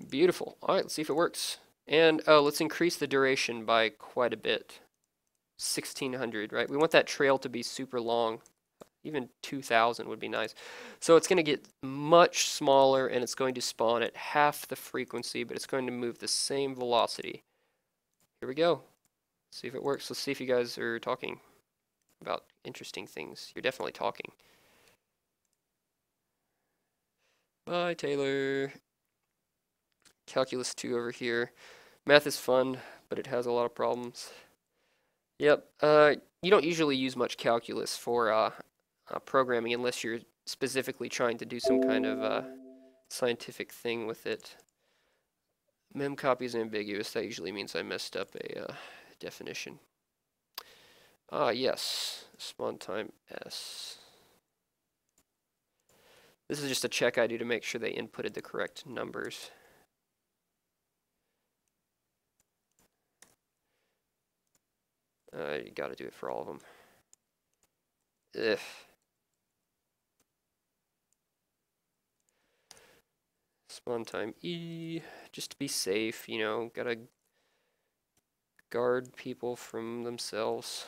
Beautiful. All right, let's see if it works. And let's increase the duration by quite a bit. 1600, right? We want that trail to be super long. Even 2000 would be nice. So it's going to get much smaller, and it's going to spawn at half the frequency, but it's going to move the same velocity. Here we go. See if it works. Let's see if you guys are talking about interesting things. You're definitely talking. Bye, Taylor. Calculus 2 over here. Math is fun, but it has a lot of problems. Yep, you don't usually use much calculus for programming unless you're specifically trying to do some kind of scientific thing with it. Memcopy is ambiguous. That usually means I messed up a definition. Yes, spawn time S. This is just a check I do to make sure they inputted the correct numbers. You gotta do it for all of them. Ugh. Spawn time E, just to be safe, you know, gotta guard people from themselves.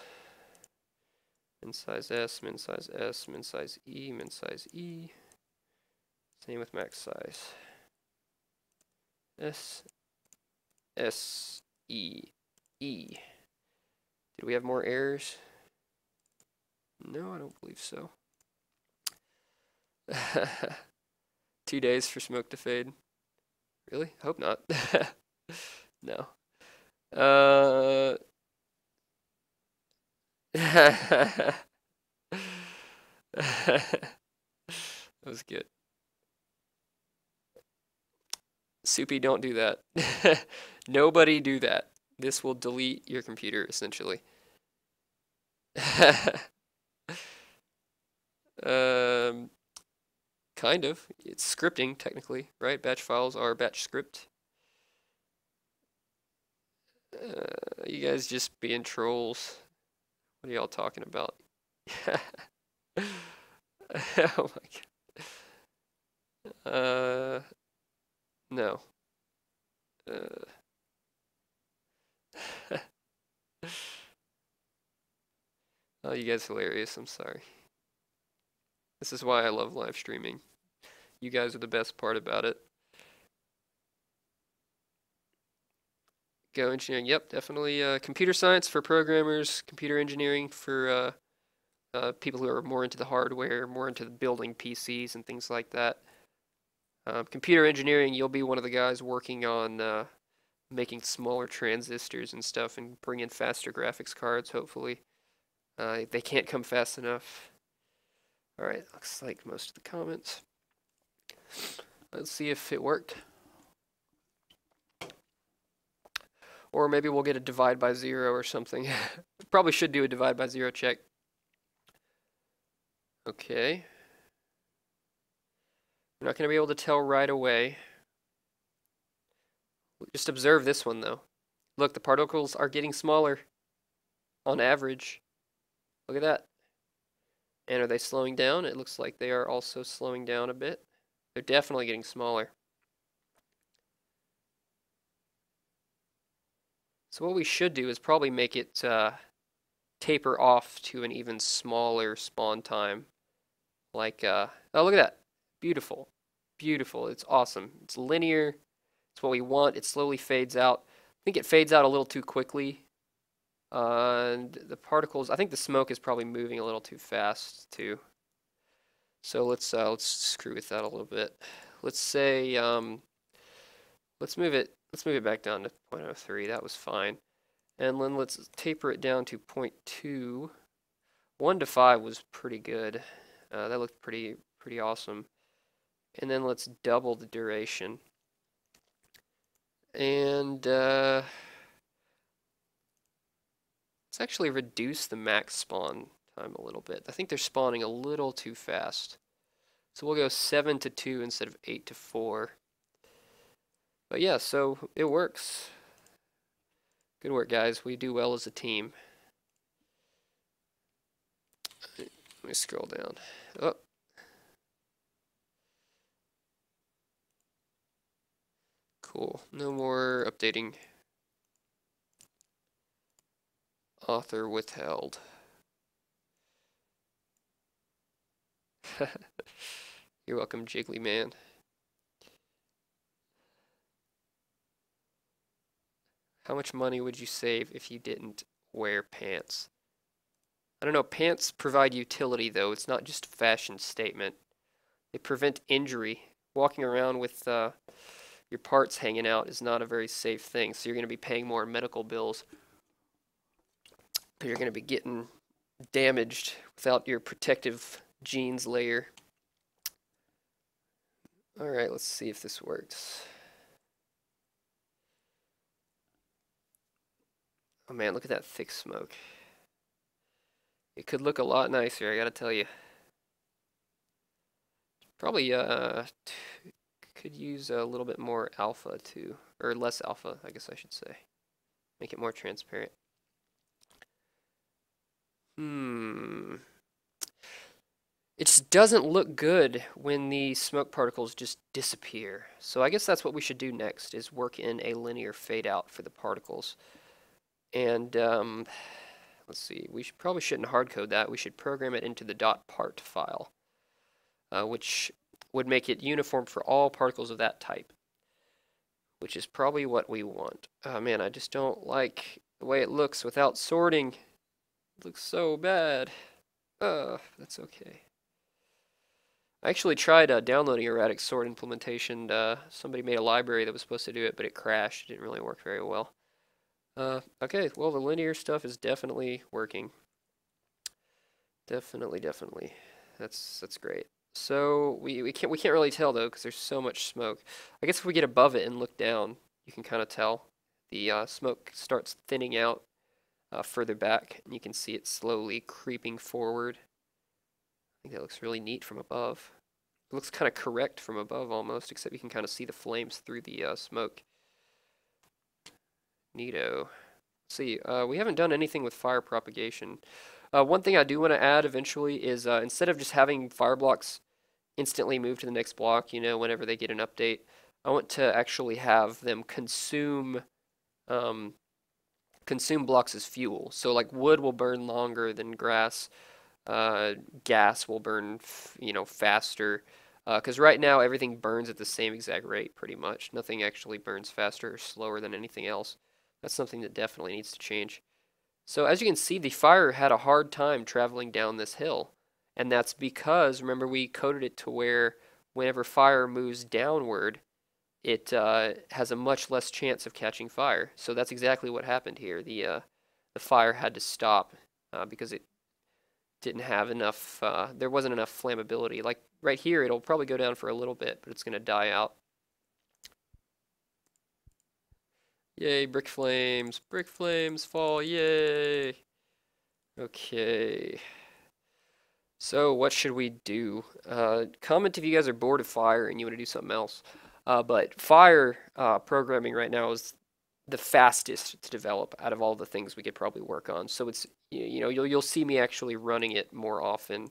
Min size S, min size S, min size E, min size E. Same with max size. S, S, E, E. Did we have more errors? No, I don't believe so. 2 days for smoke to fade. Really? I hope not. No. That was good. Soupy, don't do that. Nobody do that. This will delete your computer, essentially. Kind of. It's scripting, technically, right? Batch files are batch script. You guys just being trolls. What are y'all talking about? Oh my god. No. Oh, you guys are hilarious. I'm sorry. This is why I love live streaming. You guys are the best part about it. Go engineering. Yep, definitely. Computer science for programmers. Computer engineering for people who are more into the hardware, more into the building PCs and things like that. Computer engineering, you'll be one of the guys working on making smaller transistors and stuff and bring in faster graphics cards, hopefully. They can't come fast enough. Alright, looks like most of the comments. Let's see if it worked. Or maybe we'll get a divide by 0 or something. Probably should do a divide by 0 check. Okay. We're not going to be able to tell right away. Just observe this one though. Look, the particles are getting smaller on average. Look at that. And are they slowing down? It looks like they are also slowing down a bit. They're definitely getting smaller. So what we should do is probably make it taper off to an even smaller spawn time. Like, oh, look at that. Beautiful. Beautiful. It's awesome. It's linear. It's what we want. It slowly fades out. I think it fades out a little too quickly. And the particles, I think the smoke is probably moving a little too fast too. So let's screw with that a little bit. Let's say let's move it back down to 0.03. That was fine. And then let's taper it down to 0.2. 1 to 5 was pretty good. That looked pretty awesome. And then let's double the duration. And let's actually reduce the max spawn time a little bit. I think they're spawning a little too fast. So we'll go 7 to 2 instead of 8 to 4. But yeah, so it works. Good work, guys. We do well as a team. Let me scroll down. Oh. Cool. No more updating. Author withheld. You're welcome, Jiggly Man. How much money would you save if you didn't wear pants? I don't know, pants provide utility though. It's not just a fashion statement. They prevent injury. Walking around with your parts hanging out is not a very safe thing, so you're going to be paying more medical bills. You're going to be getting damaged without your protective jeans layer. Alright, let's see if this works. Oh man, look at that thick smoke. It could look a lot nicer, I gotta tell you. Probably could use a little bit more alpha too, or less alpha, I guess I should say. Make it more transparent. It just doesn't look good when the smoke particles just disappear. So I guess that's what we should do next, is work in a linear fade out for the particles. And let's see, we probably shouldn't hard code that. We should program it into the .part file, which would make it uniform for all particles of that type, which is probably what we want. Oh man, I just don't like the way it looks without sorting. It looks so bad. That's okay. I actually tried downloading erratic sort implementation. Somebody made a library that was supposed to do it, but it crashed. It didn't really work very well. Okay, well the linear stuff is definitely working. Definitely. That's great. So we can't really tell though because there's so much smoke. I guess if we get above it and look down, you can kind of tell. The smoke starts thinning out further back, and you can see it slowly creeping forward. I think that looks really neat from above. It looks kind of correct from above almost, except you can kind of see the flames through the smoke. Neato. Let's see, we haven't done anything with fire propagation. One thing I do want to add eventually is instead of just having fire blocks instantly move to the next block, you know, whenever they get an update, I want to actually have them consume blocks as fuel. So like wood will burn longer than grass. Gas will burn, faster. Because right now everything burns at the same exact rate, pretty much. Nothing actually burns faster or slower than anything else. That's something that definitely needs to change. So as you can see, the fire had a hard time traveling down this hill. And that's because, remember, we coded it to where whenever fire moves downward, it has a much less chance of catching fire. So that's exactly what happened here. The fire had to stop because it didn't have enough, there wasn't enough flammability. Like right here, it'll probably go down for a little bit, but it's going to die out. Yay, brick flames fall, yay. Okay. So what should we do? Comment if you guys are bored of fire and you want to do something else. But fire programming right now is the fastest to develop out of all the things we could probably work on. So it's you know you'll see me actually running it more often.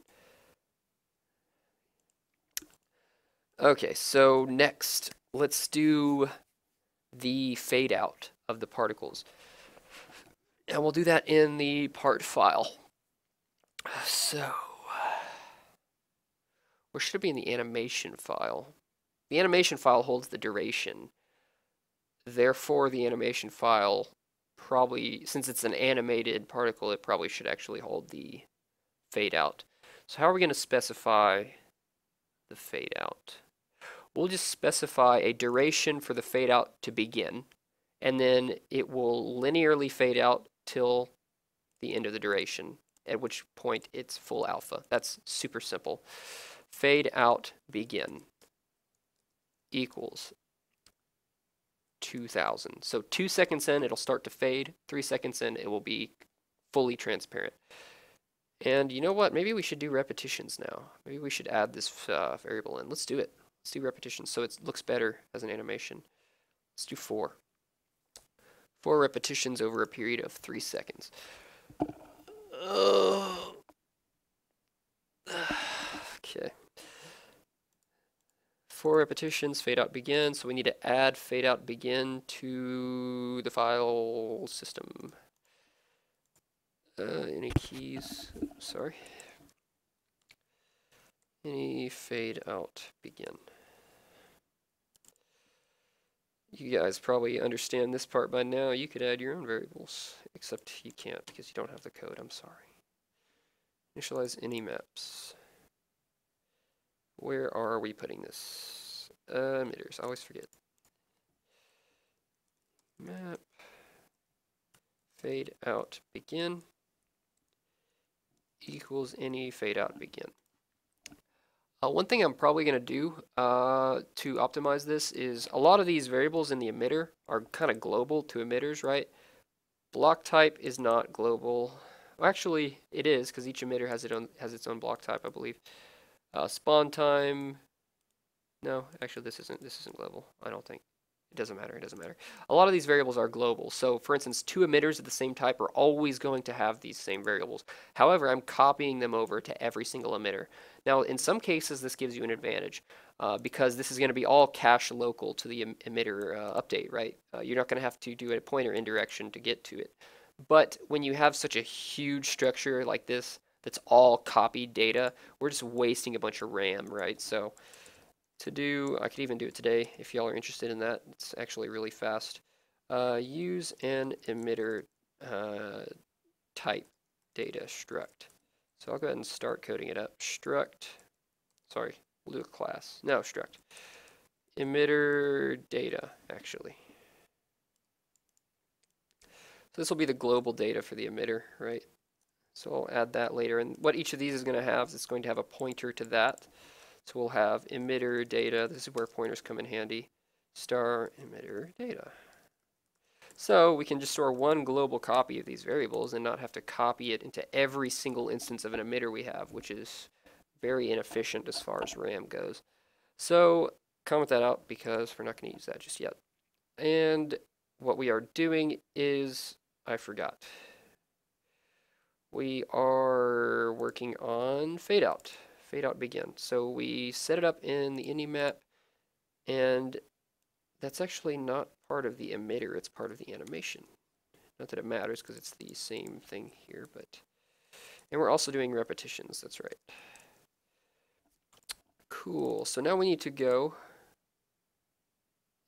Okay, so next let's do the fade out of the particles. And we'll do that in the part file. So or should it be in the animation file? The animation file holds the duration. Therefore, the animation file probably, since it's an animated particle, it probably should actually hold the fade out. So how are we going to specify the fade out? We'll just specify a duration for the fade out to begin, and then it will linearly fade out till the end of the duration, at which point it's full alpha. That's super simple. Fade out begin equals 2000. So 2 seconds in, it'll start to fade. 3 seconds in, it will be fully transparent. And you know what? Maybe we should do repetitions now. Maybe we should add this variable in. Let's do it. Let's do repetitions so it looks better as an animation. Let's do 4. 4 repetitions over a period of 3 seconds. Okay. 4 repetitions, fade out begin. So we need to add fade out begin to the file system. Any keys? Sorry. Any fade out begin. You guys probably understand this part by now. You could add your own variables, except you can't because you don't have the code. I'm sorry. Initialize any maps. Where are we putting this? Emitters, I always forget. Map, fade out begin equals any fade out begin. One thing I'm probably going to do to optimize this is a lot of these variables in the emitter are kind of global to emitters, right? Block type is not global. Well, actually, it is because each emitter has its own block type, I believe. Spawn time. No, actually, this isn't global. I don't think. It doesn't matter. It doesn't matter. A lot of these variables are global. So, for instance, 2 emitters of the same type are always going to have these same variables. However, I'm copying them over to every single emitter. Now, in some cases, this gives you an advantage because this is going to be all cache local to the emitter update, right? You're not going to have to do a pointer indirection to get to it. But when you have such a huge structure like this that's all copied data, we're just wasting a bunch of RAM, right? So to do, I could even do it today if y'all are interested in that. It's actually really fast. Use an emitter type data struct. So I'll go ahead and start coding it up. Struct, sorry, we'll do a class. No, struct. Emitter data, actually. So this will be the global data for the emitter, right? So I'll add that later. And what each of these is going to have is it's going to have a pointer to that. So we'll have emitter data. This is where pointers come in handy. Star emitter data. So we can just store one global copy of these variables and not have to copy it into every single instance of an emitter we have, which is very inefficient as far as RAM goes. So comment that out because we're not going to use that just yet. And what we are doing is, I forgot. We are working on fade out begin. So we set it up in the indie map, and that's actually not part of the emitter, it's part of the animation. Not that it matters because it's the same thing here, but, and we're also doing repetitions, that's right. Cool, so now we need to go,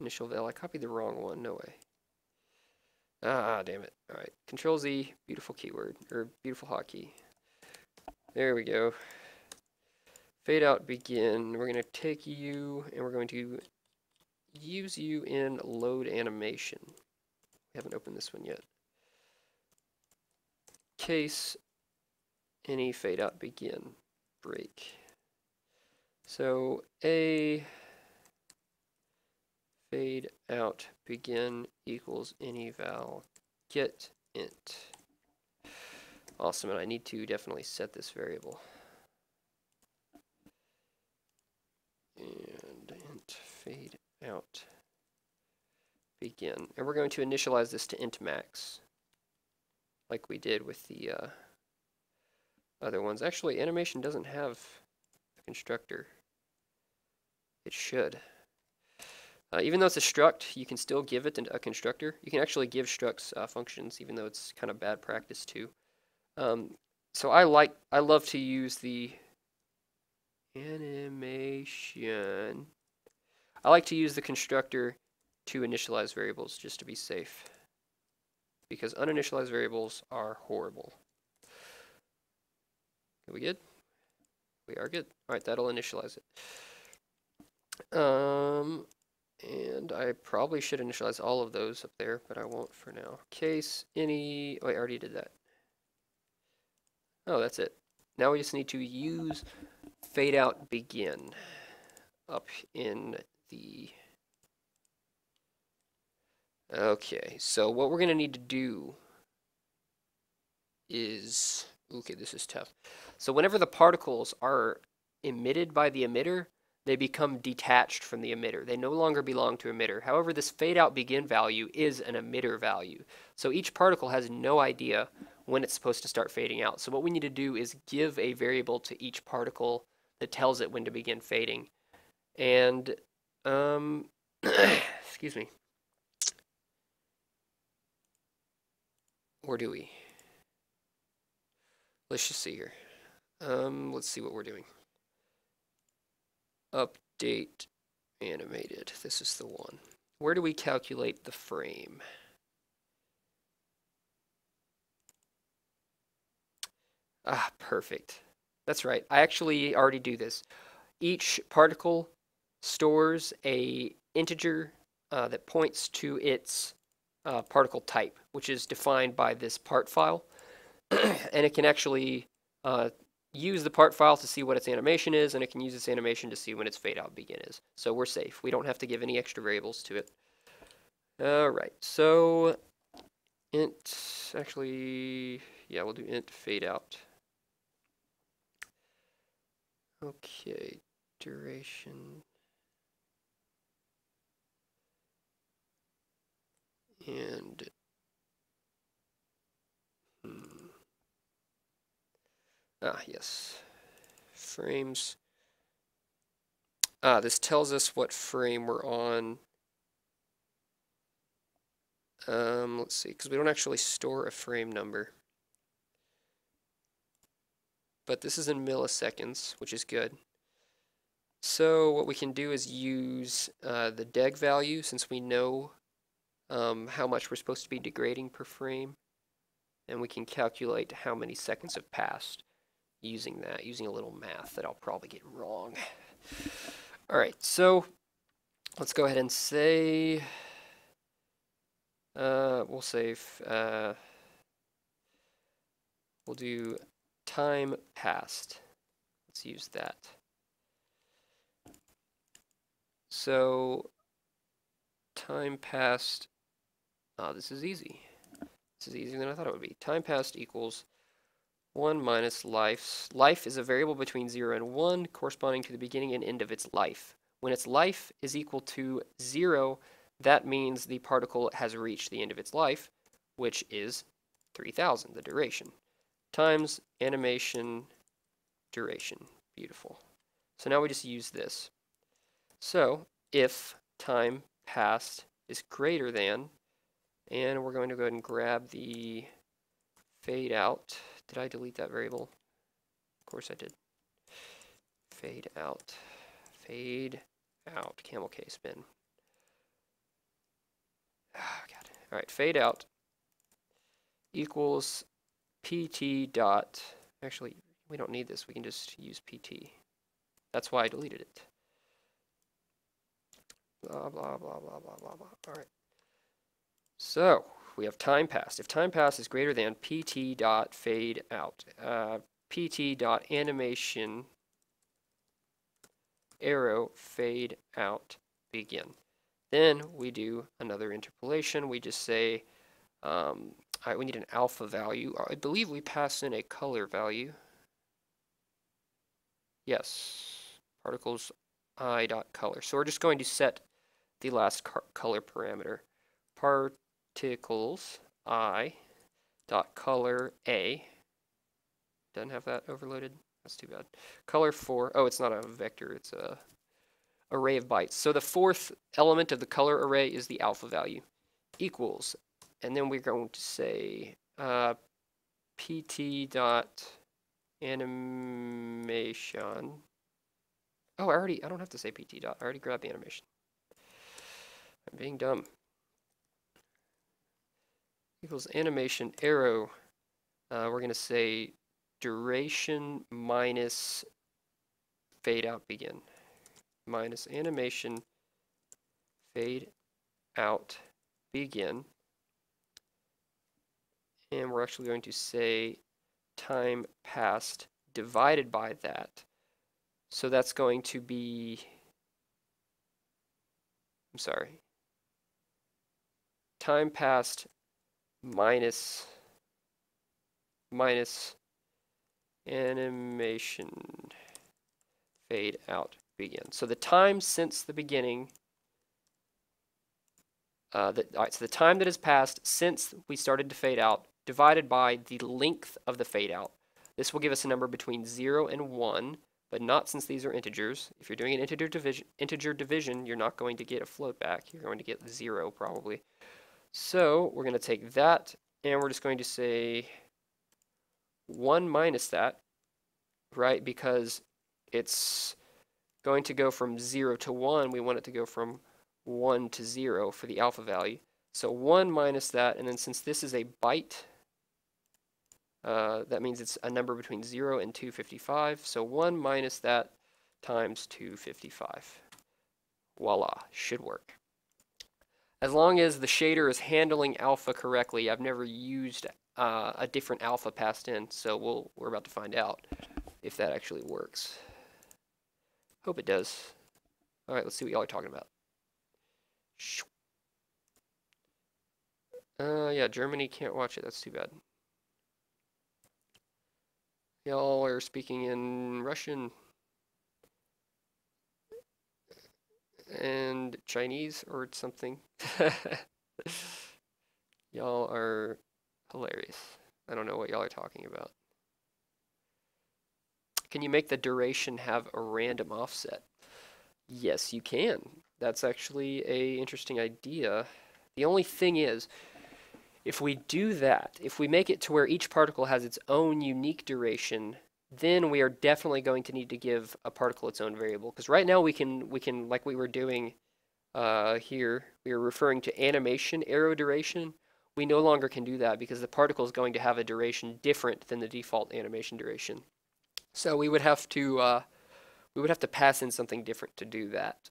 initial val, I copied the wrong one, no way. Ah, damn it. All right, Control Z, beautiful keyword, or beautiful hotkey. There we go. Fade out, begin. We're going to take you, and we're going to use you in load animation. We haven't opened this one yet. Case any fade out, begin, break. So a fade out begin equals any val get int. Awesome, and I need to definitely set this variable. And int fade out begin. And we're going to initialize this to int max, like we did with the other ones. Actually, animation doesn't have a constructor. It should. Even though it's a struct, you can still give it a constructor. You can actually give structs functions, even though it's kind of bad practice too. So I love to use the animation. I like to use the constructor to initialize variables just to be safe, because uninitialized variables are horrible. Are we good? We are good. All right, that'll initialize it. And I probably should initialize all of those up there, but I won't for now. Case any, oh, I already did that. Oh, that's it. Now we just need to use fade out begin up in the, okay, so what we're gonna need to do is, okay, this is tough. So whenever the particles are emitted by the emitter, they become detached from the emitter. They no longer belong to emitter. However, this fade out begin value is an emitter value. So each particle has no idea when it's supposed to start fading out. So what we need to do is give a variable to each particle that tells it when to begin fading. And, excuse me. Or do we? Let's just see here. Let's see what we're doing. Update animated. This is the one. Where do we calculate the frame? Ah, perfect. That's right. I actually already do this. Each particle stores a integer that points to its particle type, which is defined by this part file. And it can actually use the part file to see what its animation is, and it can use its animation to see when its fade out begin is. So we're safe. We don't have to give any extra variables to it. Alright, so int, actually, yeah, we'll do int fade out. Okay, duration. And yes, frames. This tells us what frame we're on. Let's see, because we don't actually store a frame number. But this is in milliseconds, which is good. So what we can do is use the deg value, since we know how much we're supposed to be degrading per frame, and we can calculate how many seconds have passed using that, using a little math that I'll probably get wrong. All right, so let's go ahead and say, we'll say, we'll do time passed. Let's use that. So time passed, this is easy. This is easier than I thought it would be. Time passed equals 1 minus life. Life is a variable between 0 and 1, corresponding to the beginning and end of its life. When its life is equal to 0, that means the particle has reached the end of its life, which is 3000, the duration, times animation duration. Beautiful. So now we just use this. So if time passed is greater than, and we're going to go ahead and grab the fade out. Did I delete that variable? Of course I did. Fade out. Fade out. Camel case bin. Oh, God. All right, fade out equals pt dot, actually, we don't need this. We can just use pt. That's why I deleted it. Blah, blah, blah, blah, blah, blah, blah. All right. So we have time passed. If time passed is greater than pt dot fade out, pt dot animation arrow fade out begin. Then we do another interpolation. We just say, all right, we need an alpha value. I believe we pass in a color value. Yes, particles I dot color. So we're just going to set the last color parameter. Particles I dot color A. Doesn't have that overloaded. That's too bad. Color 4. Oh, it's not a vector. It's a array of bytes. So the fourth element of the color array is the alpha value. Equals, and then we're going to say pt dot animation. Oh, I don't have to say pt dot. I already grabbed the animation. I'm being dumb. Equals animation arrow. We're going to say duration minus fade out begin. Minus animation fade out begin. And we're actually going to say time passed divided by that. So that's going to be, I'm sorry, time passed minus animation fade out begin. So the time since the beginning, all right, so the time that has passed since we started to fade out divided by the length of the fade out. This will give us a number between 0 and 1, but not since these are integers. If you're doing an integer division, you're not going to get a float back. You're going to get 0 probably. So we're going to take that, and we're just going to say 1 minus that, right? Because it's going to go from 0 to 1. We want it to go from 1 to 0 for the alpha value. So 1 minus that, and then since this is a byte, that means it's a number between 0 and 255. So 1 minus that times 255. Voila, should work. As long as the shader is handling alpha correctly. I've never used a different alpha passed in, so we're about to find out if that actually works. Hope it does. All right, let's see what y'all are talking about. Yeah, Germany can't watch it. That's too bad. Y'all are speaking in Russian and Chinese or something. Y'all are hilarious. I don't know what y'all are talking about. Can you make the duration have a random offset? Yes, you can. That's actually an interesting idea. The only thing is, if we do that, if we make it to where each particle has its own unique duration, then we are definitely going to need to give a particle its own variable. Because right now we can, like we were doing here, we were referring to animation arrow duration. We no longer can do that because the particle is going to have a duration different than the default animation duration. So we would have to pass in something different to do that.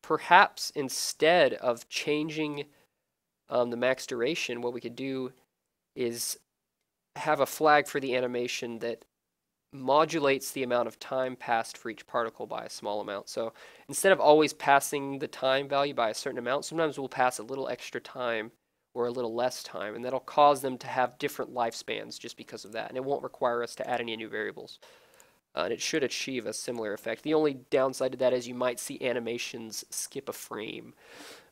Perhaps instead of changing the max duration, what we could do is have a flag for the animation that modulates the amount of time passed for each particle by a small amount. So instead of always passing the time value by a certain amount, sometimes we'll pass a little extra time or a little less time, and that'll cause them to have different lifespans just because of that, and it won't require us to add any new variables. And it should achieve a similar effect. The only downside to that is you might see animations skip a frame.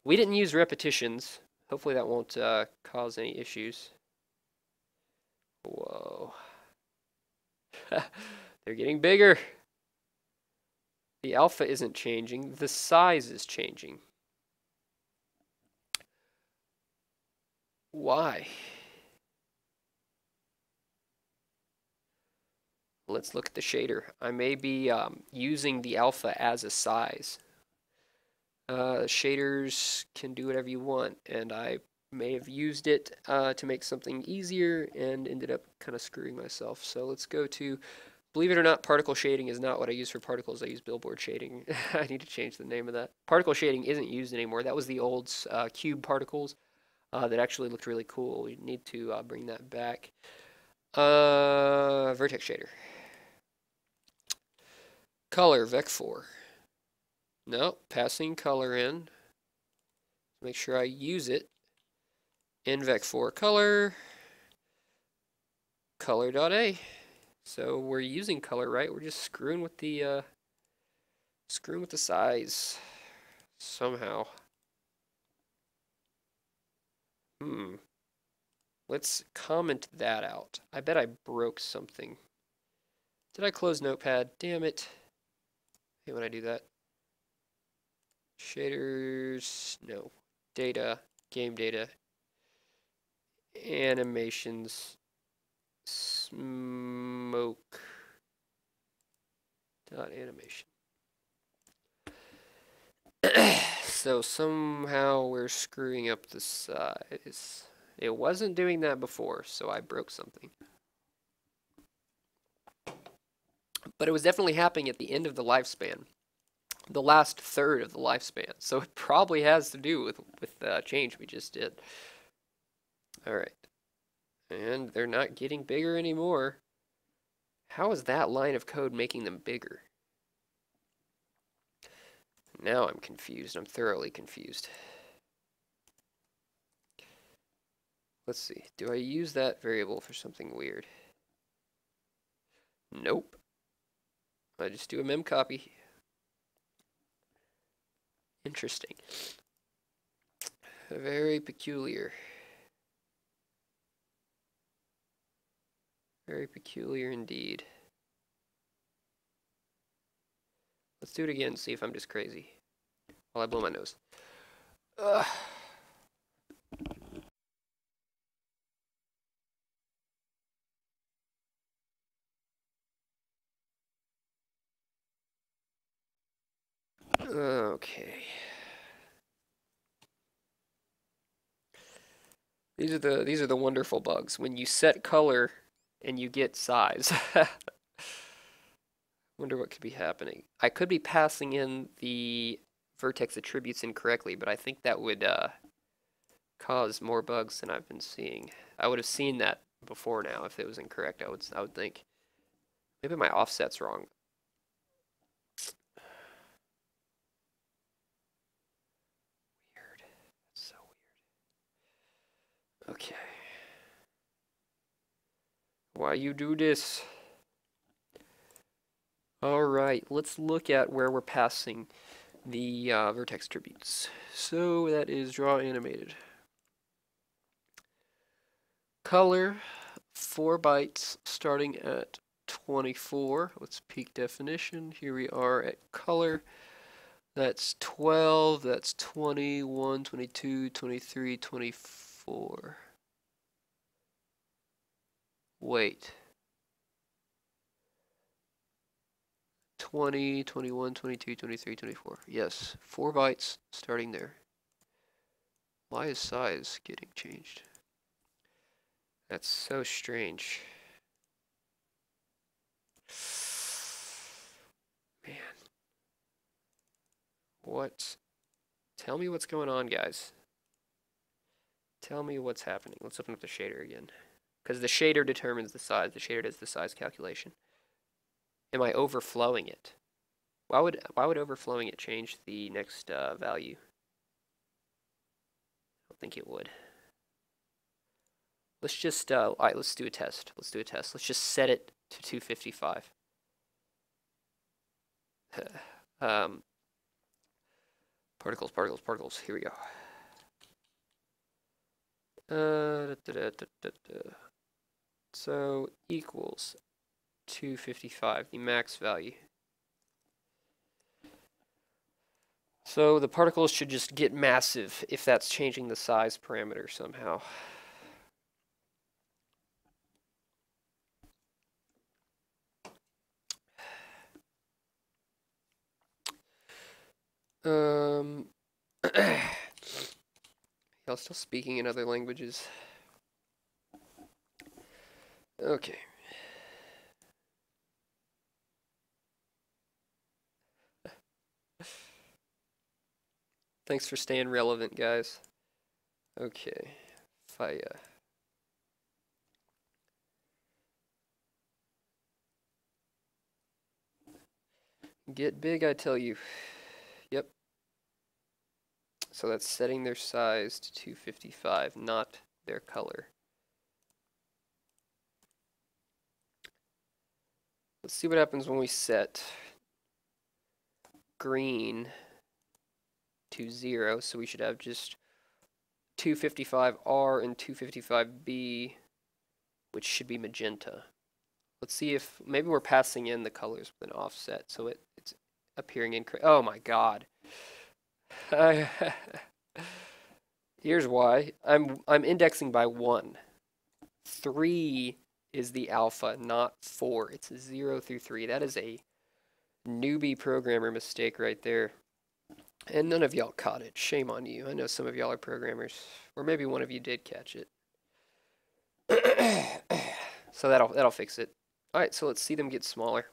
We didn't use repetitions. Hopefully that won't cause any issues. Whoa. They're getting bigger. The alpha isn't changing. The size is changing. Why? Let's look at the shader. I may be using the alpha as a size. Shaders can do whatever you want, and I May have used it to make something easier and ended up kind of screwing myself. So let's go to, believe it or not, particle shading is not what I use for particles. I use billboard shading. I need to change the name of that. Particle shading isn't used anymore. That was the old cube particles that actually looked really cool. We need to bring that back. Vertex shader. Color, Vec4. No, passing color in. Make sure I use it. In Vec4 color, color.a. So we're using color, right? We're just screwing with the size somehow. Let's comment that out. I bet I broke something. Did I close Notepad? Damn it. I hate when I do that. Shaders, no. Data, game data, animations, smoke, dot animation. So somehow we're screwing up the size. It wasn't doing that before, so I broke something. But it was definitely happening at the end of the lifespan, the last third of the lifespan. So it probably has to do with the change we just did. All right. And they're not getting bigger anymore. How is that line of code making them bigger? Now I'm confused. I'm thoroughly confused. Let's see. Do I use that variable for something weird? Nope. I just do a mem copy. Interesting. Very peculiar. Very peculiar indeed. Let's do it again and see if I'm just crazy while I blow my nose. Ugh. Okay. These are the wonderful bugs. When you set color and you get size. Wonder what could be happening. I could be passing in the vertex attributes incorrectly, but I think that would cause more bugs than I've been seeing. I would have seen that before now if it was incorrect. I would think. Maybe my offset's wrong. Weird. That's so weird. Okay. Why you do this? All right, let's look at where we're passing the vertex attributes. So that is draw animated. Color, 4 bytes starting at 24. Let's peak definition. Here we are at color. That's 12, that's 21, 22, 23, 24. Wait. 20, 21, 22, 23, 24. Yes, 4 bytes starting there. Why is size getting changed? That's so strange. Man. What? Tell me what's going on, guys. Tell me what's happening. Let's open up the shader again. Because the shader determines the size. The shader does the size calculation. Am I overflowing it? Why would overflowing it change the next value? I don't think it would. Let's just, all right, let's do a test. Let's do a test. Let's just set it to 255. Particles, particles, particles. Here we go. So equals 255, the max value. So the particles should just get massive if that's changing the size parameter somehow. while still speaking in other languages. Okay. Thanks for staying relevant, guys. Okay. Fire. Get big, I tell you. Yep. So that's setting their size to 255, not their color. Let's see what happens when we set green to 0. So we should have just 255R and 255B, which should be magenta. Let's see if maybe we're passing in the colors with an offset, so it's appearing incorrect. Oh my God. Here's why. I'm indexing by 1. 3 is the alpha, not 4. It's 0 through 3. That is a newbie programmer mistake right there. And none of y'all caught it. Shame on you. I know some of y'all are programmers, or maybe one of you did catch it. So that'll fix it. All right, so let's see them get smaller.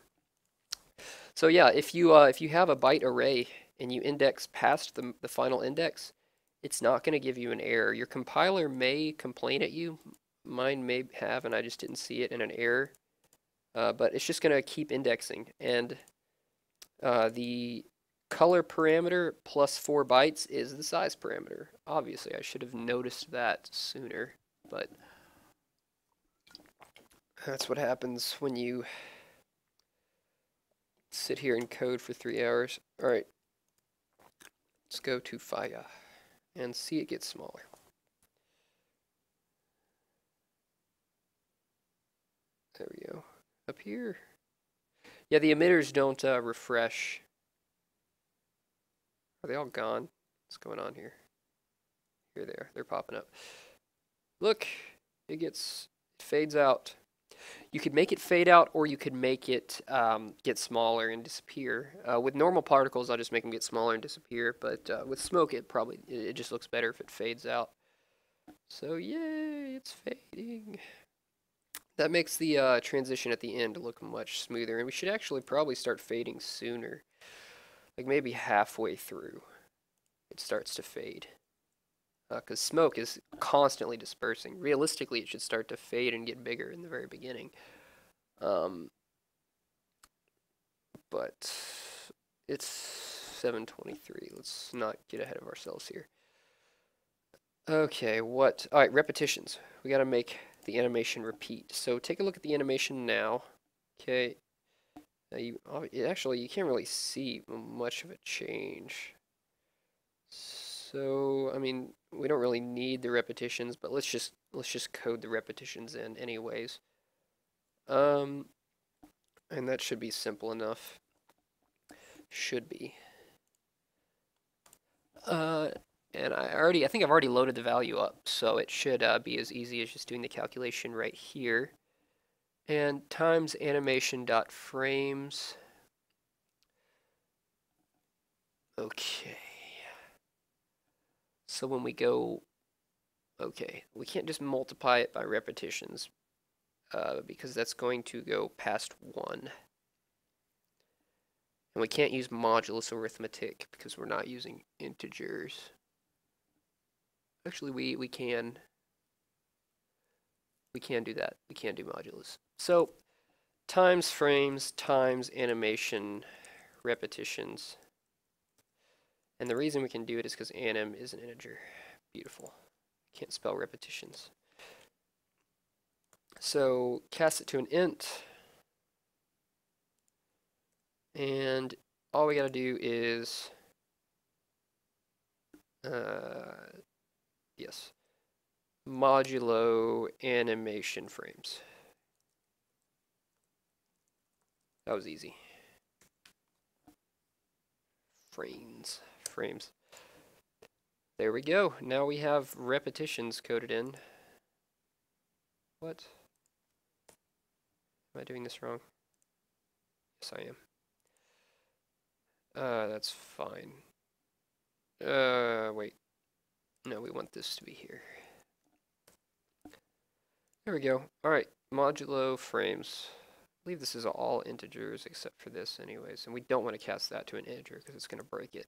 So yeah, if you have a byte array and you index past the final index, it's not going to give you an error. Your compiler may complain at you. Mine may have, and I just didn't see it in an error. But it's just going to keep indexing. And the color parameter plus 4 bytes is the size parameter. Obviously, I should have noticed that sooner, but that's what happens when you sit here and code for 3 hours. All right, let's go to Faya and see it get smaller. There we go. Up here. Yeah, the emitters don't refresh. Are they all gone? What's going on here? Here they are. They're popping up. Look, it fades out. You could make it fade out, or you could make it get smaller and disappear. With normal particles, I'll just make them get smaller and disappear. But with smoke, it just looks better if it fades out. So yay, it's fading. That makes the transition at the end look much smoother, and we should actually probably start fading sooner. Like maybe halfway through, it starts to fade. Because smoke is constantly dispersing. Realistically, it should start to fade and get bigger in the very beginning. But it's 7:23. Let's not get ahead of ourselves here. Okay, all right, repetitions. We got to make the animation repeat. So take a look at the animation now. Okay. Actually, you can't really see much of a change. So, I mean, we don't really need the repetitions, but let's just code the repetitions in anyways. And that should be simple enough. Should be. And I think I've already loaded the value up, so it should be as easy as just doing the calculation right here. And times animation.frames. Okay. So when we go, okay, we can't just multiply it by repetitions because that's going to go past 1. And we can't use modulus arithmetic because we're not using integers. Actually, we can do that. We can do modulus. So times frames times animation repetitions. And the reason we can do it is because anim is an integer. Beautiful. Can't spell repetitions. So cast it to an int. And all we got to do is, yes, modulo animation frames. That was easy. Frames. There we go. Now we have repetitions coded in. What? Am I doing this wrong? Yes, I am. That's fine. Wait. No, we want this to be here. There we go. All right, modulo frames. I believe this is all integers except for this anyways, and we don't want to cast that to an integer because it's going to break it.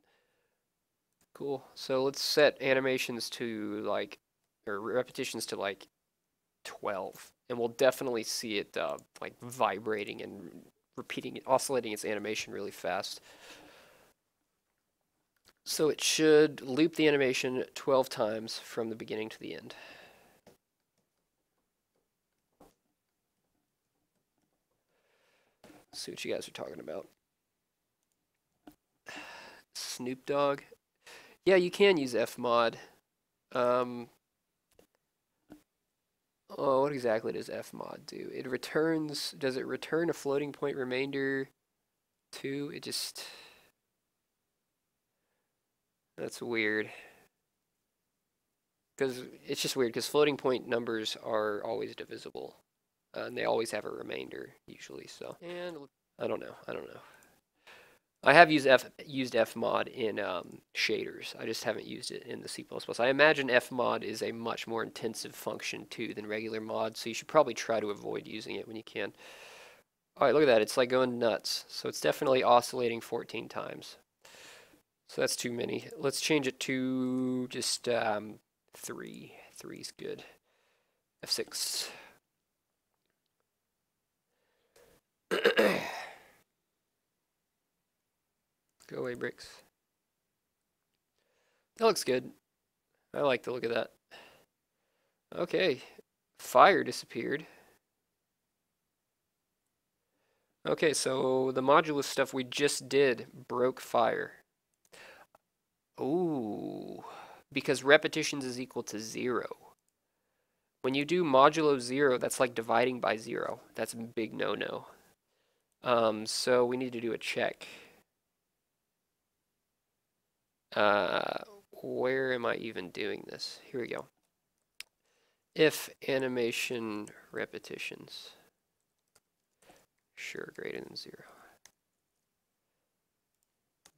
Cool. So let's set animations to like, or repetitions to like 12, and we'll definitely see it like vibrating and repeating, oscillating its animation really fast. So it should loop the animation 12 times from the beginning to the end. See what you guys are talking about. Snoop Dogg. Yeah, you can use fmod. Oh, what exactly does fmod do? It returns, does it return a floating point remainder too? It just, that's weird. Because it's just weird because floating point numbers are always divisible. And they always have a remainder usually, so. And I don't know. I have used fmod in shaders. I just haven't used it in the C++. I imagine fmod is a much more intensive function too than regular mod, so you should probably try to avoid using it when you can. All right, look at that. It's like going nuts. So it's definitely oscillating 14 times. So that's too many. Let's change it to just 3. 3 is good. F6. Go away, bricks. That looks good. I like the look of that. Okay. Fire disappeared. Okay, so the modulus stuff we just did broke fire. Ooh. Because repetitions is equal to 0. When you do modulo 0, that's like dividing by 0. That's a big no-no. So we need to do a check. Where am I even doing this? Here we go. If animation repetitions, sure, greater than 0.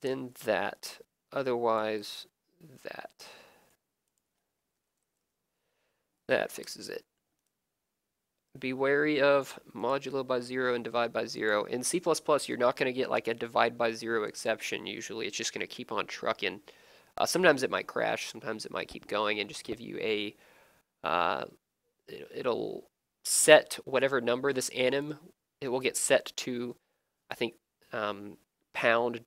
Then that, otherwise that. That fixes it. Be wary of modulo by 0 and divide by 0. In C++, you're not going to get like a divide by 0 exception usually. It's just going to keep on trucking. Sometimes it might crash. Sometimes it might keep going and just give you a... it'll set whatever number, this anim, it will get set to, I think, pound.ind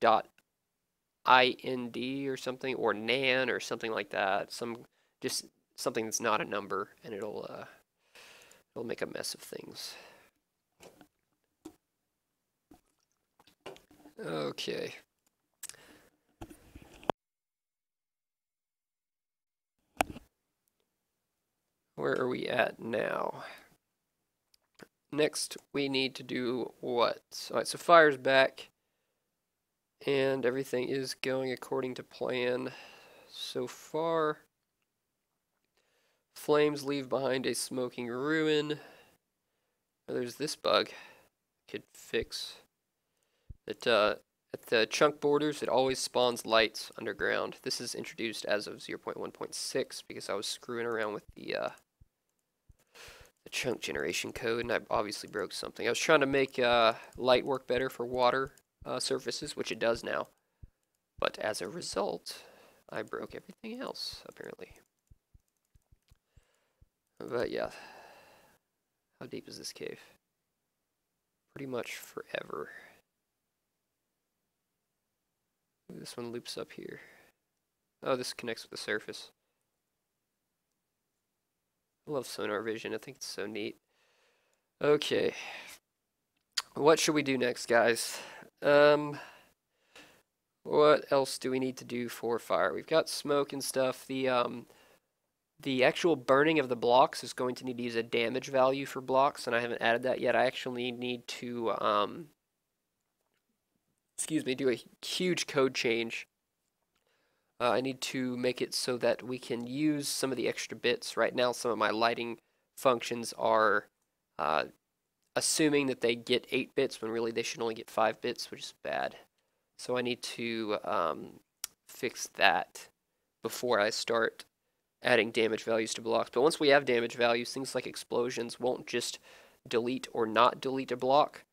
or something, or nan or something like that. Just something that's not a number, and it'll make a mess of things. Okay. Where are we at now? Next, we need to do what? Alright, so fire's back, and everything is going according to plan so far. Flames leave behind a smoking ruin. There's this bug could fix. At the chunk borders, it always spawns lights underground. This is introduced as of 0.1.6 because I was screwing around with the chunk generation code, and I obviously broke something. I was trying to make light work better for water surfaces, which it does now. But as a result, I broke everything else, apparently. But yeah. How deep is this cave? Pretty much forever. This one loops up here. Oh, this connects with the surface. I love sonar vision. I think it's so neat. Okay. What should we do next, guys? What else do we need to do for fire? We've got smoke and stuff. The actual burning of the blocks is going to need to use a damage value for blocks, and I haven't added that yet. I actually need to, do a huge code change. I need to make it so that we can use some of the extra bits. Right now, some of my lighting functions are assuming that they get 8 bits when really they should only get 5 bits, which is bad. So I need to fix that before I start adding damage values to blocks. But once we have damage values, things like explosions won't just delete or not delete a block.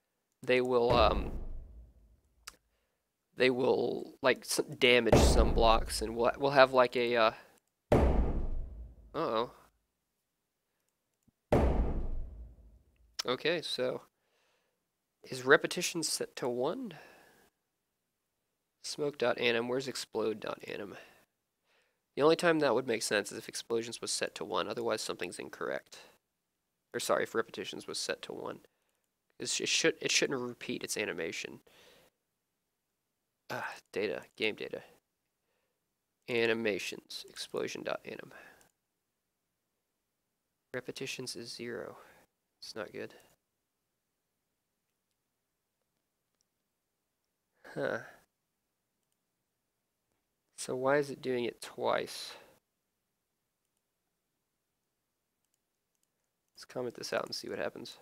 They will like damage some blocks, and we'll have like a uh-oh. Okay, so is repetition set to 1? Smoke.anim, where's explode.anim? The only time that would make sense is if explosions was set to 1, otherwise something's incorrect. Or sorry, if repetitions was set to 1. It shouldn't repeat its animation. Data, game data. Animations, explosion.anim. Repetitions is 0. It's not good. Huh. So why is it doing it twice? Let's comment this out and see what happens.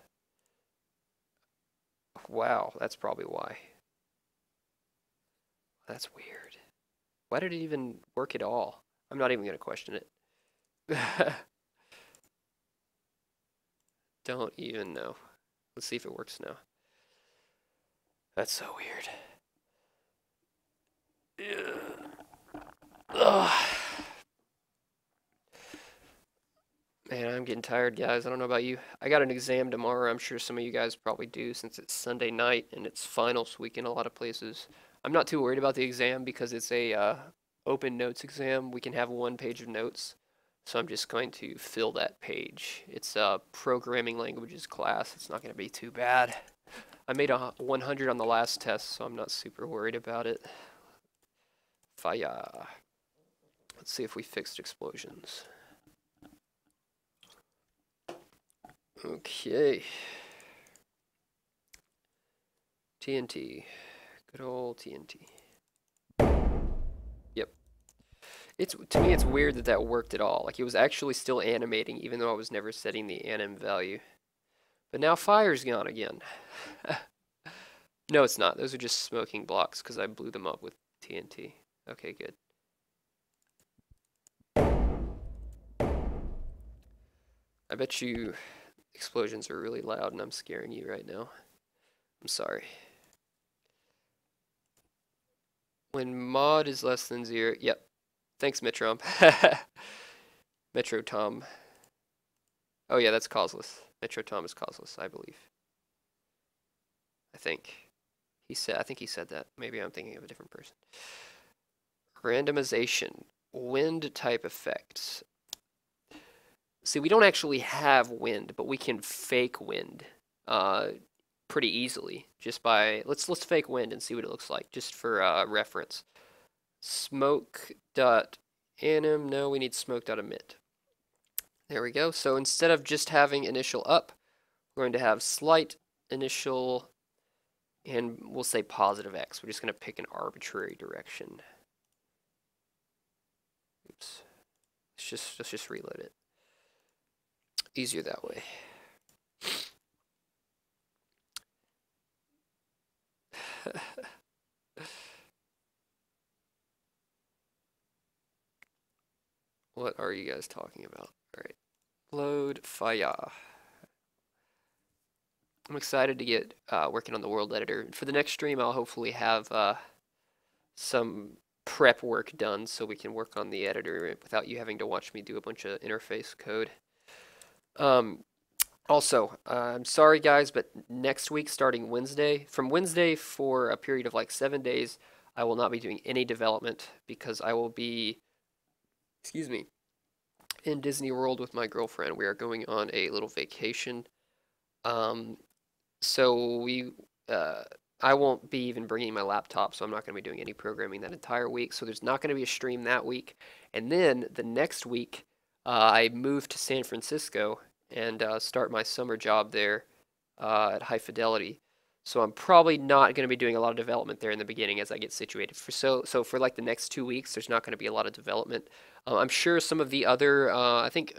Wow, that's probably why. That's weird. Why did it even work at all? I'm not even going to question it. Don't even know. Let's see if it works now. That's so weird. Ugh. Man, I'm getting tired, guys. I don't know about you. I got an exam tomorrow. I'm sure some of you guys probably do since it's Sunday night and it's finals week in a lot of places. I'm not too worried about the exam because it's a open notes exam. We can have 1 page of notes. So I'm just going to fill that page. It's a programming languages class. It's not going to be too bad. I made a 100 on the last test, so I'm not super worried about it. Fire. Let's see if we fixed explosions. Okay. TNT. Good old TNT. Yep. To me, it's weird that that worked at all. Like, it was actually still animating, even though I was never setting the anim value. But now fire's gone again. No, it's not. Those are just smoking blocks because I blew them up with TNT. Okay, good. I bet you explosions are really loud and I'm scaring you right now. I'm sorry. When mod is less than 0, yep. Thanks, Metrom. Metro Tom. Oh yeah, that's causeless. Metro Tom is causeless, I believe. I think he said that. Maybe I'm thinking of a different person. Randomization. Wind type effects. See, we don't actually have wind, but we can fake wind pretty easily just by let's fake wind and see what it looks like just for reference. Smoke.anim. No, we need smoke.emit. There we go. So instead of just having initial up, we're going to have slight initial, and we'll say positive X. We're just going to pick an arbitrary direction. Oops. Let's just reload it. Easier that way. What are you guys talking about? All right. Load fire. I'm excited to get working on the world editor. For the next stream, I'll hopefully have some prep work done so we can work on the editor without you having to watch me do a bunch of interface code. Also, I'm sorry guys, but next week starting Wednesday, from Wednesday for a period of like 7 days, I will not be doing any development because I will be, excuse me, in Disney World with my girlfriend. We are going on a little vacation. So I won't be even bringing my laptop, so I'm not going to be doing any programming that entire week. So there's not going to be a stream that week. And then the next week, I move to San Francisco and start my summer job there at High Fidelity. So I'm probably not going to be doing a lot of development there in the beginning as I get situated. So for like the next 2 weeks, there's not going to be a lot of development. I'm sure some of the other, I think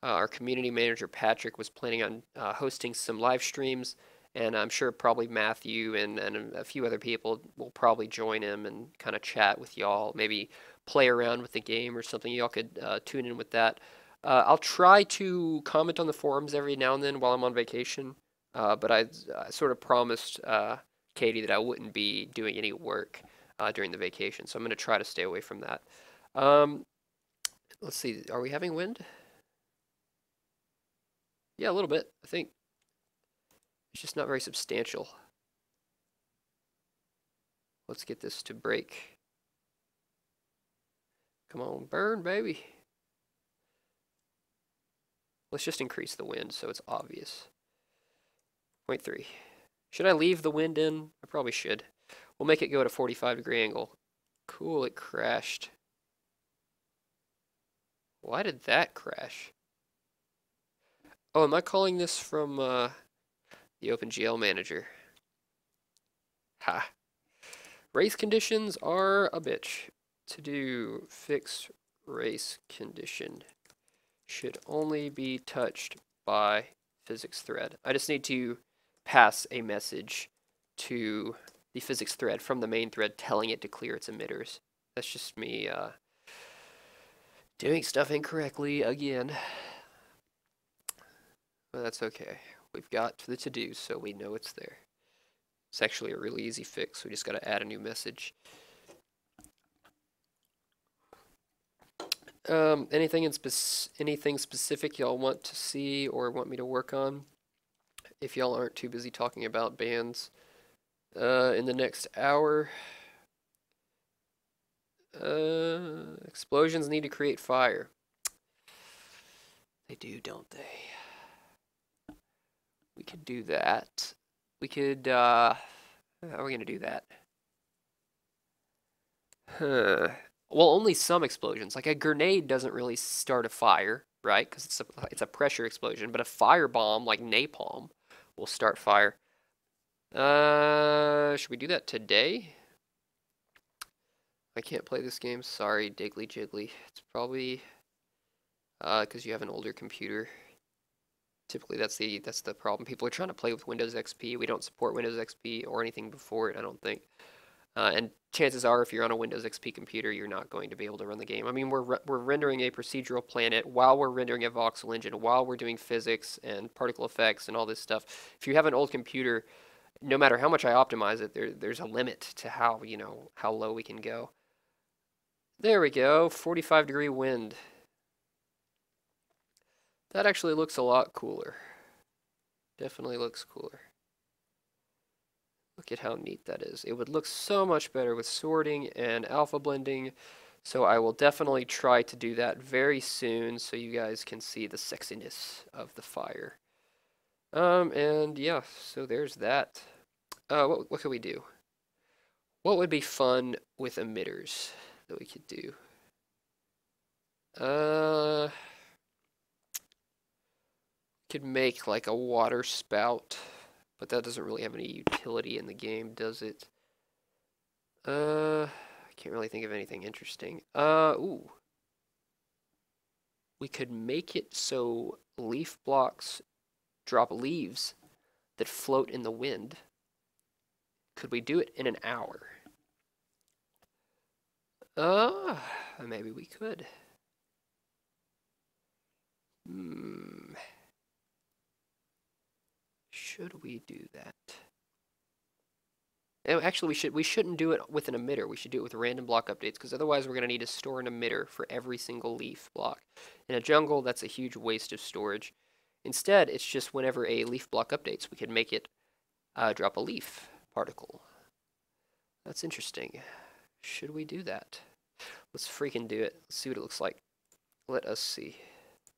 our community manager Patrick was planning on hosting some live streams, and I'm sure probably Matthew and a few other people will probably join him and kind of chat with y'all, maybe play around with the game or something, y'all could tune in with that. I'll try to comment on the forums every now and then while I'm on vacation, but I sort of promised Katie that I wouldn't be doing any work during the vacation, so I'm going to try to stay away from that. Um, let's see, are we having wind? Yeah, a little bit, I think. It's just not very substantial. Let's get this to break. Come on, burn, baby. Let's just increase the wind so it's obvious. 0.3. Should I leave the wind in? I probably should. We'll make it go at a 45-degree angle. Cool, it crashed. Why did that crash? Oh, am I calling this from the OpenGL manager? Ha. Race conditions are a bitch to do. Fix race condition. Should only be touched by physics thread. I just need to pass a message to the physics thread from the main thread telling it to clear its emitters. That's just me doing stuff incorrectly again. But that's okay. We've got the to-dos, so we know it's there. It's actually a really easy fix. We just got to add a new message. Anything specific y'all want to see or want me to work on? If y'all aren't too busy talking about bands in the next hour. Explosions need to create fire. They do, don't they? We could do that. We could, how are we gonna do that? Huh. Well, only some explosions. Like a grenade doesn't really start a fire, right? Because it's a pressure explosion. But a firebomb, like napalm, will start fire. Should we do that today? I can't play this game. Sorry, Diggly Jiggly. It's probably because you have an older computer. Typically, that's the problem. People are trying to play with Windows XP. We don't support Windows XP or anything before it, I don't think. And chances are, if you're on a Windows XP computer, you're not going to be able to run the game. I mean, we're rendering a procedural planet while we're rendering a voxel engine, while we're doing physics and particle effects and all this stuff. If you have an old computer, no matter how much I optimize it, there's a limit to how low we can go. There we go, 45-degree wind. That actually looks a lot cooler. Definitely looks cooler. Look at how neat that is. It would look so much better with sorting and alpha blending. So I will definitely try to do that very soon so you guys can see the sexiness of the fire. And yeah, so there's that. What could we do? What would be fun with emitters that we could do? Could make like a water spout. But that doesn't really have any utility in the game, does it? I can't really think of anything interesting. Ooh. We could make it so leaf blocks drop leaves that float in the wind. Could we do it in an hour? Maybe we could. Should we do that? Actually, we shouldn't do it with an emitter. We should do it with random block updates, because otherwise we're going to need to store an emitter for every single leaf block. In a jungle, that's a huge waste of storage. Instead, it's just whenever a leaf block updates, we can make it drop a leaf particle. That's interesting. Should we do that? Let's freaking do it. Let's see what it looks like. Let us see.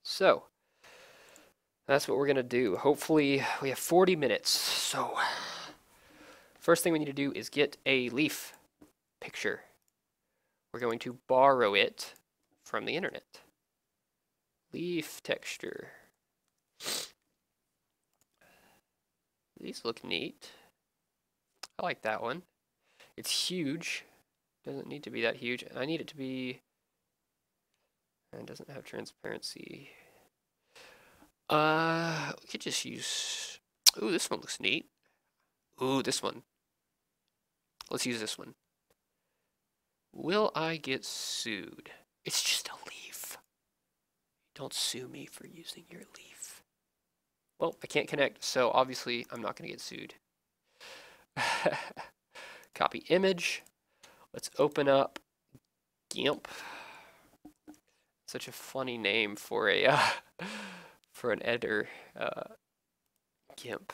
So, that's what we're going to do. Hopefully, we have 40 minutes. So, first thing we need to do is get a leaf picture. We're going to borrow it from the internet. Leaf texture. These look neat. I like that one. It's huge. Doesn't need to be that huge. I need it to be... It doesn't have transparency. We could just use... Ooh, this one looks neat. Ooh, this one. Let's use this one. Will I get sued? It's just a leaf. Don't sue me for using your leaf. Well, I can't connect, so obviously I'm not going to get sued. Copy image. Let's open up GIMP. Such a funny name for a for an editor. GIMP.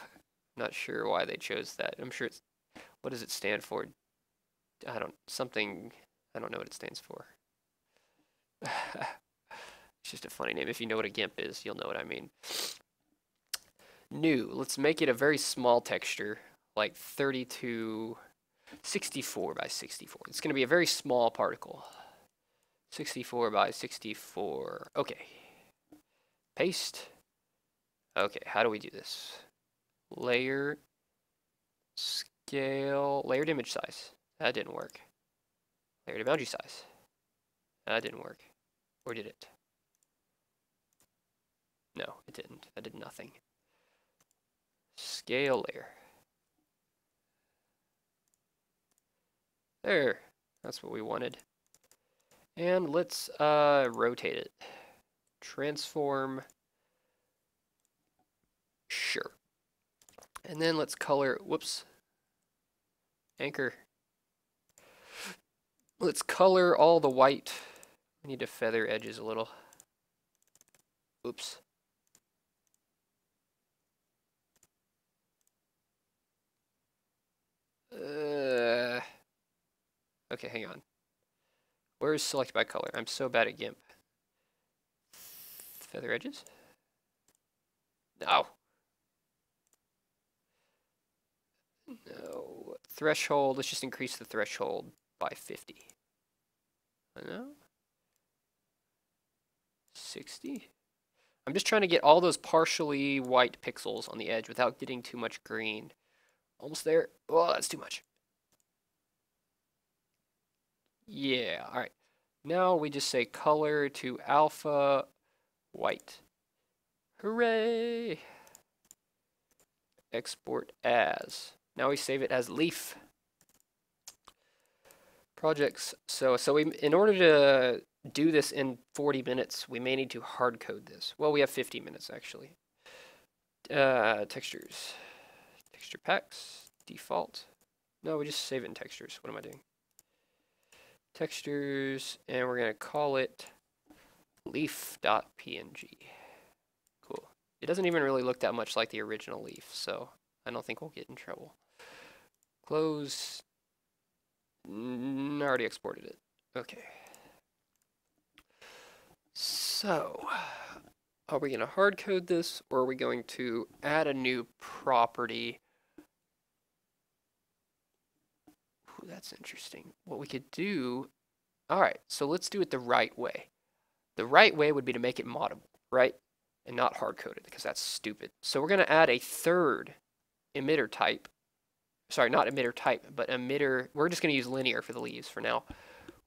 Not sure why they chose that. I'm sure it's, what does it stand for? I don't know what it stands for. It's just a funny name. If you know what a GIMP is, you'll know what I mean. New. Let's make it a very small texture, like 64 by 64. It's going to be a very small particle. 64 by 64. Okay. Paste. Okay, how do we do this? Layer, scale, layered image size. That didn't work. Layered boundary size. That didn't work. Or did it? No, it didn't. That did nothing. Scale layer. There. That's what we wanted. And let's rotate it. Transform. Sure. And then let's color, whoops. Anchor. Let's color all the white. I need to feather edges a little. Oops. Okay, hang on. Where's select by color? I'm so bad at GIMP. Feather edges? No. No. Threshold, let's just increase the threshold by 50. No? 60? I'm just trying to get all those partially white pixels on the edge without getting too much green. Almost there. Oh, that's too much. Yeah, alright. Now we just say color to alpha white. Hooray! Export as. Now we save it as leaf. Projects. So we, in order to do this in 40 minutes, we may need to hard code this. Well, we have 50 minutes actually. Textures. Texture packs. Default. No, we just save it in textures. What am I doing? Textures, and we're going to call it leaf.png. Cool. It doesn't even really look that much like the original leaf, so I don't think we'll get in trouble. Close. Already exported it. Okay. So, are we going to hard code this, or are we going to add a new property? Ooh, that's interesting. What we could do, all right, so let's do it the right way. The right way would be to make it moddable, right? And not hard coded, because that's stupid. So we're going to add a third emitter type. Sorry, not emitter type, but emitter. We're just going to use linear for the leaves for now.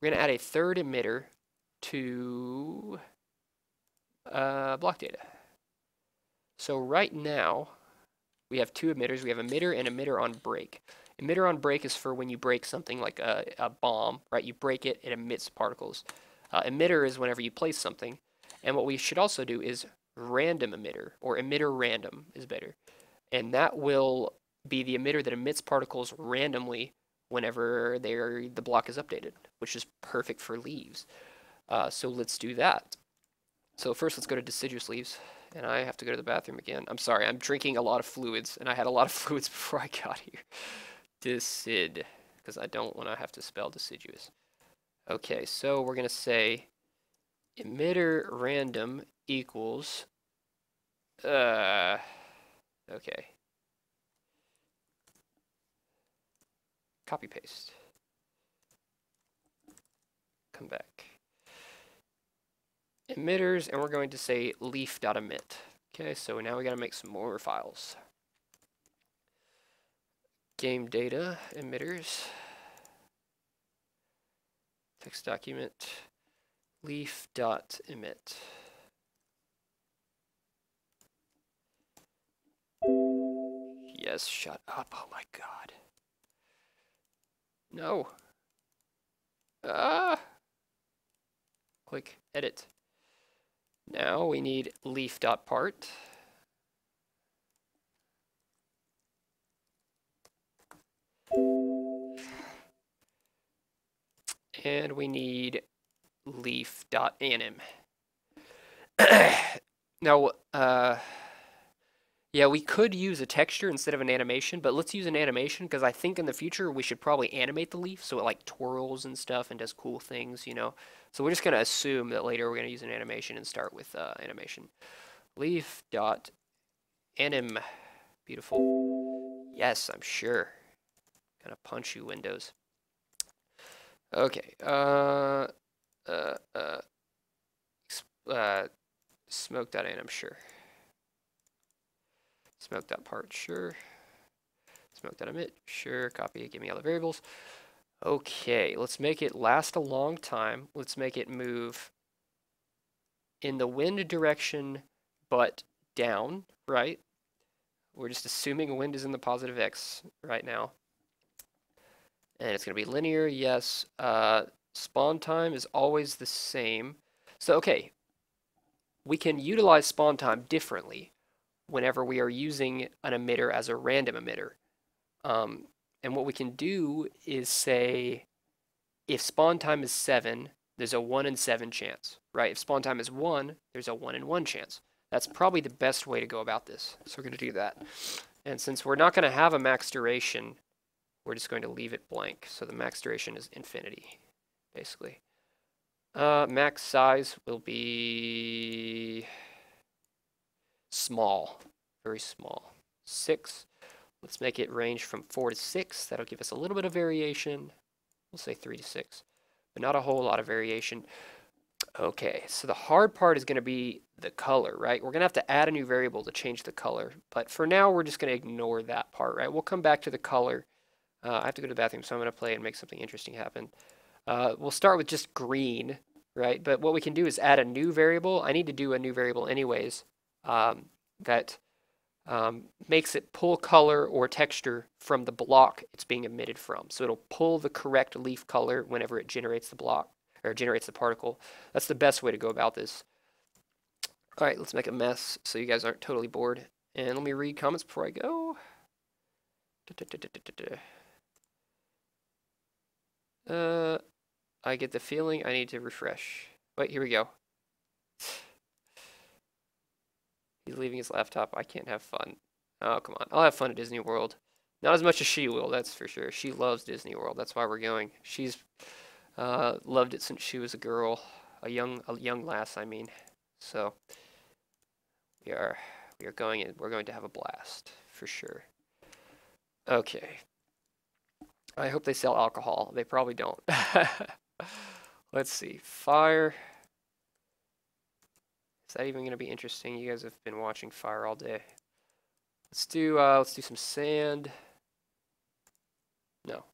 We're going to add a third emitter to block data. So right now, we have two emitters. We have emitter and emitter on break. Emitter on break is for when you break something like a bomb, right? You break it, it emits particles. Emitter is whenever you place something. And what we should also do is random emitter, or emitter random is better. And that will be the emitter that emits particles randomly whenever the block is updated, which is perfect for leaves. So let's do that. So first let's go to deciduous leaves, and I have to go to the bathroom again. I'm sorry, I'm drinking a lot of fluids, and I had a lot of fluids before I got here. Decid, because I don't want to have to spell deciduous. Okay, so we're going to say emitter random equals, okay. Copy paste. Come back. Emitters, and we're going to say leaf.emit. Okay, so now we got to make some more files. Game data, emitters, text document, leaf.emit. Yes, shut up. Oh my god. No. Click edit. Now we need leaf.part. And we need leaf.anim. Now, yeah, we could use a texture instead of an animation, but let's use an animation because I think in the future we should probably animate the leaf so it like twirls and stuff and does cool things, you know. So we're just gonna assume that later we're gonna use an animation and start with animation. Leaf.anim. Beautiful. Yes, I'm sure. Gonna punch you, Windows. Okay. Uh, uh, Smoke.anim, sure. Smoke.part, sure. Smoke.emit, sure. Copy, give me all the variables. Okay, let's make it last a long time. Let's make it move in the wind direction, but down, right? We're just assuming wind is in the positive X right now. And it's going to be linear, yes. Spawn time is always the same. So, okay, we can utilize spawn time differently whenever we are using an emitter as a random emitter. And what we can do is say, if spawn time is 7, there's a 1 in 7 chance, right? If spawn time is 1, there's a 1 in 1 chance. That's probably the best way to go about this. So we're going to do that. And since we're not going to have a max duration, we're just going to leave it blank. So the max duration is infinity, basically. Max size will be small, very small. 6. Let's make it range from 4 to 6. That'll give us a little bit of variation. We'll say 3 to 6, but not a whole lot of variation. Okay, so the hard part is going to be the color, right? We're going to have to add a new variable to change the color, but for now we're just going to ignore that part, right? We'll come back to the color. I have to go to the bathroom, so I'm going to play and make something interesting happen. We'll start with just green, right? But what we can do is add a new variable. I need to do a new variable anyways that makes it pull color or texture from the block it's being emitted from. So it'll pull the correct leaf color whenever it generates the block or generates the particle. That's the best way to go about this. All right, let's make a mess so you guys aren't totally bored. And let me read comments before I go. I get the feeling I need to refresh. Wait, here we go. He's leaving his laptop. I can't have fun. Oh, come on. I'll have fun at Disney World. Not as much as she will, that's for sure. She loves Disney World. That's why we're going. She's loved it since she was a girl, a young lass, I mean. So we are going in. We're going to have a blast for sure. Okay. I hope they sell alcohol. They probably don't. Let's see. Fire. Is that even going to be interesting? You guys have been watching Fire all day. Let's do some sand. No.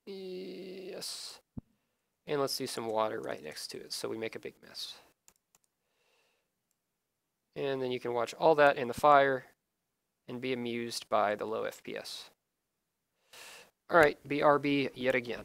Yes. And let's do some water right next to it so we make a big mess. And then you can watch all that in the fire and be amused by the low FPS. All right, BRB yet again.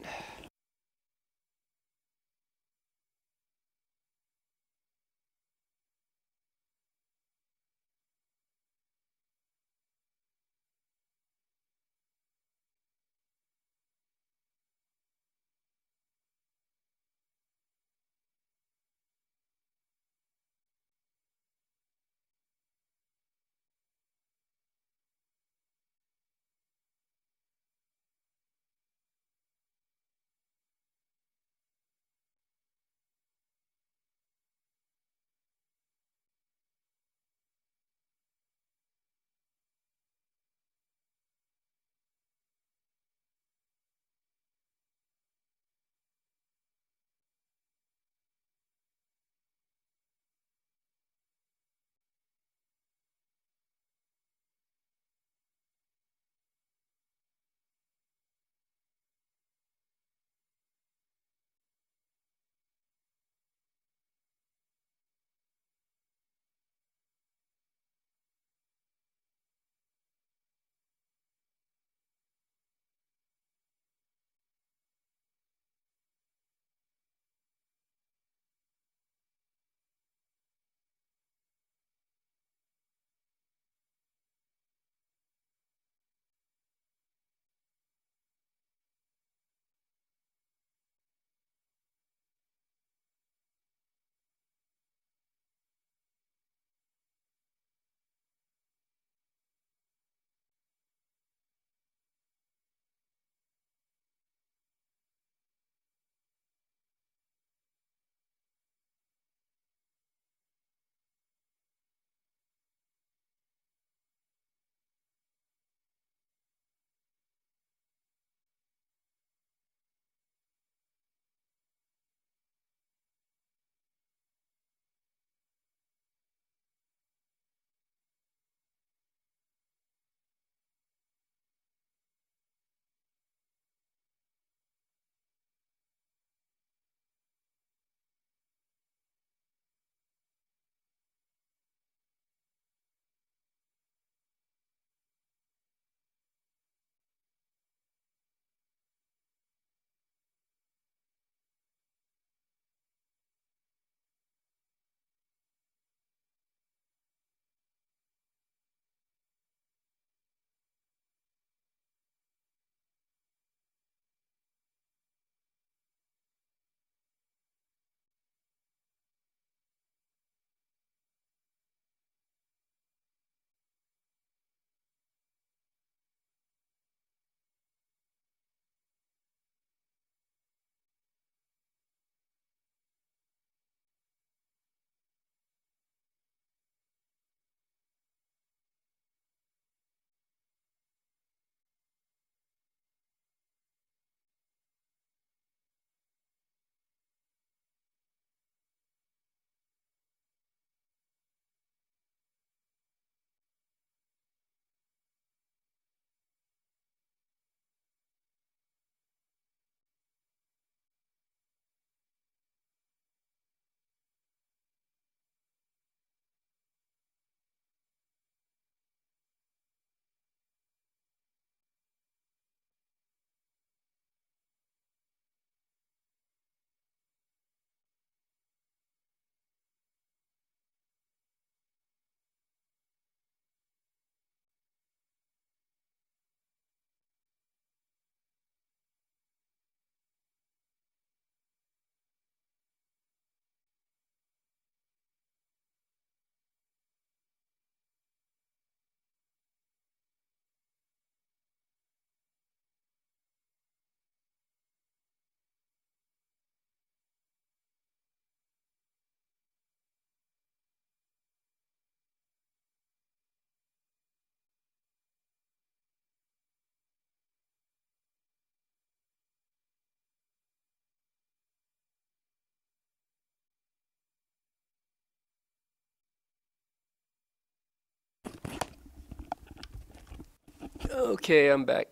Okay, I'm back.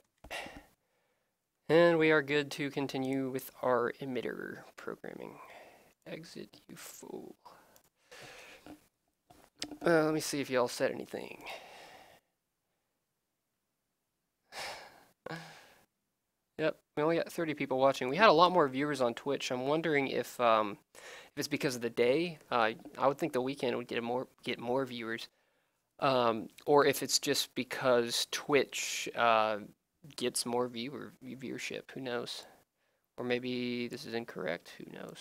And we are good to continue with our emitter programming. Exit, you fool. Let me see if y'all said anything. Yep, we only got 30 people watching. We had a lot more viewers on Twitch. I'm wondering if it's because of the day. I would think the weekend would get more viewers, or if it's just because Twitch gets more viewership. Who knows? Or maybe this is incorrect. Who knows?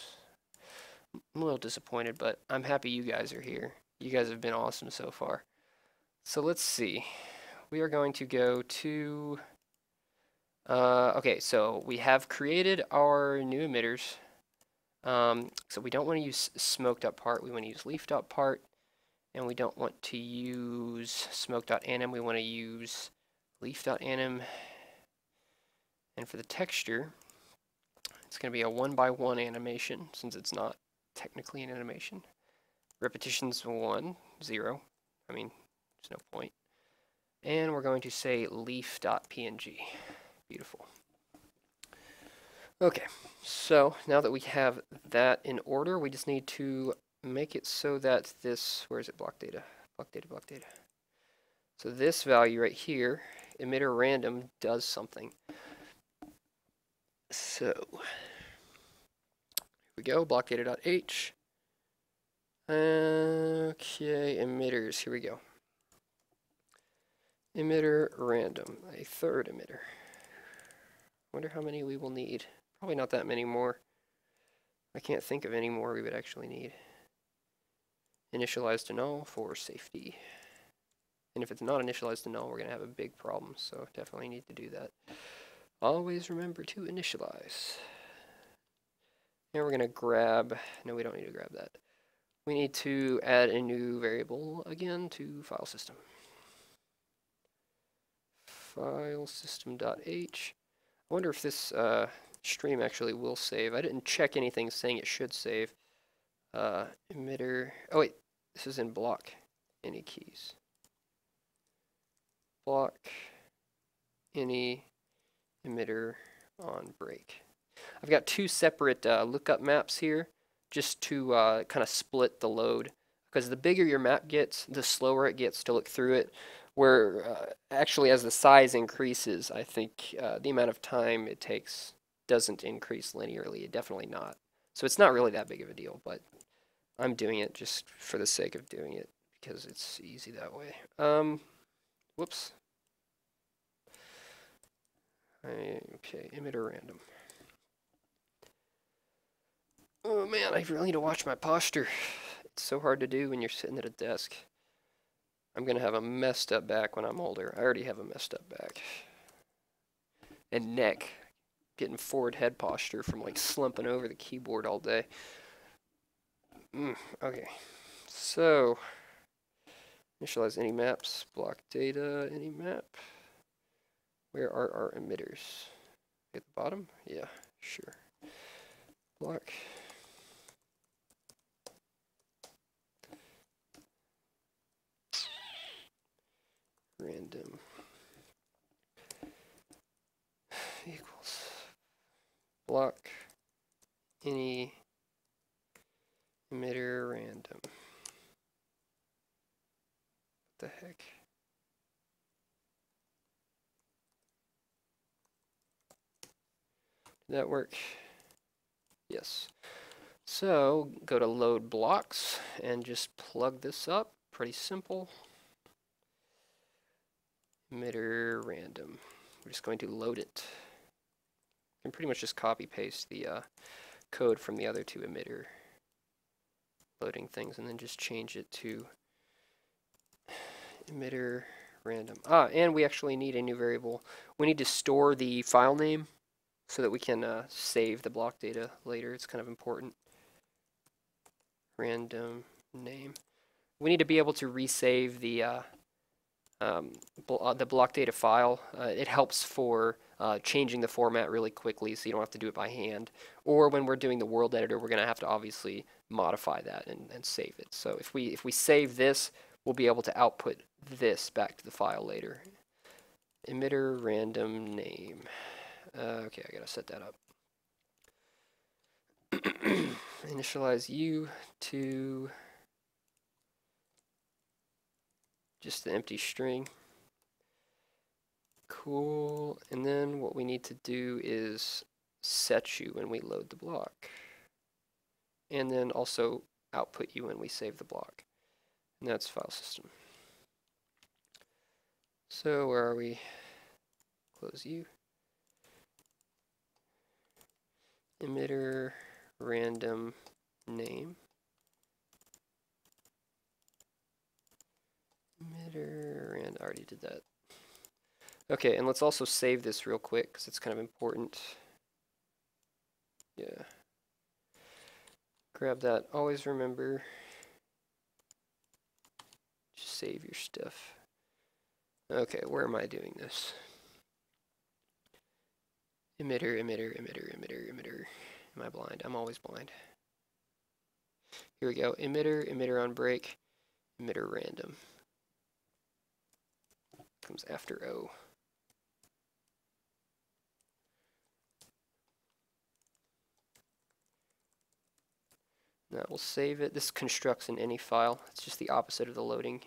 I'm a little disappointed, but I'm happy you guys are here. You guys have been awesome so far. So let's see. We are going to go to... okay, so we have created our new emitters. So we don't want to use smoke.part. We want to use leaf.part. And we don't want to use smoke.anim. We want to use leaf.anim. And for the texture, it's going to be a 1x1 animation, since it's not technically an animation. Repetitions 1, 0. I mean, there's no point. And we're going to say leaf.png. Beautiful. Okay, so now that we have that in order, we just need to make it so that this, where is it, block data? Block data, block data. So this value right here, emitter random, does something. So, here we go, block data.h. Okay, emitters, here we go. Emitter random, a third emitter. Wonder how many we will need. Probably not that many more. I can't think of any more we would actually need. Initialize to null for safety. And if it's not initialized to null, we're going to have a big problem, so definitely need to do that. Always remember to initialize. And we're going to grab, no, we don't need to grab that. We need to add a new variable again to file system. File system.h. I wonder if this stream actually will save. I didn't check anything saying it should save. Emitter, oh wait, this is in block. Any keys. Block any emitter on break. I've got two separate lookup maps here just to kind of split the load, because the bigger your map gets, the slower it gets to look through it, where actually as the size increases, I think the amount of time it takes doesn't increase linearly, definitely not. So it's not really that big of a deal, but I'm doing it just for the sake of doing it because it's easy that way. Whoops. Okay, emitter random. Oh man, I really need to watch my posture. It's so hard to do when you're sitting at a desk. I'm gonna have a messed up back when I'm older. I already have a messed up back. And neck. Getting forward head posture from like slumping over the keyboard all day. Okay, so initialize any maps, block data, any map. Where are our emitters? At the bottom? Yeah, sure. Block. Random equals block any emitter random. What the heck? Did that work? Yes. So go to load blocks and just plug this up. Pretty simple. Emitter random. We're just going to load it. You can pretty much just copy paste the code from the other two emitter loading things and then just change it to emitter random. And we actually need a new variable. We need to store the file name so that we can save the block data later. It's kind of important. Random name. We need to be able to resave the block data file. It helps for changing the format really quickly, so you don't have to do it by hand. Or when we're doing the world editor, we're going to have to obviously modify that and save it. So if we save this, we'll be able to output this back to the file later. emitter random name. Okay, I gotta set that up. Initialize u to just the empty string. Cool. And then what we need to do is set you when we load the block. And then also output you when we save the block. And that's file system. So where are we? Close you. Emitter random name. Emitter, and I already did that. Okay, and let's also save this real quick because it's kind of important. Yeah. Grab that. Always remember, just save your stuff. Okay, where am I doing this? Emitter, emitter, emitter, emitter, emitter. Am I blind? I'm always blind. Here we go. Emitter, emitter on break, emitter random. Comes after O. Now we'll save it. This constructs in any file. It's just the opposite of the loading.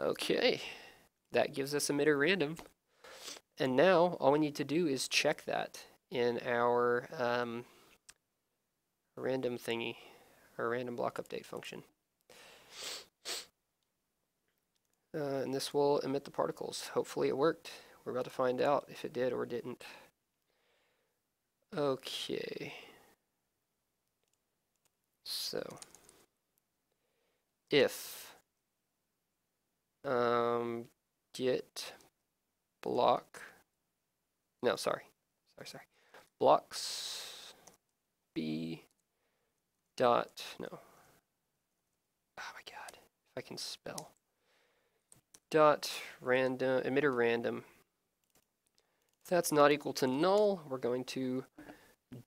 Okay, that gives us emitter random. And now all we need to do is check that in our random thingy, our random block update function. And this will emit the particles. Hopefully it worked. We're about to find out if it did or didn't. Okay. So, if get block, no, sorry, blocks b dot, no, oh my god, if I can spell, dot random, emitter random. If that's not equal to null, we're going to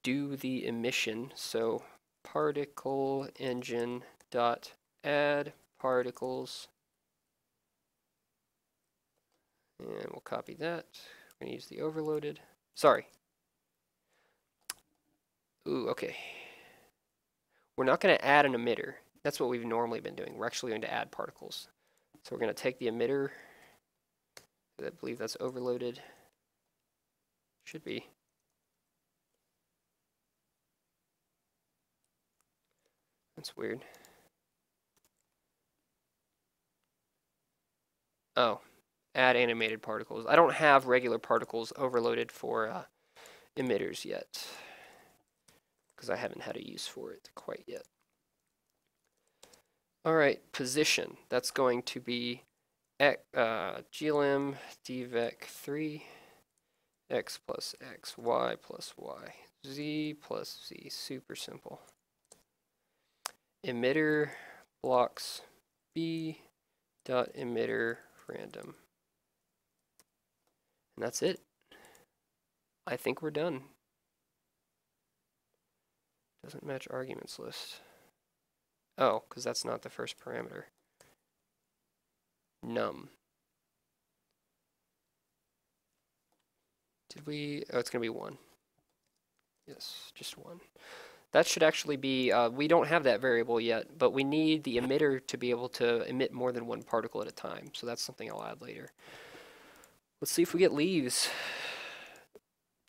do the emission. So particle engine dot add particles, and we'll copy that. We're going to use the overloaded. Sorry. Ooh, okay. We're not going to add an emitter. That's what we've normally been doing. We're actually going to add particles. So we're going to take the emitter. I believe that's overloaded. Should be. That's weird. Oh, add animated particles. I don't have regular particles overloaded for emitters yet, because I haven't had a use for it quite yet. All right, position. That's going to be glm dvec3 x plus x, y plus y, z plus z. Super simple. Emitter blocks b dot emitter random. And that's it. I think we're done. Doesn't match arguments list. Oh, because that's not the first parameter. Num. Did we? Oh, it's going to be 1. Yes, just 1. That should actually be, we don't have that variable yet, but we need the emitter to be able to emit more than one particle at a time. So that's something I'll add later. Let's see if we get leaves.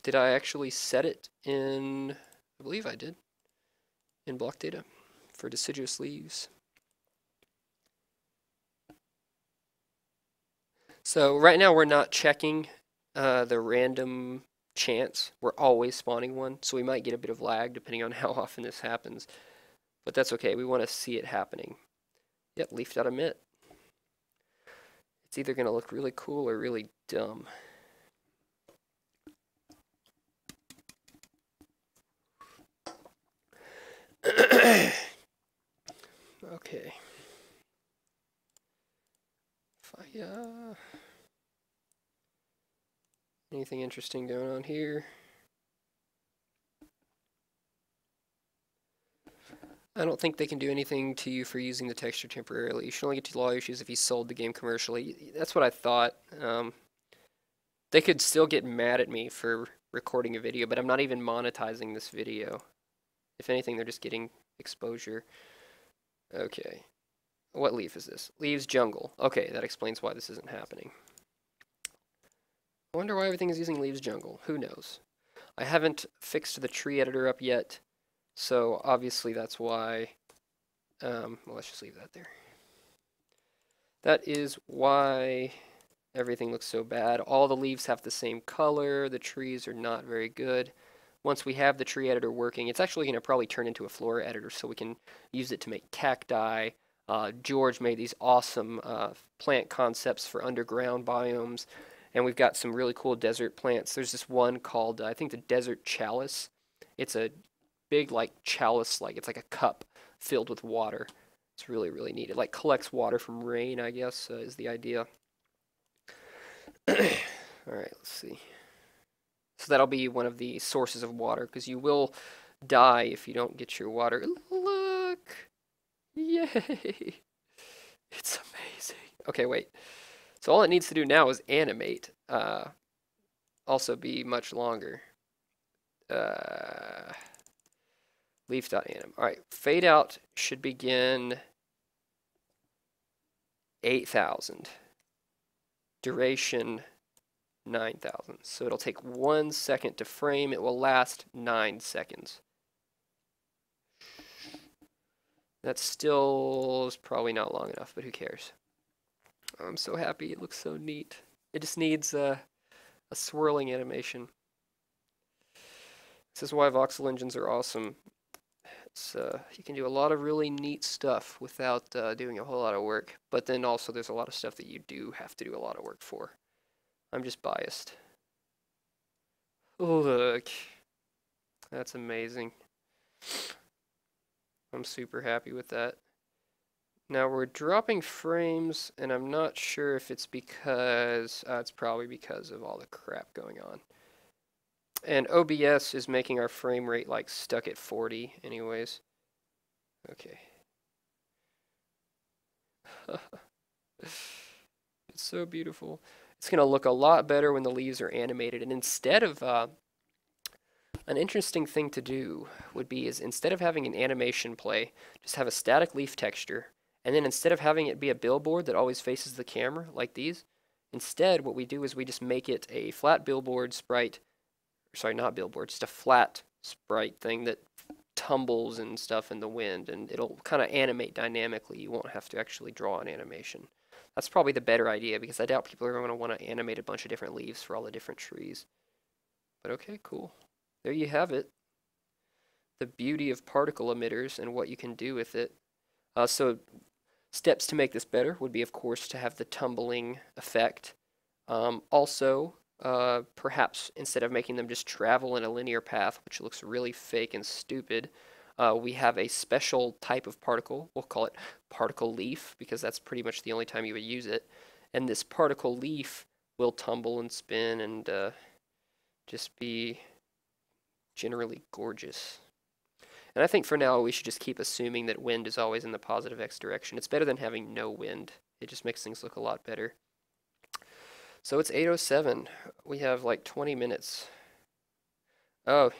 Did I actually set it in, I believe I did, in block data for deciduous leaves. So right now we're not checking the random chance. We're always spawning one, so we might get a bit of lag depending on how often this happens. But that's okay, we want to see it happening. Yep, leaf.emit. It's either going to look really cool or really dumb. Okay. Fire. Anything interesting going on here? I don't think they can do anything to you for using the texture temporarily. You should only get to law issues if you sold the game commercially. That's what I thought. They could still get mad at me for recording a video, but I'm not even monetizing this video. If anything, they're just getting exposure. Okay. What leaf is this? Leaves jungle. Okay, that explains why this isn't happening. I wonder why everything is using leaves jungle. Who knows? I haven't fixed the tree editor up yet, so obviously that's why. Well, let's just leave that there. That is why everything looks so bad. All the leaves have the same color. The trees are not very good. Once we have the tree editor working, it's actually going to probably turn into a flora editor so we can use it to make cacti. George made these awesome plant concepts for underground biomes. And we've got some really cool desert plants. There's this one called, I think, the desert chalice. It's a big, like, chalice, like, it's like a cup filled with water. It's really, really neat. It, like, collects water from rain, I guess, is the idea. All right, let's see. So that'll be one of the sources of water, because you will die if you don't get your water. Look! Yay! It's amazing. Okay, wait. So all it needs to do now is animate. Also be much longer. Leaf.anim. Alright, fade out should begin 8,000. Duration 9,000. So it'll take 1 second to frame. It will last 9 seconds. That still is probably not long enough, but who cares? I'm so happy. It looks so neat. It just needs a swirling animation. This is why voxel engines are awesome. It's, you can do a lot of really neat stuff without doing a whole lot of work. But then also there's a lot of stuff that you do have to do a lot of work for. I'm just biased. Look. That's amazing. I'm super happy with that. Now we're dropping frames, and I'm not sure if it's because, it's probably because of all the crap going on. And OBS is making our frame rate like stuck at 40 anyways. Okay. It's so beautiful. It's going to look a lot better when the leaves are animated, and instead of, an interesting thing to do would be is instead of having an animation play, just have a static leaf texture. And then instead of having it be a billboard that always faces the camera, like these, instead what we do is we just make it a flat billboard sprite, sorry, not billboard, just a flat sprite thing that tumbles and stuff in the wind, and it'll kind of animate dynamically. You won't have to actually draw an animation. That's probably the better idea, because I doubt people are going to want to animate a bunch of different leaves for all the different trees. But okay, cool. There you have it. The beauty of particle emitters and what you can do with it. So steps to make this better would be, of course, to have the tumbling effect. Also, perhaps instead of making them just travel in a linear path, which looks really fake and stupid, we have a special type of particle. We'll call it particle leaf, because that's pretty much the only time you would use it. And this particle leaf will tumble and spin and just be generally gorgeous. And I think for now we should just keep assuming that wind is always in the positive X direction. It's better than having no wind. It just makes things look a lot better. So it's 8:07. We have like 20 minutes. Oh,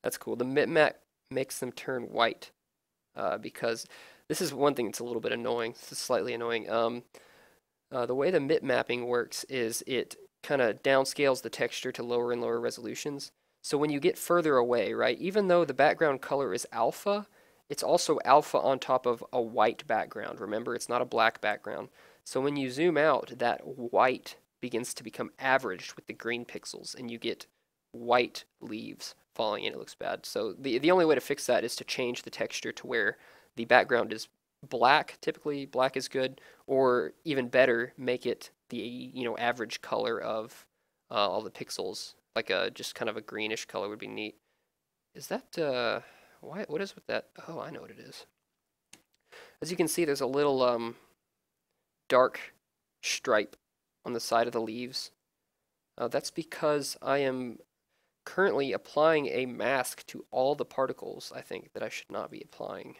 that's cool. The bitmap makes them turn white because this is one thing that's a little bit annoying. This is slightly annoying. The way the mip mapping works is it kind of downscales the texture to lower and lower resolutions. So when you get further away, right, even though the background color is alpha, it's also alpha on top of a white background. Remember, it's not a black background. So when you zoom out, that white begins to become averaged with the green pixels, and you get white leaves falling in. It looks bad. So the only way to fix that is to change the texture to where the background is black. Typically, black is good, or even better, make it the average color of all the pixels. Like just kind of a greenish color would be neat. Is that what is with that? Oh, I know what it is. As you can see, there's a little dark stripe on the side of the leaves. That's because I am currently applying a mask to all the particles, I think, that I should not be applying.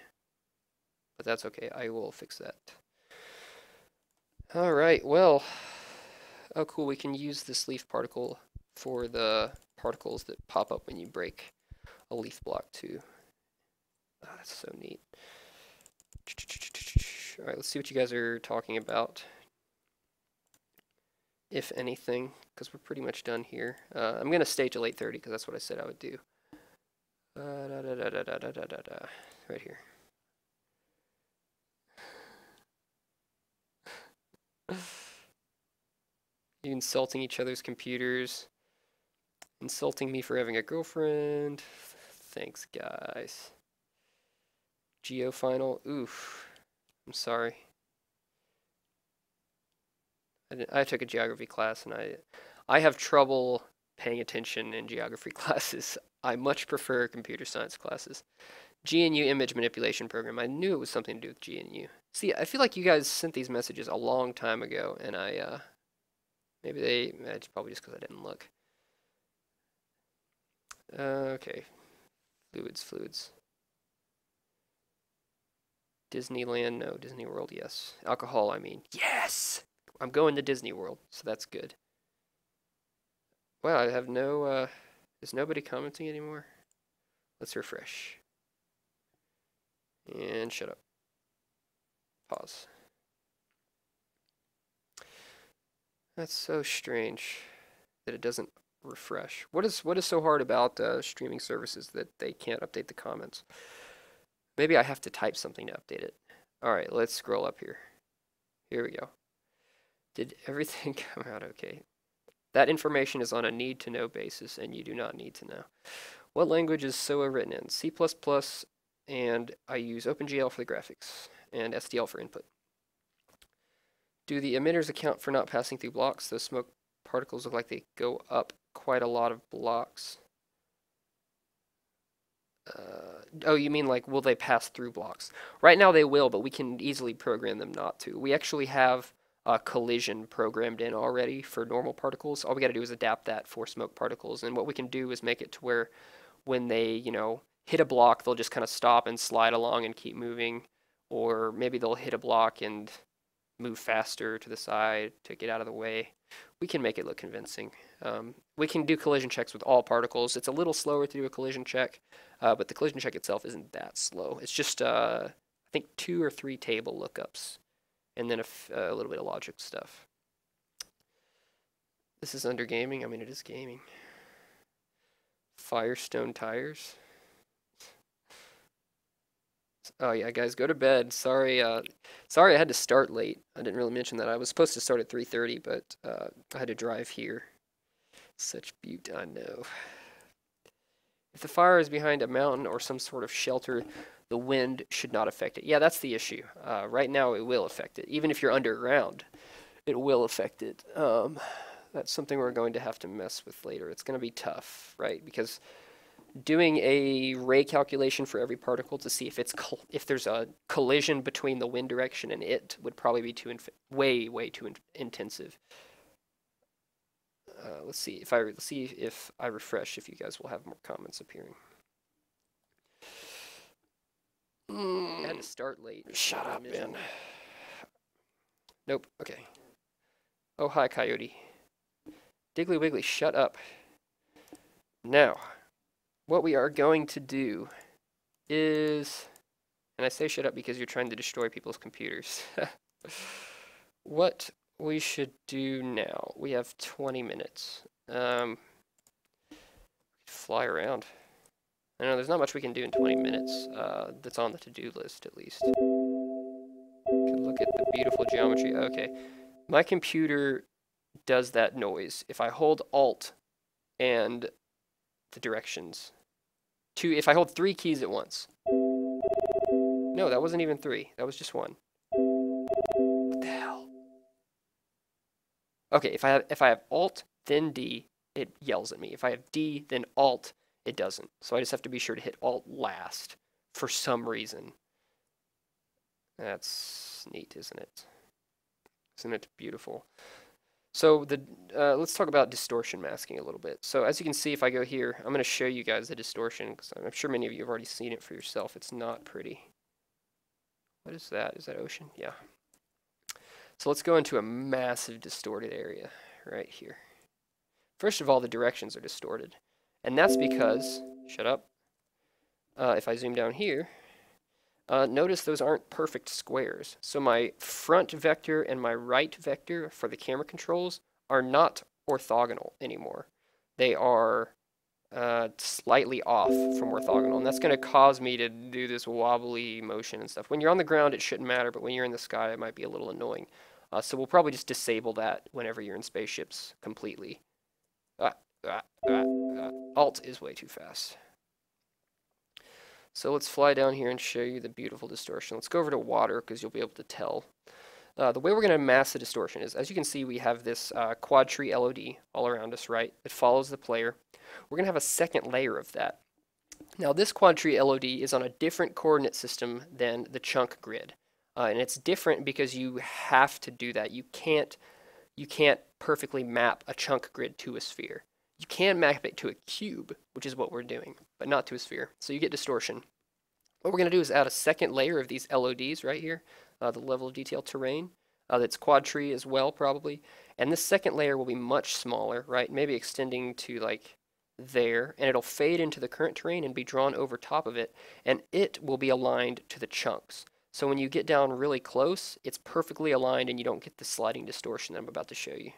But that's okay, I will fix that. Alright, well, oh cool, we can use this leaf particle for the particles that pop up when you break a leaf block too. Oh, that's so neat. Alright, let's see what you guys are talking about, if anything, because we're pretty much done here. I'm going to stay till 8:30 because that's what I said I would do. Right here. You insulting each other's computers. Insulting me for having a girlfriend. Thanks, guys. Geo final. Oof. I'm sorry. I took a geography class and I have trouble paying attention in geography classes. I much prefer computer science classes. GNU image manipulation program. I knew it was something to do with GNU. See, I feel like you guys sent these messages a long time ago, and it's probably just because I didn't look. Okay. Fluids. Disneyland, no. Disney World, yes. Alcohol, I mean. Yes! I'm going to Disney World, so that's good. Wow, I have no, is nobody commenting anymore? Let's refresh. And shut up. Pause. That's so strange that it doesn't refresh. What is so hard about streaming services that they can't update the comments? Maybe I have to type something to update it. Alright, let's scroll up here. Here we go. Did everything come out okay? That information is on a need-to-know basis, and you do not need to know. What language is SoA written in? C++, and I use OpenGL for the graphics, and SDL for input. Do the emitters account for not passing through blocks? Those smoke particles look like they go up quite a lot of blocks. Oh, you mean like, will they pass through blocks? Right now they will, but we can easily program them not to. We actually have collision programmed in already for normal particles. All we got to do is adapt that for smoke particles, and what we can do is make it to where when they, hit a block, they'll just kind of stop and slide along and keep moving, or maybe they'll hit a block and move faster to the side to get out of the way. We can make it look convincing. We can do collision checks with all particles. It's a little slower to do a collision check, but the collision check itself isn't that slow. It's just, I think, 2 or 3 table lookups, and then a little bit of logic stuff. This is under gaming. I mean, it is gaming. Firestone tires. Oh yeah, guys, go to bed. Sorry, sorry I had to start late. I didn't really mention that. I was supposed to start at 3:30, but I had to drive here. Such beaut, I know. If the fire is behind a mountain or some sort of shelter, the wind should not affect it. Yeah, that's the issue. Right now, it will affect it. Even if you're underground, it will affect it. That's something we're going to have to mess with later. It's going to be tough, right? Because doing a ray calculation for every particle to see if there's a collision between the wind direction and it would probably be way too intensive. Let's see if I refresh, if you guys will have more comments appearing. I had to start late. Shut up, man. Nope. Okay. Oh, hi, Coyote. Diggly Wiggly, shut up. Now, what we are going to do is, and I say shut up because you're trying to destroy people's computers. What we should do now, we have 20 minutes. Fly around. I know there's not much we can do in 20 minutes that's on the to-do list, at least. Could look at the beautiful geometry. Okay, my computer does that noise. If I hold Alt and the directions, if I hold 3 keys at once. No, that wasn't even 3. That was just 1. What the hell? Okay, if I have Alt, then D, it yells at me. If I have D, then Alt, it doesn't. So I just have to be sure to hit Alt last for some reason. That's neat, isn't it? Isn't it beautiful? So let's talk about distortion masking a little bit. So as you can see, if I go here, I'm going to show you guys the distortion because I'm sure many of you have already seen it for yourself. It's not pretty. What is that? Is that ocean? Yeah. So let's go into a massive distorted area right here. First of all, the directions are distorted. And that's because, shut up, if I zoom down here, notice those aren't perfect squares. So my front vector and my right vector for the camera controls are not orthogonal anymore. They are slightly off from orthogonal, and that's going to cause me to do this wobbly motion and stuff. When you're on the ground, it shouldn't matter, but when you're in the sky, it might be a little annoying. So we'll probably just disable that whenever you're in spaceships completely. Alt is way too fast. So let's fly down here and show you the beautiful distortion. Let's go over to water because you'll be able to tell. The way we're going to mask the distortion is, as you can see, we have this quad tree LOD all around us, right? It follows the player. We're going to have a second layer of that. Now, this quad tree LOD is on a different coordinate system than the chunk grid. And it's different because you have to do that. You can't perfectly map a chunk grid to a sphere. You can map it to a cube, which is what we're doing, but not to a sphere. So you get distortion. What we're going to do is add a second layer of these LODs right here, the level of detail terrain. That's quad tree as well, probably. And this second layer will be much smaller, right? Maybe extending to like there, and it'll fade into the current terrain and be drawn over top of it, and it will be aligned to the chunks. So when you get down really close, it's perfectly aligned and you don't get the sliding distortion that I'm about to show you.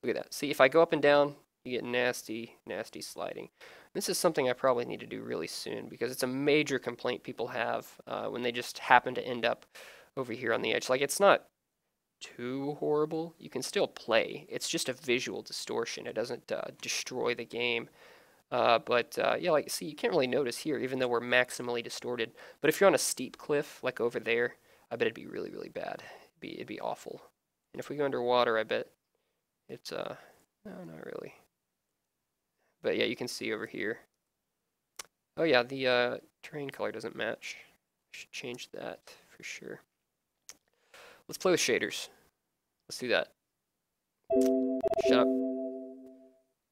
Look at that. See, if I go up and down, you get nasty, nasty sliding. This is something I probably need to do really soon because it's a major complaint people have when they just happen to end up over here on the edge. Like, it's not too horrible. You can still play. It's just a visual distortion. It doesn't destroy the game. Yeah, like, see, you can't really notice here, even though we're maximally distorted. But if you're on a steep cliff, like over there, I bet it'd be really, really bad. It'd be awful. And if we go underwater, I bet it's, no, not really. But yeah, you can see over here. Oh yeah, the terrain color doesn't match. Should change that for sure. Let's play with shaders. Let's do that. Shut up.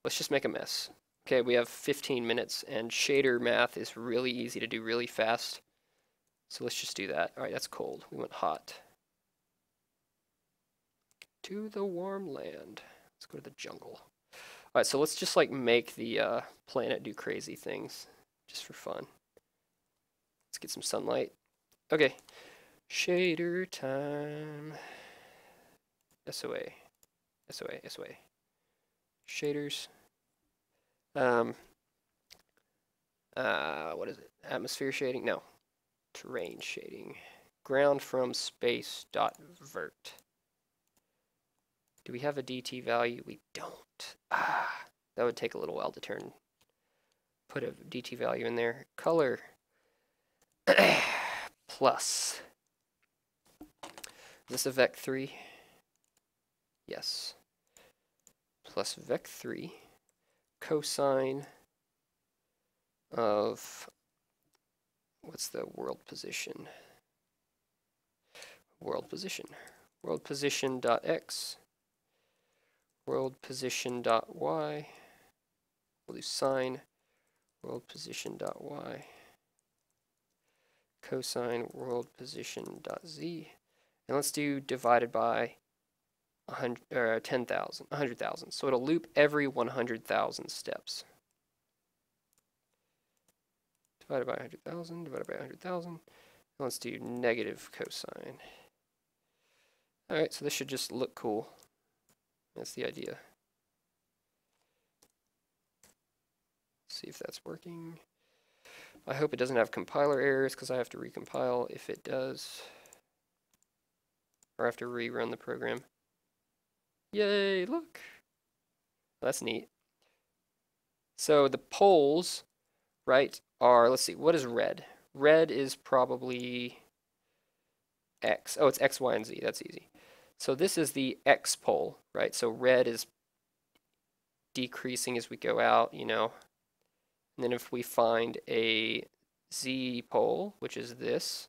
Let's just make a mess. Okay, we have 15 minutes, and shader math is really easy to do really fast. So let's just do that. All right, that's cold. We went hot. To the warm land. Let's go to the jungle. All right, so let's just like make the planet do crazy things, just for fun. Let's get some sunlight. Okay, shader time. SoA, SoA, SoA. Shaders. What is it? Atmosphere shading? No. Terrain shading. Ground from space dot vert. Do we have a DT value? We don't. That would take a little while to put a DT value in there. Color plus. Is this a vec3? Yes. Plus vec3 cosine of, what's the world position? World position. World position dot x. World position dot y. We'll do sine world position dot y. Cosine world position dot z. And let's do divided by 100,000. So it'll loop every 100,000 steps. Divided by 100,000, divided by 100,000. Let's do negative cosine. Alright, so this should just look cool. That's the idea. See if that's working. I hope it doesn't have compiler errors because I have to recompile if it does. Or I have to rerun the program. Yay, look. That's neat. So the poles, right, are, let's see, what is red? Red is probably X. Oh, it's X, Y, and Z. That's easy. So this is the X pole, right? So red is decreasing as we go out, you know. And then if we find a Z pole, which is this,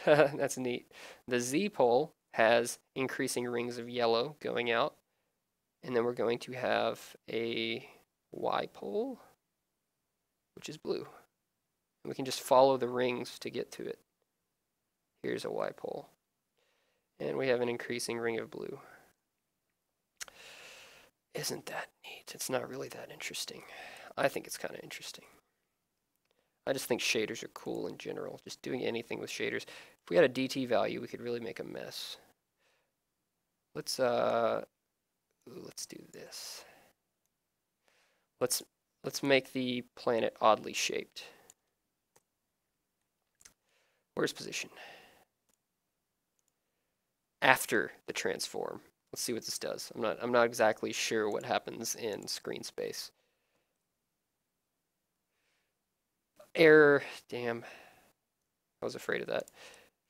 that's neat. The Z pole has increasing rings of yellow going out. And then we're going to have a Y pole, which is blue. And we can just follow the rings to get to it. Here's a Y pole. And we have an increasing ring of blue. Isn't that neat? It's not really that interesting. I think it's kind of interesting. I just think shaders are cool in general. Just doing anything with shaders. If we had a DT value, we could really make a mess. Let's do this. Let's make the planet oddly shaped. Where's position? After the transform. Let's see what this does. I'm not exactly sure what happens in screen space. Error. Damn. I was afraid of that.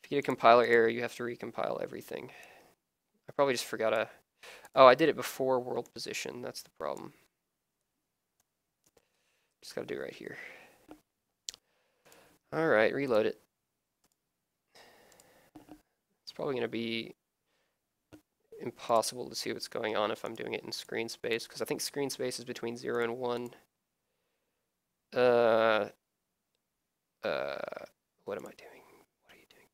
If you get a compiler error, you have to recompile everything. I probably just forgot a... Oh, I did it before world position. That's the problem. Just gotta do it right here. Alright, reload it. It's probably gonna be impossible to see what's going on if I'm doing it in screen space, because I think screen space is between 0 and 1. What am I doing? What are you doing?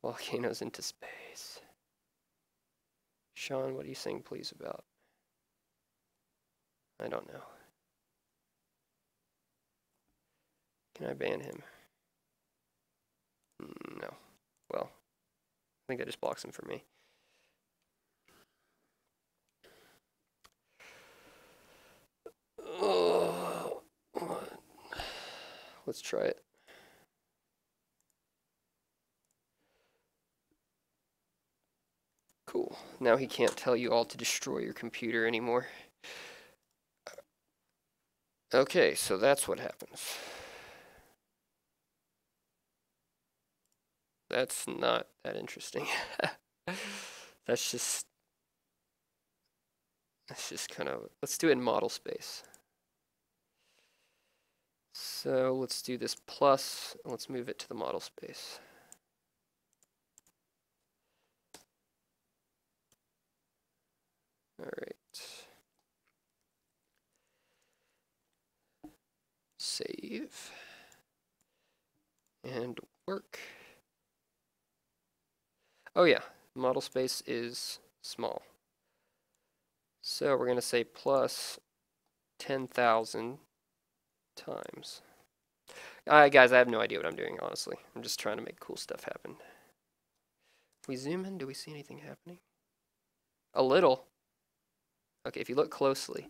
Volcanoes into space. Sean, what are you saying please about? I don't know. Can I ban him? No. Well, I think that just blocks him for me. Let's try it. Cool. Now he can't tell you all to destroy your computer anymore. Okay, so that's what happens. That's not that interesting. That's just kind of, let's do it in model space. So let's do this plus, and let's move it to the model space. All right. Save. And work. Oh yeah, model space is small. So we're going to say plus 10,000 times. Guys, I have no idea what I'm doing, honestly. I'm just trying to make cool stuff happen. If we zoom in, do we see anything happening? A little. Okay, if you look closely,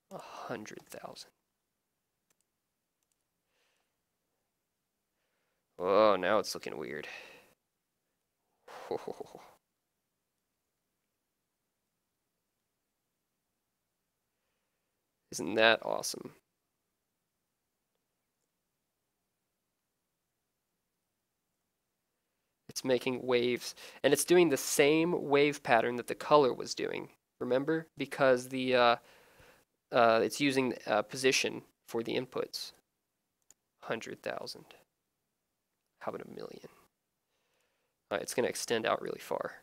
100,000. Oh, now it's looking weird. Isn't that awesome? It's making waves, and it's doing the same wave pattern that the color was doing. Remember? Because the it's using position for the inputs. 100,000. How about 1 million? All right, it's going to extend out really far.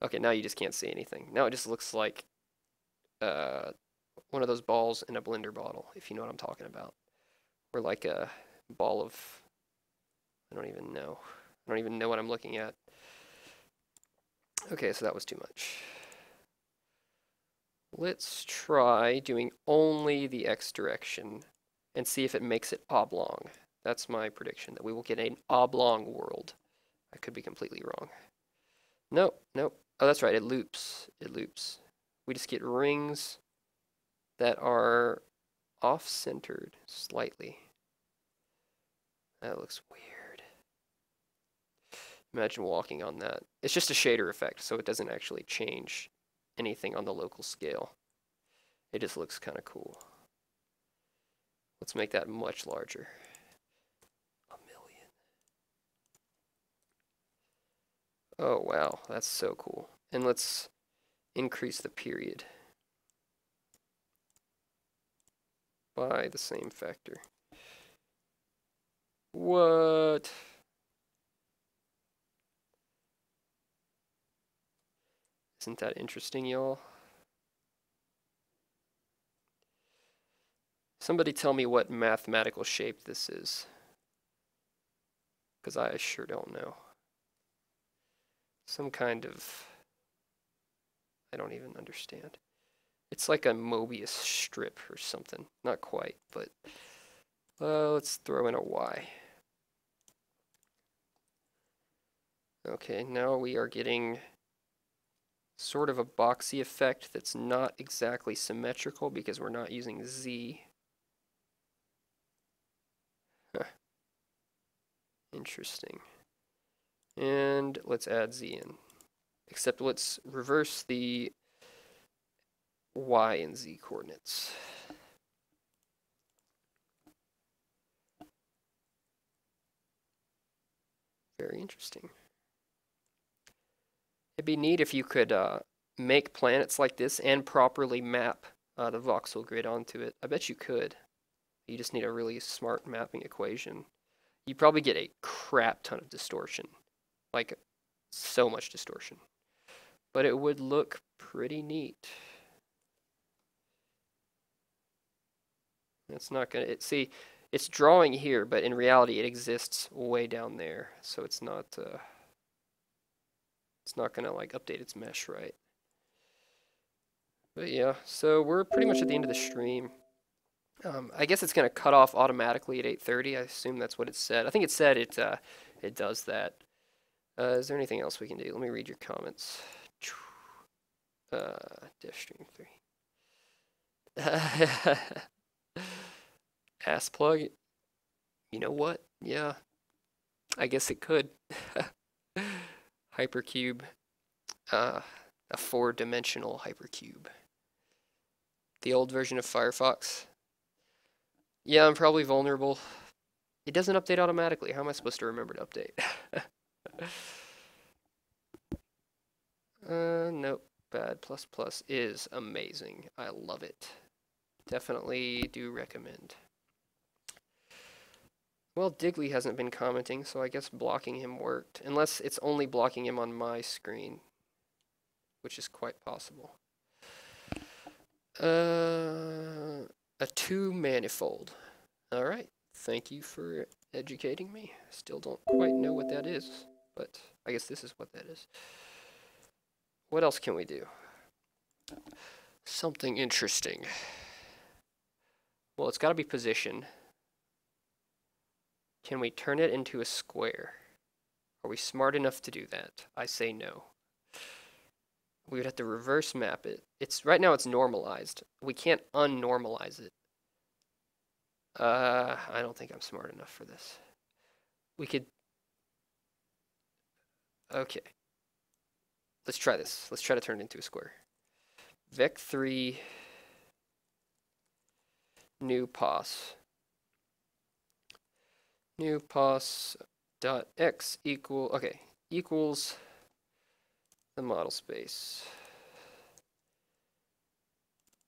Okay, now you just can't see anything. Now it just looks like one of those balls in a blender bottle, if you know what I'm talking about. Or like a ball of, I don't even know. I don't even know what I'm looking at. Okay, so that was too much. Let's try doing only the X direction and see if it makes it oblong. That's my prediction, that we will get an oblong world. I could be completely wrong. Nope, nope. Oh, that's right, it loops. It loops. We just get rings that are off-centered slightly. That looks weird. Imagine walking on that. It's just a shader effect, so it doesn't actually change anything on the local scale. It just looks kind of cool. Let's make that much larger. 1 million. Oh, wow, that's so cool. And let's increase the period by the same factor. What? Isn't that interesting, y'all? Somebody tell me what mathematical shape this is, because I sure don't know. Some kind of, I don't even understand. It's like a Mobius strip or something. Not quite, but let's throw in a Y. Okay, now we are getting sort of a boxy effect that's not exactly symmetrical because we're not using Z. Huh. Interesting. And let's add Z in. Except let's reverse the Y and Z coordinates. Very interesting. It'd be neat if you could make planets like this and properly map the voxel grid onto it. I bet you could. You just need a really smart mapping equation. You probably get a crap ton of distortion. Like, so much distortion. But it would look pretty neat. It's not gonna, see, it's drawing here, but in reality it exists way down there. So it's not gonna like update its mesh right. But yeah, so we're pretty much at the end of the stream. I guess it's gonna cut off automatically at 8:30. I assume that's what it said. I think it said it does that. Is there anything else we can do? Let me read your comments. Diff stream 3. Ass plug. You know what? Yeah, I guess it could. Hypercube. A 4-dimensional hypercube. The old version of Firefox. Yeah, I'm probably vulnerable. It doesn't update automatically. How am I supposed to remember to update? Nope. Bad++ is amazing. I love it. Definitely do recommend. Well, Digley hasn't been commenting, so I guess blocking him worked. Unless it's only blocking him on my screen, which is quite possible. A 2-manifold. Alright, thank you for educating me. Still don't quite know what that is, but I guess this is what that is. What else can we do? Something interesting. Well, it's got to be position. Can we turn it into a square? Are we smart enough to do that? I say no. We would have to reverse map it. Right now it's normalized. We can't unnormalize it. I don't think I'm smart enough for this. We could. Okay. Let's try this. Let's try to turn it into a square. Vec3 new pos. New pos dot x equals the model space.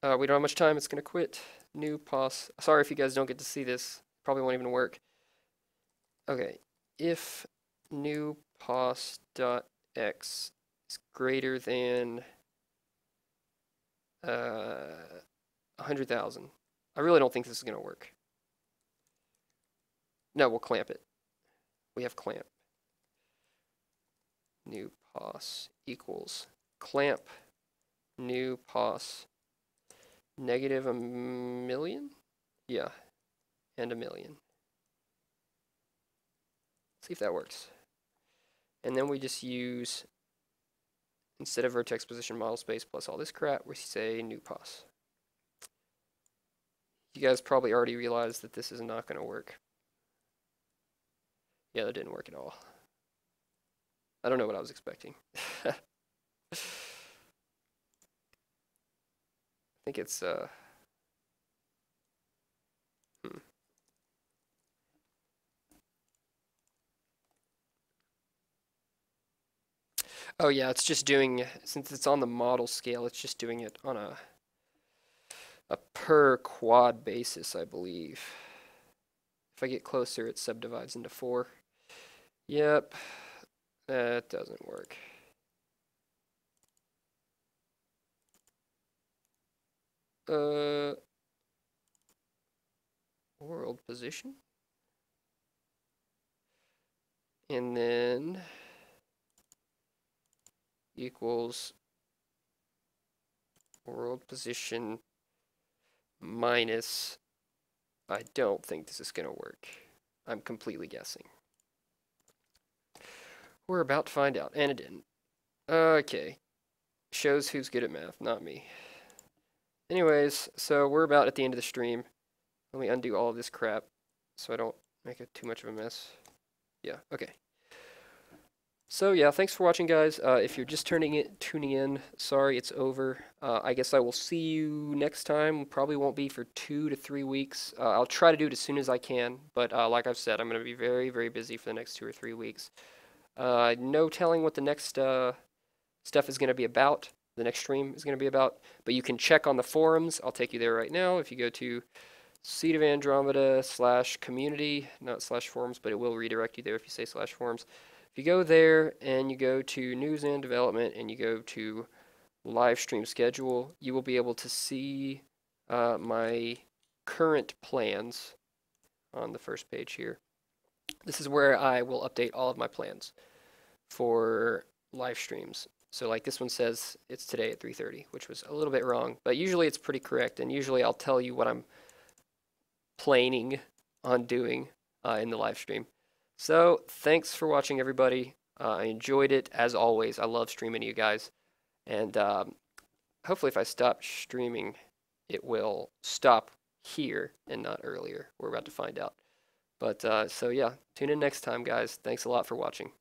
We don't have much time. It's gonna quit. New pos. Sorry if you guys don't get to see this. Probably won't even work. Okay. If new pos dot x is greater than 100,000. I really don't think this is gonna work. No, we'll clamp it. We have clamp. New pos equals clamp new pos negative 1,000,000? Yeah, and 1,000,000. See if that works. And then we just use, instead of vertex position model space plus all this crap, we say new pos. You guys probably already realized that this is not going to work. Yeah, that didn't work at all. I don't know what I was expecting. I think it's Oh yeah, it's just doing, since it's on the model scale, it's just doing it on a per quad basis, I believe. If I get closer, it subdivides into 4. Yep, that doesn't work. world position. And then equals world position minus, I don't think this is going to work. I'm completely guessing. We're about to find out, and it didn't. Okay. Shows who's good at math, not me. Anyways, so we're about at the end of the stream. Let me undo all of this crap so I don't make it too much of a mess. Yeah, okay. So yeah, thanks for watching, guys. If you're just tuning in, sorry, it's over. I guess I will see you next time. Probably won't be for 2 to 3 weeks. I'll try to do it as soon as I can, but like I've said, I'm going to be very, very busy for the next 2 or 3 weeks. No telling what the next stuff is going to be about. The next stream is going to be about, but you can check on the forums. I'll take you there right now. If you go to Seed of Andromeda /community, not /forums, but it will redirect you there if you say /forums. If you go there and you go to news and development and you go to live stream schedule, you will be able to see my current plans on the first page here. This is where I will update all of my plans for live streams. So like this one says it's today at 3:30, which was a little bit wrong, but usually it's pretty correct, and usually I'll tell you what I'm planning on doing in the live stream. So thanks for watching, everybody. I enjoyed it as always. I love streaming to you guys, and hopefully if I stop streaming, it will stop here and not earlier. We're about to find out. But so yeah, tune in next time, guys. Thanks a lot for watching.